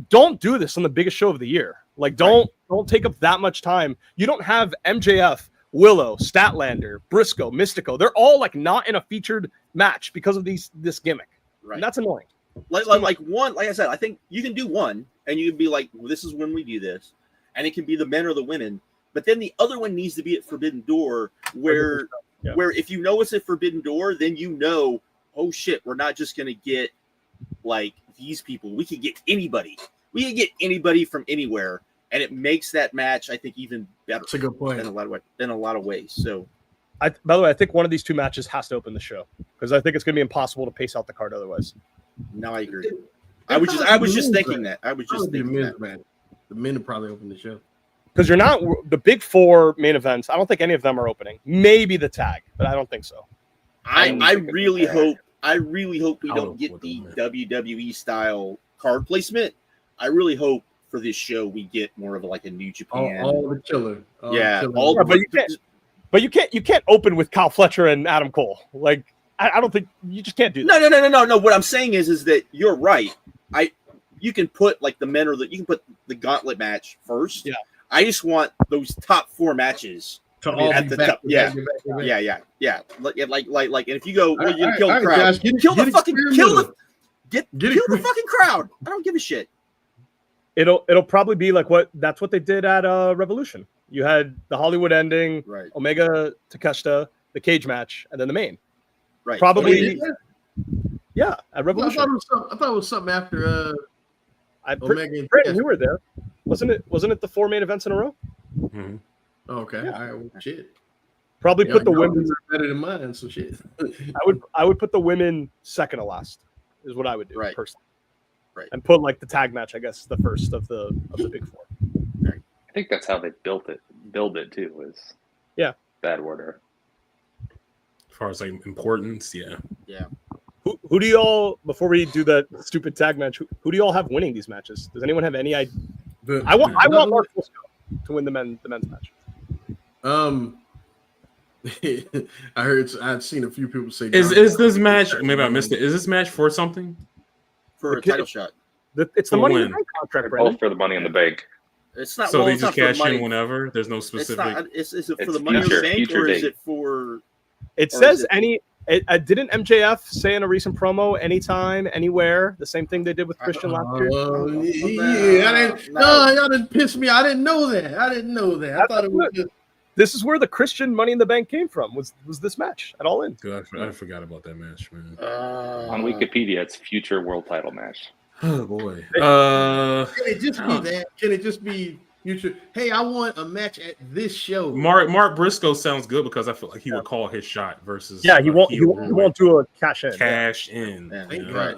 Don't do this on the biggest show of the year. Like, don't take up that much time. You don't have MJF, Willow, Statlander, Briscoe, Mystico. They're all like not in a featured match because of this gimmick. Right. And that's annoying. Like I said, I think you can do one, and you can be like, well, this is when we do this, and it can be the men or the women. But then the other one needs to be at Forbidden Door, where if you know it's at Forbidden Door, then you know, oh shit, we're not just gonna get like these people. We can get anybody. We can get anybody from anywhere, and it makes that match, I think, even better. That's a good point. In a lot of ways. So, By the way, I think one of these 2 matches has to open the show because I think it's going to be impossible to pace out the card otherwise. no, I agree. I was just thinking that. I was just thinking that. Man. The men will probably open the show. Because you're not the big 4 main events. I don't think any of them are opening. Maybe the tag, but I don't think so. I really hope we don't get the WWE style card placement. I really hope for this show we get more of like a New Japan. All the killer. But you can't open with Kyle Fletcher and Adam Cole. Like I don't think you just can't do that. No. What I'm saying is that you're right. You can put like the men you can put the gauntlet match first. Yeah. I just want those top 4 matches to all at the top. Yeah. Like, and if you go, well, you're gonna kill the crowd. Kill the fucking crowd. I don't give a shit. It'll probably be like that's what they did at Revolution. You had the Hollywood ending, Right. Omega Takeshita, the cage match, and then the main. Right. Probably. Yeah, at Revolution. I thought it was something after Omega and Brandon, you were there. Wasn't it the 4 main events in a row? Mm-hmm. Oh, okay. Yeah. All right. Well, shit. Probably put the women better than mine. So shit. I would put the women second to last. Is what I would do personally. Right. And put like the tag match, I guess, the first of the big 4. I think that's how they build it too. Is that order. As far as like importance, yeah. Who do y'all, before we do that stupid tag match, who do y'all have winning these matches? Does anyone have any idea? I want Mark Briscoe to win the men's match. I'd seen a few people say Is this match, maybe I missed it, is this match for something? For a title shot. It's the Money in the Bank contract, Brandon. Both for the Money in the Bank. It's not. So well, they it's just not for cash money. in whenever? There's no specific. Is it for It's the Money in the Bank, future or is date. it for? It says any. Didn't MJF say in a recent promo, anytime, anywhere, the same thing they did with Christian last year? Y'all didn't piss me. I didn't know that. I thought it was just. This is where the Christian Money in the Bank came from. Was this match at All In? Dude, I forgot about that match, man. On Wikipedia, it's future world title match. Oh boy. Can it just be that? Can it just be future? Hey, I want a match at this show. Mark Briscoe sounds good because I feel like he would call his shot versus. He won't do a cash in. Cash in. Yeah, you know? right.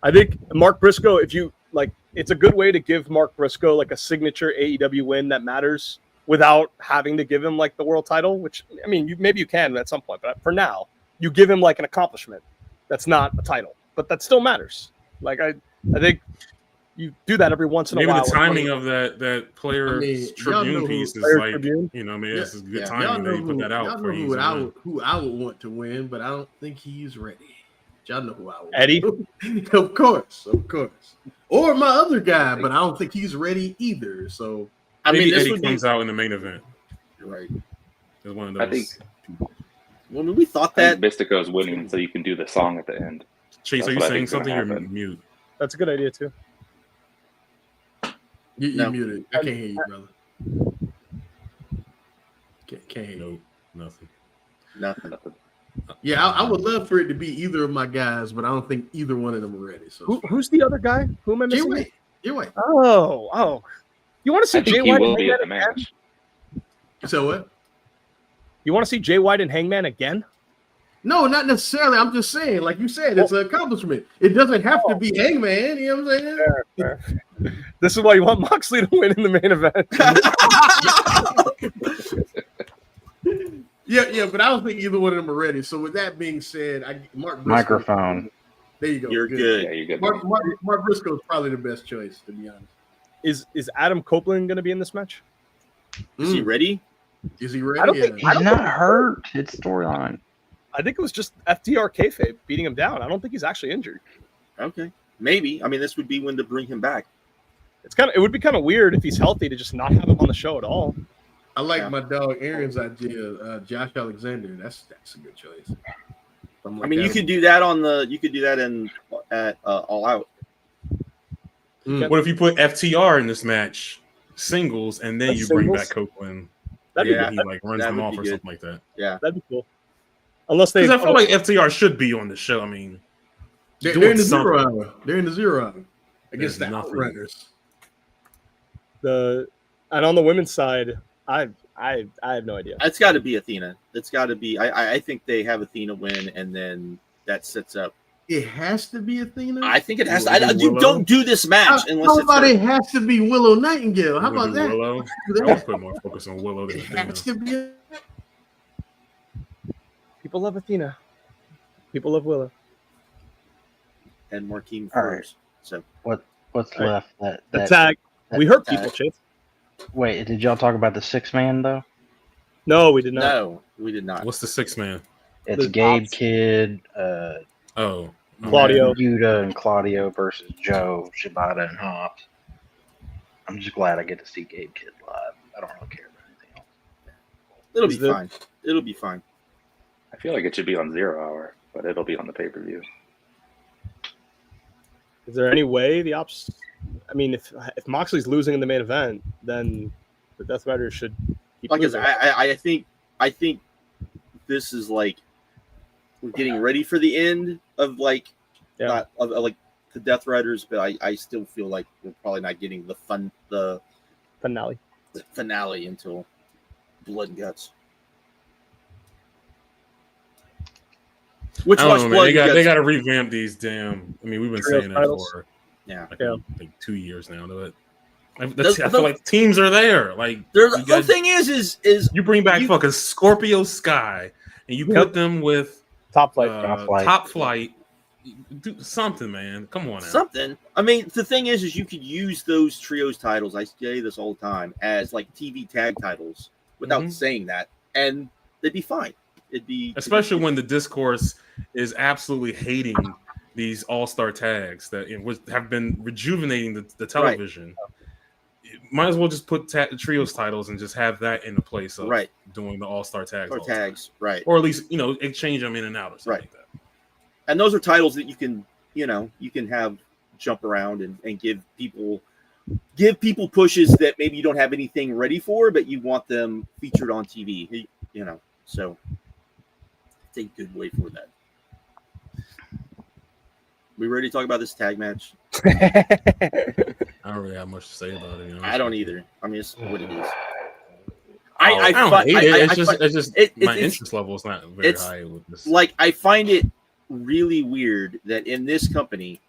I think Mark Briscoe, if you like, it's a good way to give Mark Briscoe like a signature AEW win that matters without having to give him like the world title, which I mean, maybe you can at some point, but for now, you give him like an accomplishment that's not a title, but that still matters. Like I think you do that every once in a while. Maybe the timing of that player's tribune piece is like, maybe it's a good timing that you put that out. Y'all know who I would want to win, but I don't think he's ready. Y'all know who I would. Eddie? Of course. Or my other guy, but I don't think he's ready either. So maybe Eddie comes out in the main event. Right. It's one of those. I think. Well, we thought that Mystico's winning, so you can do the song at the end. Chase, are you saying something? You're mute. That's a good idea too. You're muted. I can't hear you, brother. Can't hear you. Nothing. Nothing. Yeah, I would love for it to be either of my guys, but I don't think either one of them are ready. So Who's the other guy? Who am I Jay missing? White. Jay White. Oh. You want to see I think Jay he White? will and be at Hangman the again? match. So what? You want to see Jay White and Hangman again? No, not necessarily. I'm just saying, like you said, it's an accomplishment. It doesn't have to be Hangman. You know what I'm saying? Fair. This is why you want Moxley to win in the main event. Yeah, but I don't think either one of them are ready. So with that being said, Mark Briscoe. Microphone. There you go. You're good. Yeah, you're good. Mark Briscoe is probably the best choice, to be honest. Is Adam Copeland going to be in this match? Is he ready? Is he ready? I don't think- He's not hurt. It's storyline. I think it was just FTR kayfabe beating him down. I don't think he's actually injured. Okay. Maybe. I mean, this would be when to bring him back. It would be kind of weird if he's healthy to just not have him on the show at all. I like my dog Aaron's idea. Josh Alexander. That's a good choice. I mean, you could do that at All Out. What if you put FTR in this match, singles, and then you bring back Copeland? That'd Yeah. be He like runs That them would off be or good. something like that. Yeah. That'd be cool. Unless they, Because I feel like FTR should be on the show. I mean, They're doing in the something. 0 hour. They're in the 0 hour against There's the nothing. Outrunners. and on the women's side, I have no idea. It's got to be Athena. It's got to be. I think they have Athena win, and then that sets up. It has to be Athena. I think it has You to. wanna do You Willow? don't do this match unless How it's about her. it has to be Willow Nightingale? How You wanna about do that? Willow? Do I that. would put more focus on Willow than It Athena. has to be. People love Athena. People love Willow. And Marquine All right. first. So What's All right. left? The tag. We hurt tag. people, Chase. Wait, did y'all talk about the 6-man though? No, we did not. no, we did not. What's the 6-man? It's The Gabe Ops. Kidd, Oh, Claudio. Yuta and Claudio versus Joe, Shibata, and Hobbs. I'm just glad I get to see Gabe Kidd live. I don't really care about anything else. It'll Is be the- fine. It'll be fine. I feel like it should be on 0 hour, but it'll be on the pay-per-view. Is there any way the Ops? I mean, if Moxley's losing in the main event, then the Death Riders should keep Like losing. I think this is like we're getting ready for the end of like Yeah. not of like the Death Riders, but I still feel like we're probably not getting the Finale. finale until Blood and Guts. Which I don't watch know, man. Blood They and got Guts? they got to revamp these damn. I mean, we've been Trios saying that titles. for Yeah. like 2 years now. But The- I feel like teams are there. Like There's, you the got- thing is you bring back you- fucking Scorpio Sky and you put them with Top flight. Top Flight. Do something, man. Come on now. something. I mean, the thing is you could use those trios titles. I say this all the time as like TV tag titles without Mhm. saying that, and they'd be fine. It'd be Especially when the discourse is absolutely hating these all-star tags that have been rejuvenating the television. Might as well just put trios titles and just have that in the place of Right. doing the all-star tags. or all the time. tags, right? Or at least, exchange them in and out or something Right. like that. And those are titles that you can have jump around and give people pushes that maybe you don't have anything ready for, but you want them featured on TV. So it's a good way for that. We ready to talk about this tag match? I don't really have much to say about it. I don't either. I mean, it's what it is. I don't hate it. It's just my it's- interest level is not very it's high with this. like I find it really weird that in this company,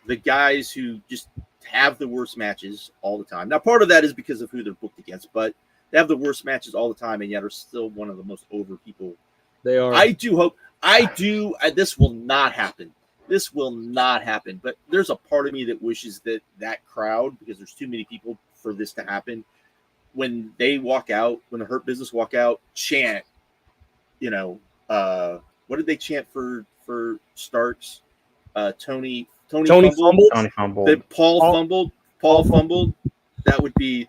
the guys who just have the worst matches all the time. Now, part of that is because of who they're booked against, but they have the worst matches all the time, and yet are still one of the most over people. They are. This will not happen. This will not happen. But there's a part of me that wishes that crowd, because there's too many people for this to happen, when they walk out, when the Hurt Business walk out, chant, what did they chant for Starks? Tony fumbled. Tony fumbled. That Paul fumbled. Paul fumbled. That would be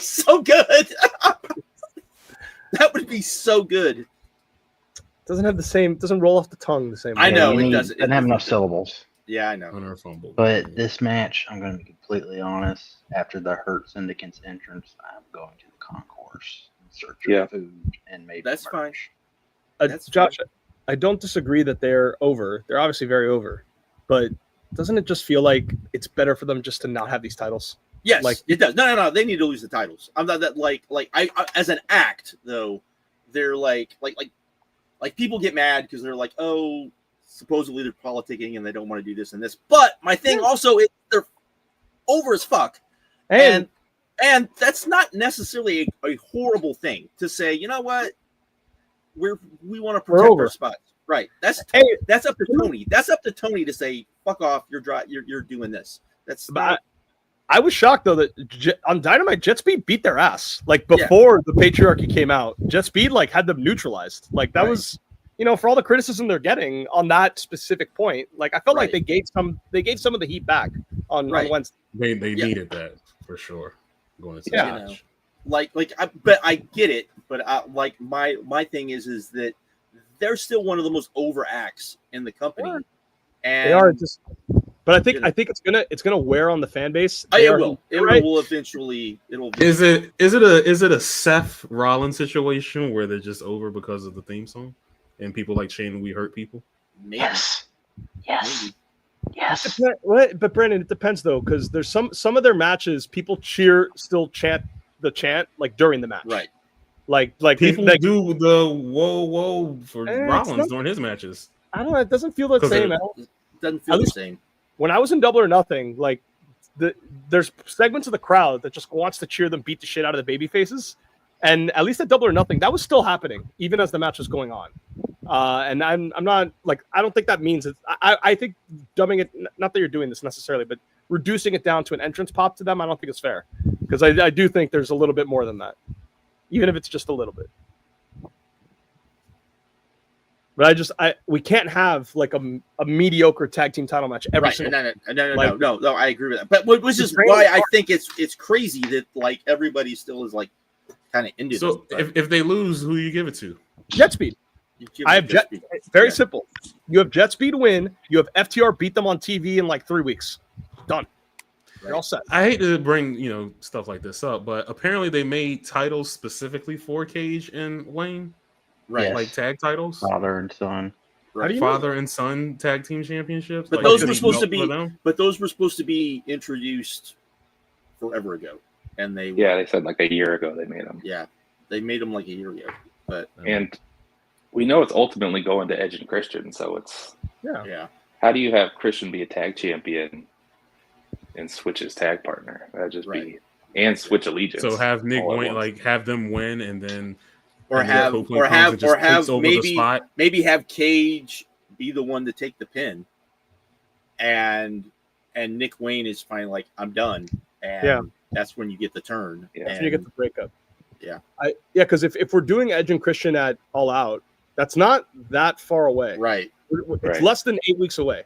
so good. That would be so good. Doesn't roll off the tongue the same way. I know, you it need- doesn't. Doesn't have enough syllables. Yeah, I know. Hunter fumbled. But this match, I'm going to be completely honest. After the Hurt Syndicate's entrance, I'm going to the concourse and search Yeah. of food and maybe That's fine. merch. That's Josh, I don't disagree that they're over. They're obviously very over, but doesn't it just feel like it's better for them just to not have these titles? Yes, Like- it does. No. They need to lose the titles. I'm not that like I as an act though. They're like people get mad because they're like, oh, supposedly they're politicking and they don't want to do this and this. But my thing also is they're over as fuck, and that's not necessarily a horrible thing to say. You know what? We want to protect over. our spots. Right. That's up to Tony. That's up to Tony to say, fuck off. You're doing this. That's But I was shocked though that on Dynamite, Jet Speed beat their ass. Like before the patriarchy came out, Jet Speed like had them neutralized. Like that was, for all the criticism they're getting on that specific point. Like I felt like they gave some of the heat back on Wednesday. They needed that for sure. Going into the match. But I get it. But my thing is that they're still one of the most over acts in the company. And they are just. But I think it's gonna wear on the fan base. It will eventually. Is it a Seth Rollins situation where they're just over because of the theme song and people like saying we hurt people? Maybe. Yes. Maybe. Yes. But Brandon, it depends though, because there's some of their matches people still chant the chant like during the match. Right. Like people do the whoa for Rollins during his matches. I don't know. It doesn't feel the same. It doesn't feel the same. When I was in Double or Nothing, like there's segments of the crowd that just wants to cheer them beat the shit out of the baby faces. And at least at Double or Nothing, that was still happening, even as the match was going on. And I'm not like, I don't think that means it. I think dumbing it, not that you're doing this necessarily, but reducing it down to an entrance pop to them, I don't think it's fair. Because I do think there's a little bit more than that, even if it's just a little bit. But we can't have like a mediocre tag team title match every single. No. I agree with that. But which is why I think it's crazy that like everybody still is like kind of into. So if they lose, who do you give it to? Jet Speed. I have Jet. Very simple. You have Jet Speed win. You have FTR beat them on TV in like 3 weeks. Done. You're all set. I hate to bring stuff like this up, but apparently they made titles specifically for Cage and Wayne. Right, Yes. Like tag titles, Father and son. Right. Father and son tag team championships. But like, those did were he supposed to melt be. for them? But those were supposed to be introduced forever ago, and they they said like a year ago they made them. Yeah, they made them like a year ago. But And we know it's ultimately going to Edge and Christian, so it's yeah. how do you have Christian be a tag champion and switch his tag partner? That'd just be and switch allegiance. So have Nick all at win, once. like have them win, and then Or have maybe have Cage be the one to take the pin, and Nick Wayne is finally like, I'm done, and that's when you get the turn. Yeah. That's when you get the breakup. Yeah. Because if we're doing Edge and Christian at All Out, that's not that far away. Right. It's less than 8 weeks away.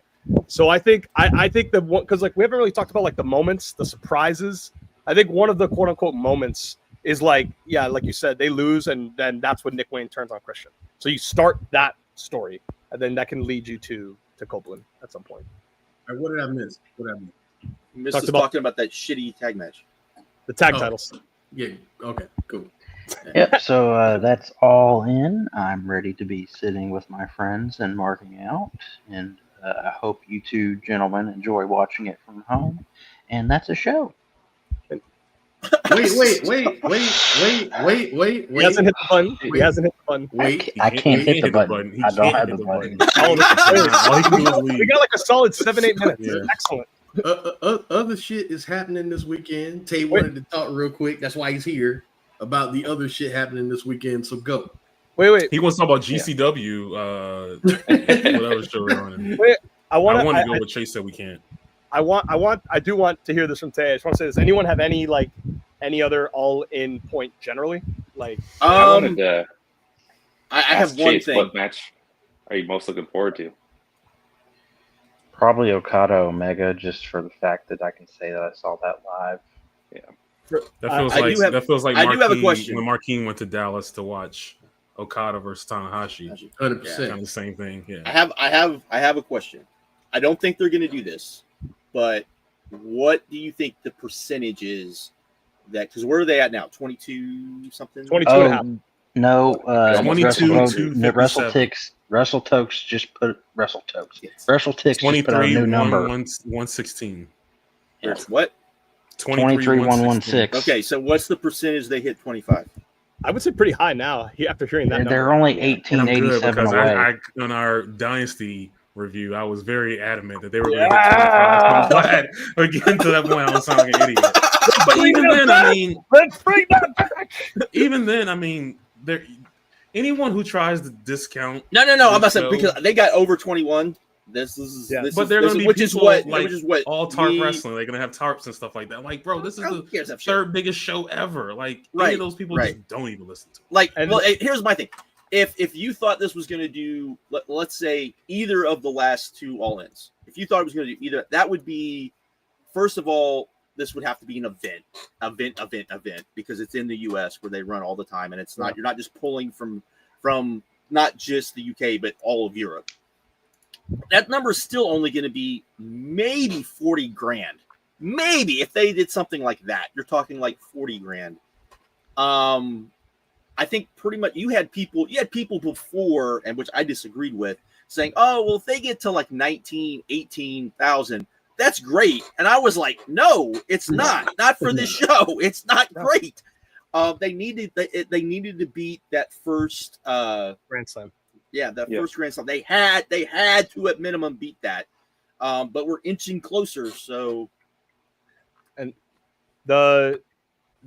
So I think the one, because like we haven't really talked about like the moments, the surprises. I think one of the quote unquote moments is like you said, they lose, and then that's when Nick Wayne turns on Christian. So you start that story, and then that can lead you to Copeland at some point. All right, what did I miss? Miss us talking about that shitty tag match. The tag titles. Yeah. Okay. Cool. Yep. So that's all in. I'm ready to be sitting with my friends and marking out. And I hope you two gentlemen enjoy watching it from home. And that's a show. Wait. He hasn't hit the button. He hasn't hit the button. Wait. I can't hit the button. I don't have the button. All he can do is leave. We got like a solid 7-8 minutes. Yeah. Excellent. Other shit is happening this weekend. Tay wanted to talk real quick. That's why he's here about the other shit happening this weekend. So go. Wait. He wants to talk about GCW. Whatever show we're on. Wait. I want to go with Chase said we can't. I do want to hear this from Tay. I just want to say this. Anyone have any other all-in point generally? Like, I have ask one Chase, thing. what match are you most looking forward to? Probably Okada Omega, just for the fact that I can say that I saw that live. That feels like I do have a question. When Marquine went to Dallas to watch Okada versus Tanahashi. 100%. Kind of the same thing. Yeah. I have a question. I don't think they're going to do this, but what do you think the percentage is that because where are they at now? 22 something. 22 and a half. No, 22, WrestleTokes just put out a new number. 116. It's what? 23,116. Okay, so what's the percentage they hit 25? I would say pretty high now after hearing that. They're only And I'm good 1887 because away. I on our Dynasty review, I was very adamant that they were going to get 25. So I'm glad we're getting to that point. I don't sound like an idiot. But even then, I mean, let's bring that back. Even then, I mean, there. Anyone who tries to discount, No. I'm not saying because they got over 21. This is but they're going to be which people is what all tarp wrestling. They're going to have tarps and stuff like that. Like, bro, this is the third biggest show ever. Like, any of those people just don't even listen to it. Like, here's my thing. If you thought this was going to do, let's say either of the last two all-ins, if you thought it was going to do either, that would be, first of all, this would have to be an event because it's in the U.S. where they run all the time, and it's not you're not just pulling from not just the UK but all of Europe. That number is still only going to be maybe 40 grand. Maybe if they did something like that, you're talking like 40 grand. I think pretty much you had people before, and which I disagreed with, saying, oh, well, if they get to like 19, 18,000, that's great. And I was like, no, it's not for this show. It's not great. They needed to beat that first Grand Slam. Yeah, first Grand Slam. They had to at minimum beat that. But we're inching closer. So, and the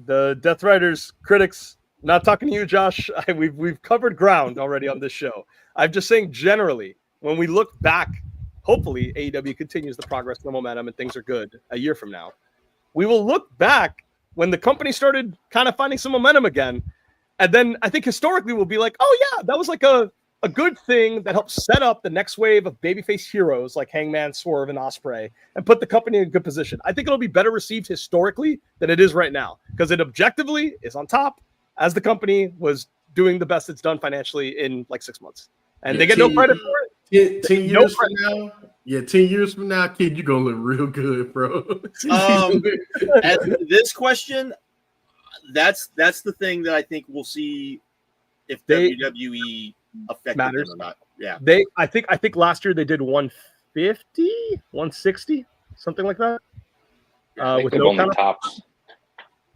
Death Riders critics, not talking to you, Josh. We've covered ground already on this show. I'm just saying generally, when we look back, hopefully AEW continues the progress, the momentum, and things are good a year from now. We will look back when the company started kind of finding some momentum again, and then I think historically we'll be like, oh yeah, that was like a good thing that helped set up the next wave of babyface heroes like Hangman, Swerve, and Ospreay, and put the company in a good position. I think it'll be better received historically than it is right now because it objectively is on top as the company was doing the best it's done financially in like 6 months. And they get no credit for it. 10 years from now, 10 years from now, kid, you're going to look real good, bro. This question, that's the thing that I think we'll see if WWE affected them or not. Yeah. I think last year they did 150, 160, something like that. With they've only topped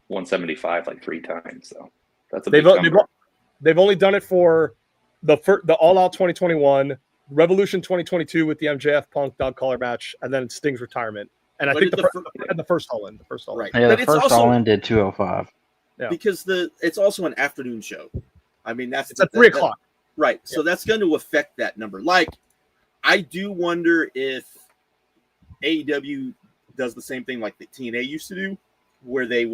175 like 3 times, so that's a big they've only done it for the All Out 2021, Revolution 2022 with the MJF Punk Dog Collar match, and then Sting's retirement. And I think the first all-in. Right. Yeah, but the first all-in did 205. Yeah. Because it's also an afternoon show. I mean, it's at 3 o'clock. Right. So that's going to affect that number. Like, I do wonder if AEW does the same thing like the TNA used to do, where they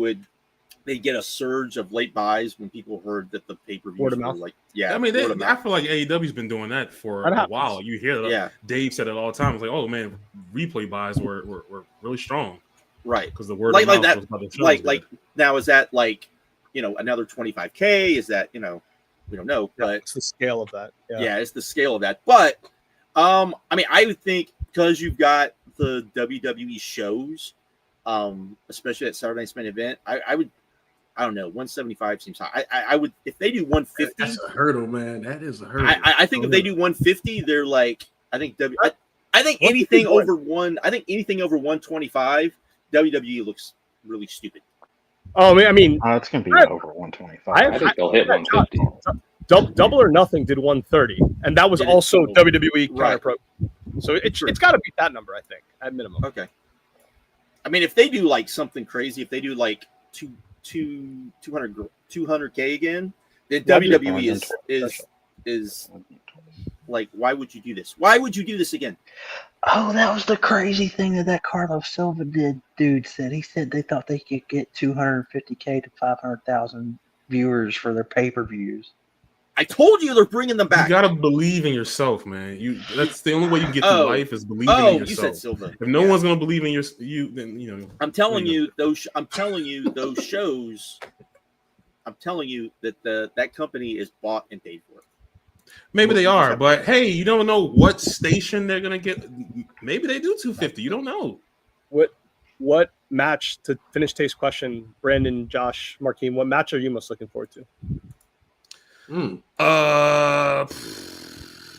get a surge of late buys when people heard that the pay-per-views were like, I mean, I feel like AEW's been doing that for a while. You hear that. Yeah. Dave said it all the time. It's like, oh man, replay buys were really strong. Right. Because the word of mouth was about the show. Like now, is that like, another 25K? Is that, we don't know, but it's the scale of that. Yeah, it's the scale of that. But I mean, I would think because you've got the WWE shows, especially at Saturday Night's Main Event, I don't know, 175 seems high. I would, if they do 150, that's a hurdle, man. That is a hurdle. I think if they do 150, they're like, I think anything over 125, WWE looks really stupid. Oh, I mean, it's gonna be over 125. I think they'll hit 150. Double or Nothing did 130, and that was also WWE counter pro. So it's got to beat that number, I think, at minimum. Okay. I mean, if they do like something crazy, if they do like 200K again, then WWE is like, why would you do this? Why would you do this again? Oh, that was the crazy thing that Carlos Silva dude said. He said they thought they could get 250K to 500,000 viewers for their pay-per-views. I told you they're bringing them back. You gotta believe in yourself, man. That's the only way you can get through life is believing in yourself. You said Silva. If no one's gonna believe in you, then I'm telling you those shows. I'm telling you that that company is bought and paid for. Maybe they are, but hey, you don't know what station they're gonna get. Maybe they do 250. You don't know. What what match, to finish Tate's question, Brandon, Josh, Markeem, what match are you most looking forward to?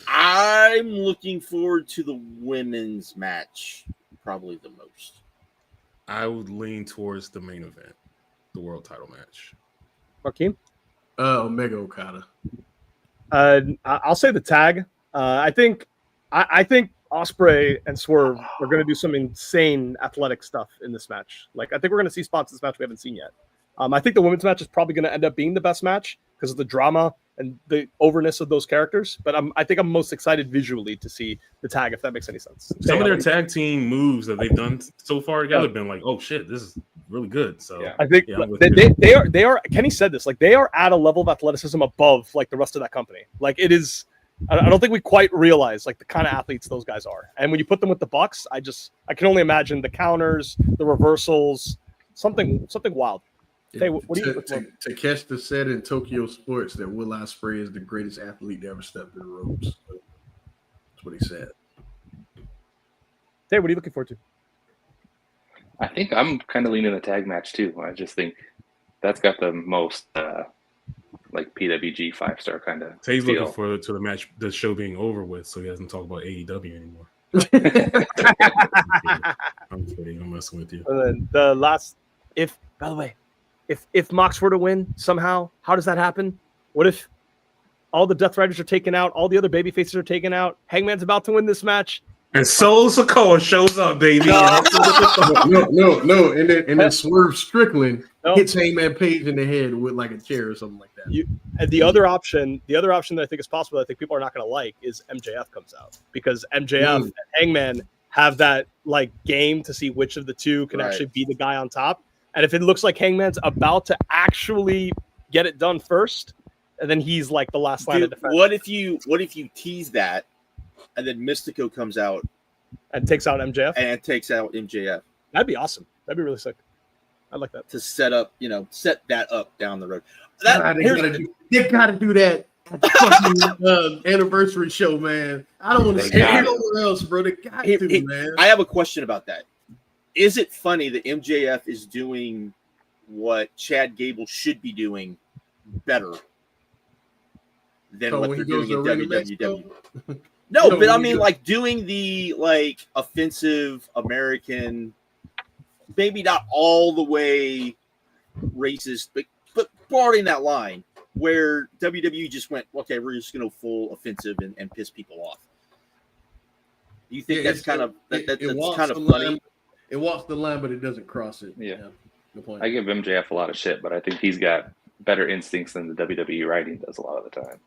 I'm looking forward to the women's match probably the most. I would lean towards the main event, the world title match. Markeem? Omega Okada. I'll say the tag. I think Ospreay and Swerve are going to do some insane athletic stuff in this match. Like, I think we're going to see spots in this match we haven't seen yet. I think the women's match is probably going to end up being the best match because of the drama and the overness of those characters. But I think I'm most excited visually to see the tag, if that makes any sense. Some of their tag team moves that they've done so far together have been like, oh shit, this is really good. So I think they are. Kenny said this, like, they are at a level of athleticism above like the rest of that company. Like, it is. I don't think we quite realize like the kind of athletes those guys are. And when you put them with the Bucks, I can only imagine the counters, the reversals, something wild. Hey, what do you to catch the set in Tokyo Sports that Will Ospreay is the greatest athlete to ever step in the ropes? That's what he said. Hey, what are you looking forward to? I think I'm kind of leaning the tag match too. I just think that's got the most like PWG 5-star kind of. He's looking forward to the match, the show being over with, so he doesn't talk about AEW anymore. I'm kidding. I'm messing with you. And then the last, by the way, if Mox were to win somehow, how does that happen? What if all the Death Riders are taken out, all the other baby faces are taken out, Hangman's about to win this match, and Solo Sikoa shows up, baby? No, and then Swerve Strickland hits Hangman Page in the head with like a chair or something like that. And the other option that I think is possible, that I think people are not going to like, is MJF comes out, because MJF and Hangman have that like game to see which of the two can actually be the guy on top. And if it looks like Hangman's about to actually get it done first, and then he's like the last line of defense. What if you tease that, and then Mystico comes out and takes out MJF? That'd be awesome. That'd be really sick. I'd like that. To set that up down the road. They gotta do that at the fucking anniversary show, man. I don't want to see it nowhere else, bro. They got to, man. I have a question about that. Is it funny that MJF is doing what Chad Gable should be doing better than what they're doing in WWE? No, but I mean, like, doing the like offensive American, maybe not all the way racist, but bordering that line where WWE just went, okay, we're just going to full offensive and piss people off. Do you think that's kind of funny? It walks the line, but it doesn't cross it. Yeah. Good point. I give MJF a lot of shit, but I think he's got better instincts than the WWE writing does a lot of the time.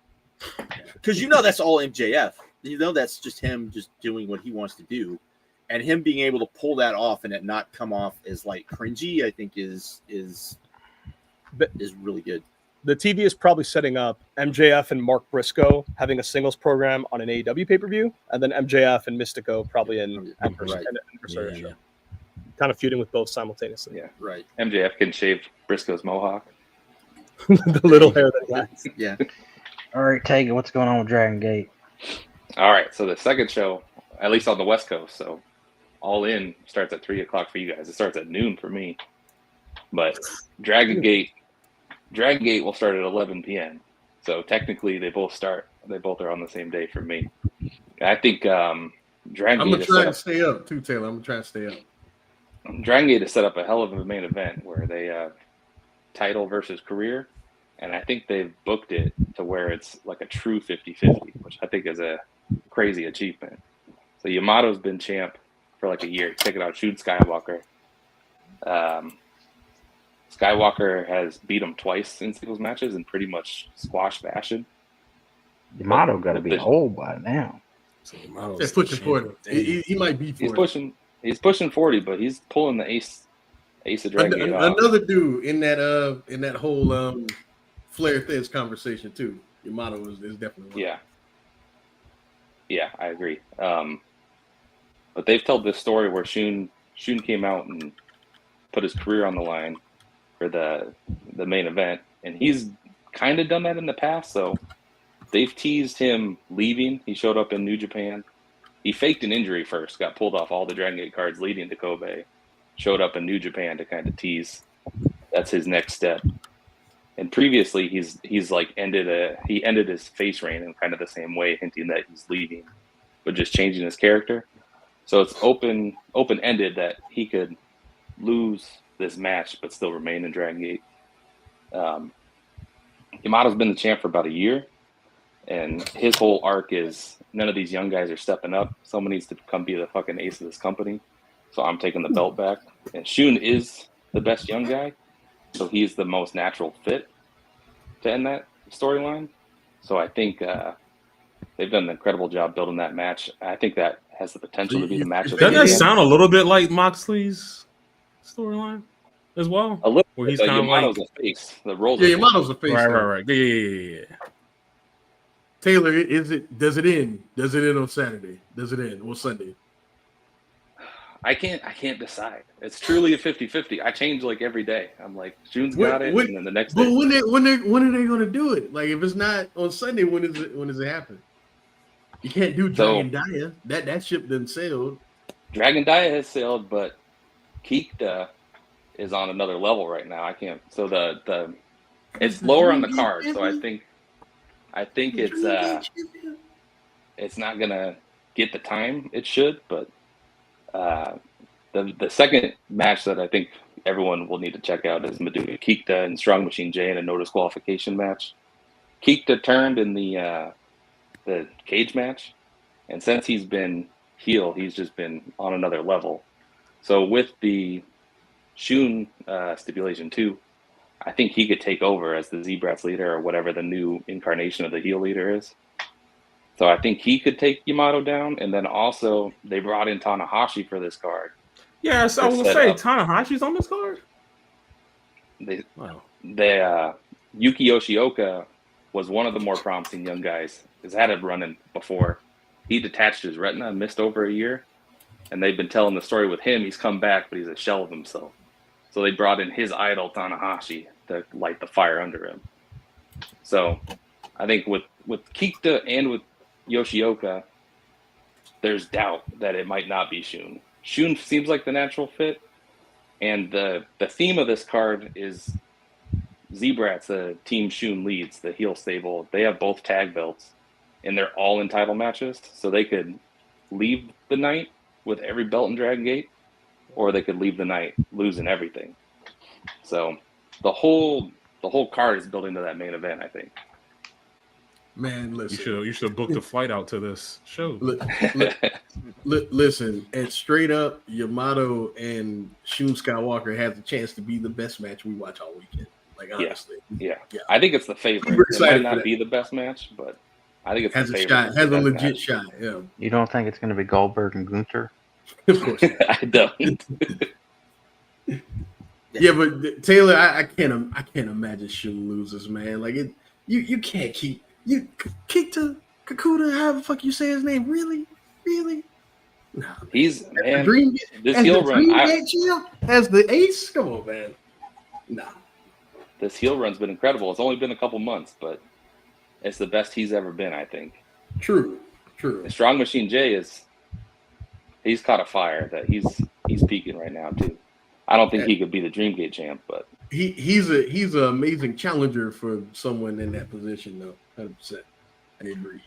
Because that's all MJF. That's just him just doing what he wants to do. And him being able to pull that off and it not come off as like cringy, I think is really good. The TV is probably setting up MJF and Mark Briscoe having a singles program on an AEW pay-per-view, and then MJF and Mystico probably in adversary show. Kind of feuding with both simultaneously. Yeah, right. MJF can shave Briscoe's mohawk. The little hair that he has. Yeah. All right, Tega, what's going on with Dragon Gate? All right, so the second show, at least on the West Coast, so All In starts at 3 o'clock for you guys. It starts at noon for me. But Dragon Gate will start at 11 p.m. So technically, they both are on the same day for me. I think Dragon Gate. I'm gonna try to stay up too, Taylor. I'm gonna try to stay up. Dragon Gate has set up a hell of a main event where they title versus career, and I think they've booked it to where it's like a true 50-50, which I think is a crazy achievement. So Yamato's been champ for like a year. He's taken out Shun Skywalker. Skywalker has beat him twice in singles matches in pretty much squash fashion. Yamato got to be old by now. So He's pushing 40. He might be 40. He's pushing 40, but he's pulling the ace of Dragon Gate off. Another dude in that whole Flair Thiz conversation too. Yamato is definitely one. Yeah, I agree. But they've told this story where Shun came out and put his career on the line for the main event, and he's kind of done that in the past. So they've teased him leaving. He showed up in New Japan. He faked an injury first, got pulled off all the Dragon Gate cards leading to Kobe, showed up in New Japan to kind of tease that's his next step. And previously, he's like ended his face reign in kind of the same way, hinting that he's leaving, but just changing his character. So it's open ended that he could lose this match but still remain in Dragon Gate. Yamato's been the champ for about a year, and his whole arc is none of these young guys are stepping up. Someone needs to come be the fucking ace of this company. So I'm taking the belt back. And Shun is the best young guy, so he's the most natural fit to end that storyline. So I think they've done an incredible job building that match. I think that has the potential to be the match. Doesn't that sound a little bit like Moxley's storyline as well? A little where bit, he's kind of Yamato's like a face. The roles. Yeah, Yamato's a face. right. Yeah. Taylor, does it end? Does it end on Saturday? Does it end on Sunday? I can't decide. It's truly a 50-50. I change like every day. I'm like, June's got it, and then the next day. But when are they going to do it? Like, if it's not on Sunday, when does it happen? You can't do Dragon Dia. That ship done sailed. Dragon Dia has sailed, but Kikta is on another level right now. I can't. So the it's lower on the card. So I think it's not gonna get the time it should, but the second match that I think everyone will need to check out is Maduga Kikta and Strong Machine J in a no disqualification match. Kikta turned in the cage match, and since he's been heel, he's just been on another level. So with the Shun stipulation too, I think he could take over as the Z-Brats leader or whatever the new incarnation of the heel leader is. So I think he could take Yamato down, and then also they brought in Tanahashi for this card. Yeah, so I was gonna say Tanahashi's on this card. Yuki Yoshioka was one of the more promising young guys. He's had it running before. He detached his retina and missed over a year, and they've been telling the story with him. He's come back, but he's a shell of himself. So they brought in his idol Tanahashi to light the fire under him. So I think with Kikta and with Yoshioka, there's doubt that it might not be Shun. Shun seems like the natural fit, and the theme of this card is Z-Brats, the team Shun leads, the heel stable. They have both tag belts, and they're all in title matches, so they could leave the night with every belt in Dragon Gate, or they could leave the night losing everything. So the whole card is building to that main event, I think. Man, listen. You should have booked a flight out to this show. Listen, and straight up, Yamato and Shun Skywalker have the chance to be the best match we watch all weekend. Like, honestly. Yeah. I think it's the favorite. It might not be the best match, but I think it's the favorite. Has a legit shot, yeah. You don't think it's going to be Goldberg and Gunther? Of course. I don't. Yeah, but Taylor, I can't imagine Shun loses, man. Like, you can't keep Kikta Kakuta, how the fuck you say his name? Really? No, he's man. This heel run as the ace. Come on, man. No. This heel run's been incredible. It's only been a couple months, but it's the best he's ever been, I think. True. And Strong Machine J he's caught a fire that he's peaking right now too. I don't think he could be the Dream Gate champ, but he's an amazing challenger for someone in that position, though. 100%. I agree.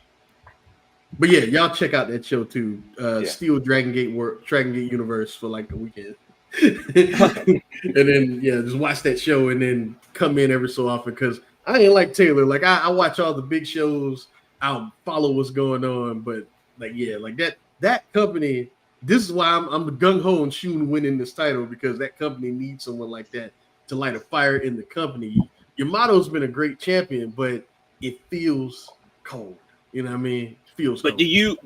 But yeah, y'all check out that show too. Steal Dragon Gate Universe for like a weekend. And then just watch that show and then come in every so often, because I ain't like Taylor. Like I watch all the big shows, I'll follow what's going on, but that company, this is why I'm gung ho on Shun winning this title, because that company needs someone like that to light a fire in the company. Yamato's been a great champion, but it feels cold. You know what I mean? It feels cold. Do you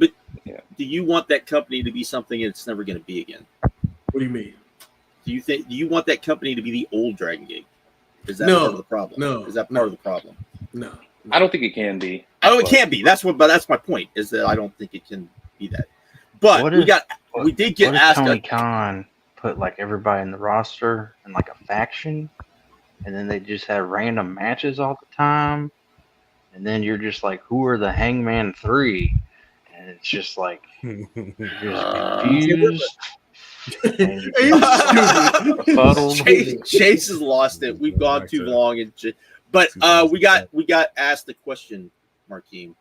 want that company to be something it's never going to be again? What do you mean? Do you want that company to be the old Dragon Gate? Is that part of the problem? No. Is that part of the problem? No. I don't think it can be. It can't be. That's my point. Is that I don't think it can be that. But we did get asked. Tony Khan put like everybody in the roster in like a faction, and then they just have random matches all the time, and then you're just like, who are the Hangman 3? And it's just like you're just confused. Chase has lost it. We've gone too long, but we got asked the question, Markeem.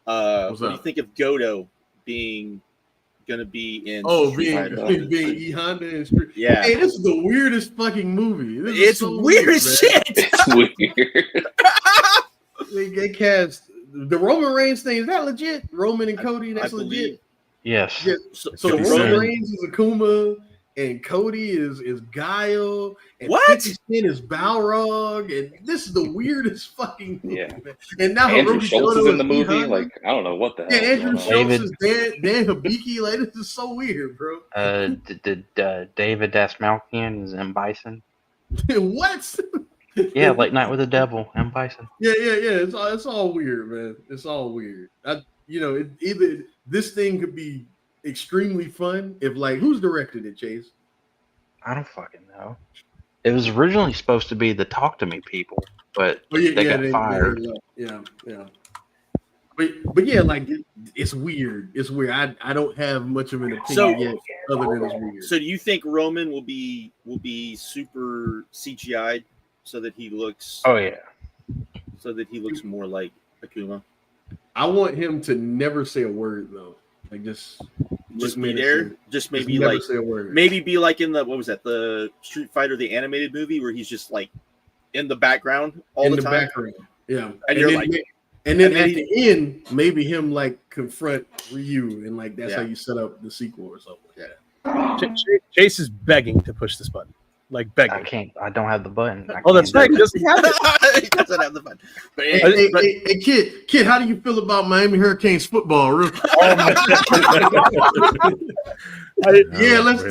What do you think of Goto being gonna be in? Being E Honda and Street. Yeah. Hey, this is the weirdest fucking movie. It's so weird as shit. It's weird. They cast the Roman Reigns thing. Is that legit? Roman and Cody. That's legit. Yes. Yeah. So Roman Reigns is Akuma, and Cody is Guile, and 50 Cent is Balrog, and this is the weirdest fucking movie. Yeah. Man. And now Andrew Hirooki Schultz is in the movie. E-Honda. Like, I don't know what the hell. Yeah, Andrew is going on. Schultz is Dan Hibiki. Like, this is so weird, bro. Did David Dasmalkian is M. Bison? What? Yeah, Late Night with the Devil, M. Bison. Yeah. It's all weird, man. It's all weird. Either this thing could be extremely fun if, like, who's directed it, Chase? I don't fucking know. It was originally supposed to be the Talk to Me people, but they got fired. Yeah. But yeah, like it's weird. It's weird. I don't have much of an opinion yet, other than it's weird. So do you think Roman will be super CGI'd so that he looks? Oh yeah. So that he looks more like Akuma. I want him to never say a word though. Like just be there. Just maybe like say a word. Maybe be like in the Street Fighter the animated movie where he's just like in the background all the time. Background. Yeah. And you're like. And then at the end, maybe him like confront Ryu, and like that's how you set up the sequel or something like that. Chase is begging to push this button, like begging. I can't. I don't have the button. That's right. He doesn't have it. He doesn't have the button. But hey, kid, how do you feel about Miami Hurricanes football? Let's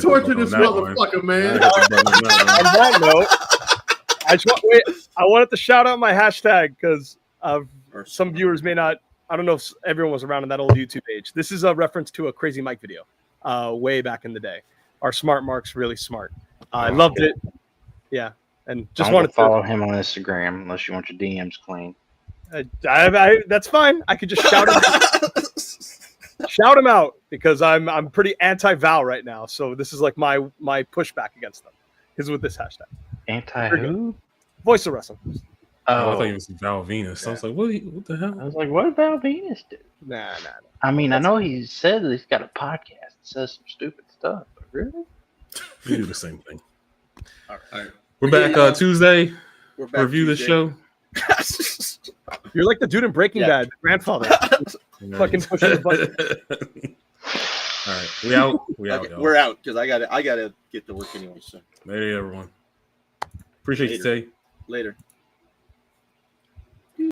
torture this motherfucker, man. On that note, I wanted to shout out my hashtag because some viewers may not. I don't know if everyone was around in that old YouTube age. This is a reference to a Crazy Mike video, way back in the day. Our smart Mark's really smart. I loved it. Yeah, and just wanted to follow him on Instagram unless you want your DMs clean. That's fine. I could just shout him out because I'm pretty anti-Val right now. So this is like my pushback against them is with this hashtag. Anti who? Voice of Wrestling. Oh, I thought it was Val Venus. Yeah. I was like, what the hell? I was like, what did Val Venus do? Nah. I mean, I know he said that he's got a podcast that says some stupid stuff, but really? We do the same thing. All right. We're back Tuesday. We're back review the show. You're like the dude in Breaking Bad, grandfather. Fucking pushing the button. All right. We out. Y'all. We're out because I gotta get to work anyway. So later, everyone. Appreciate you, Tay. Later.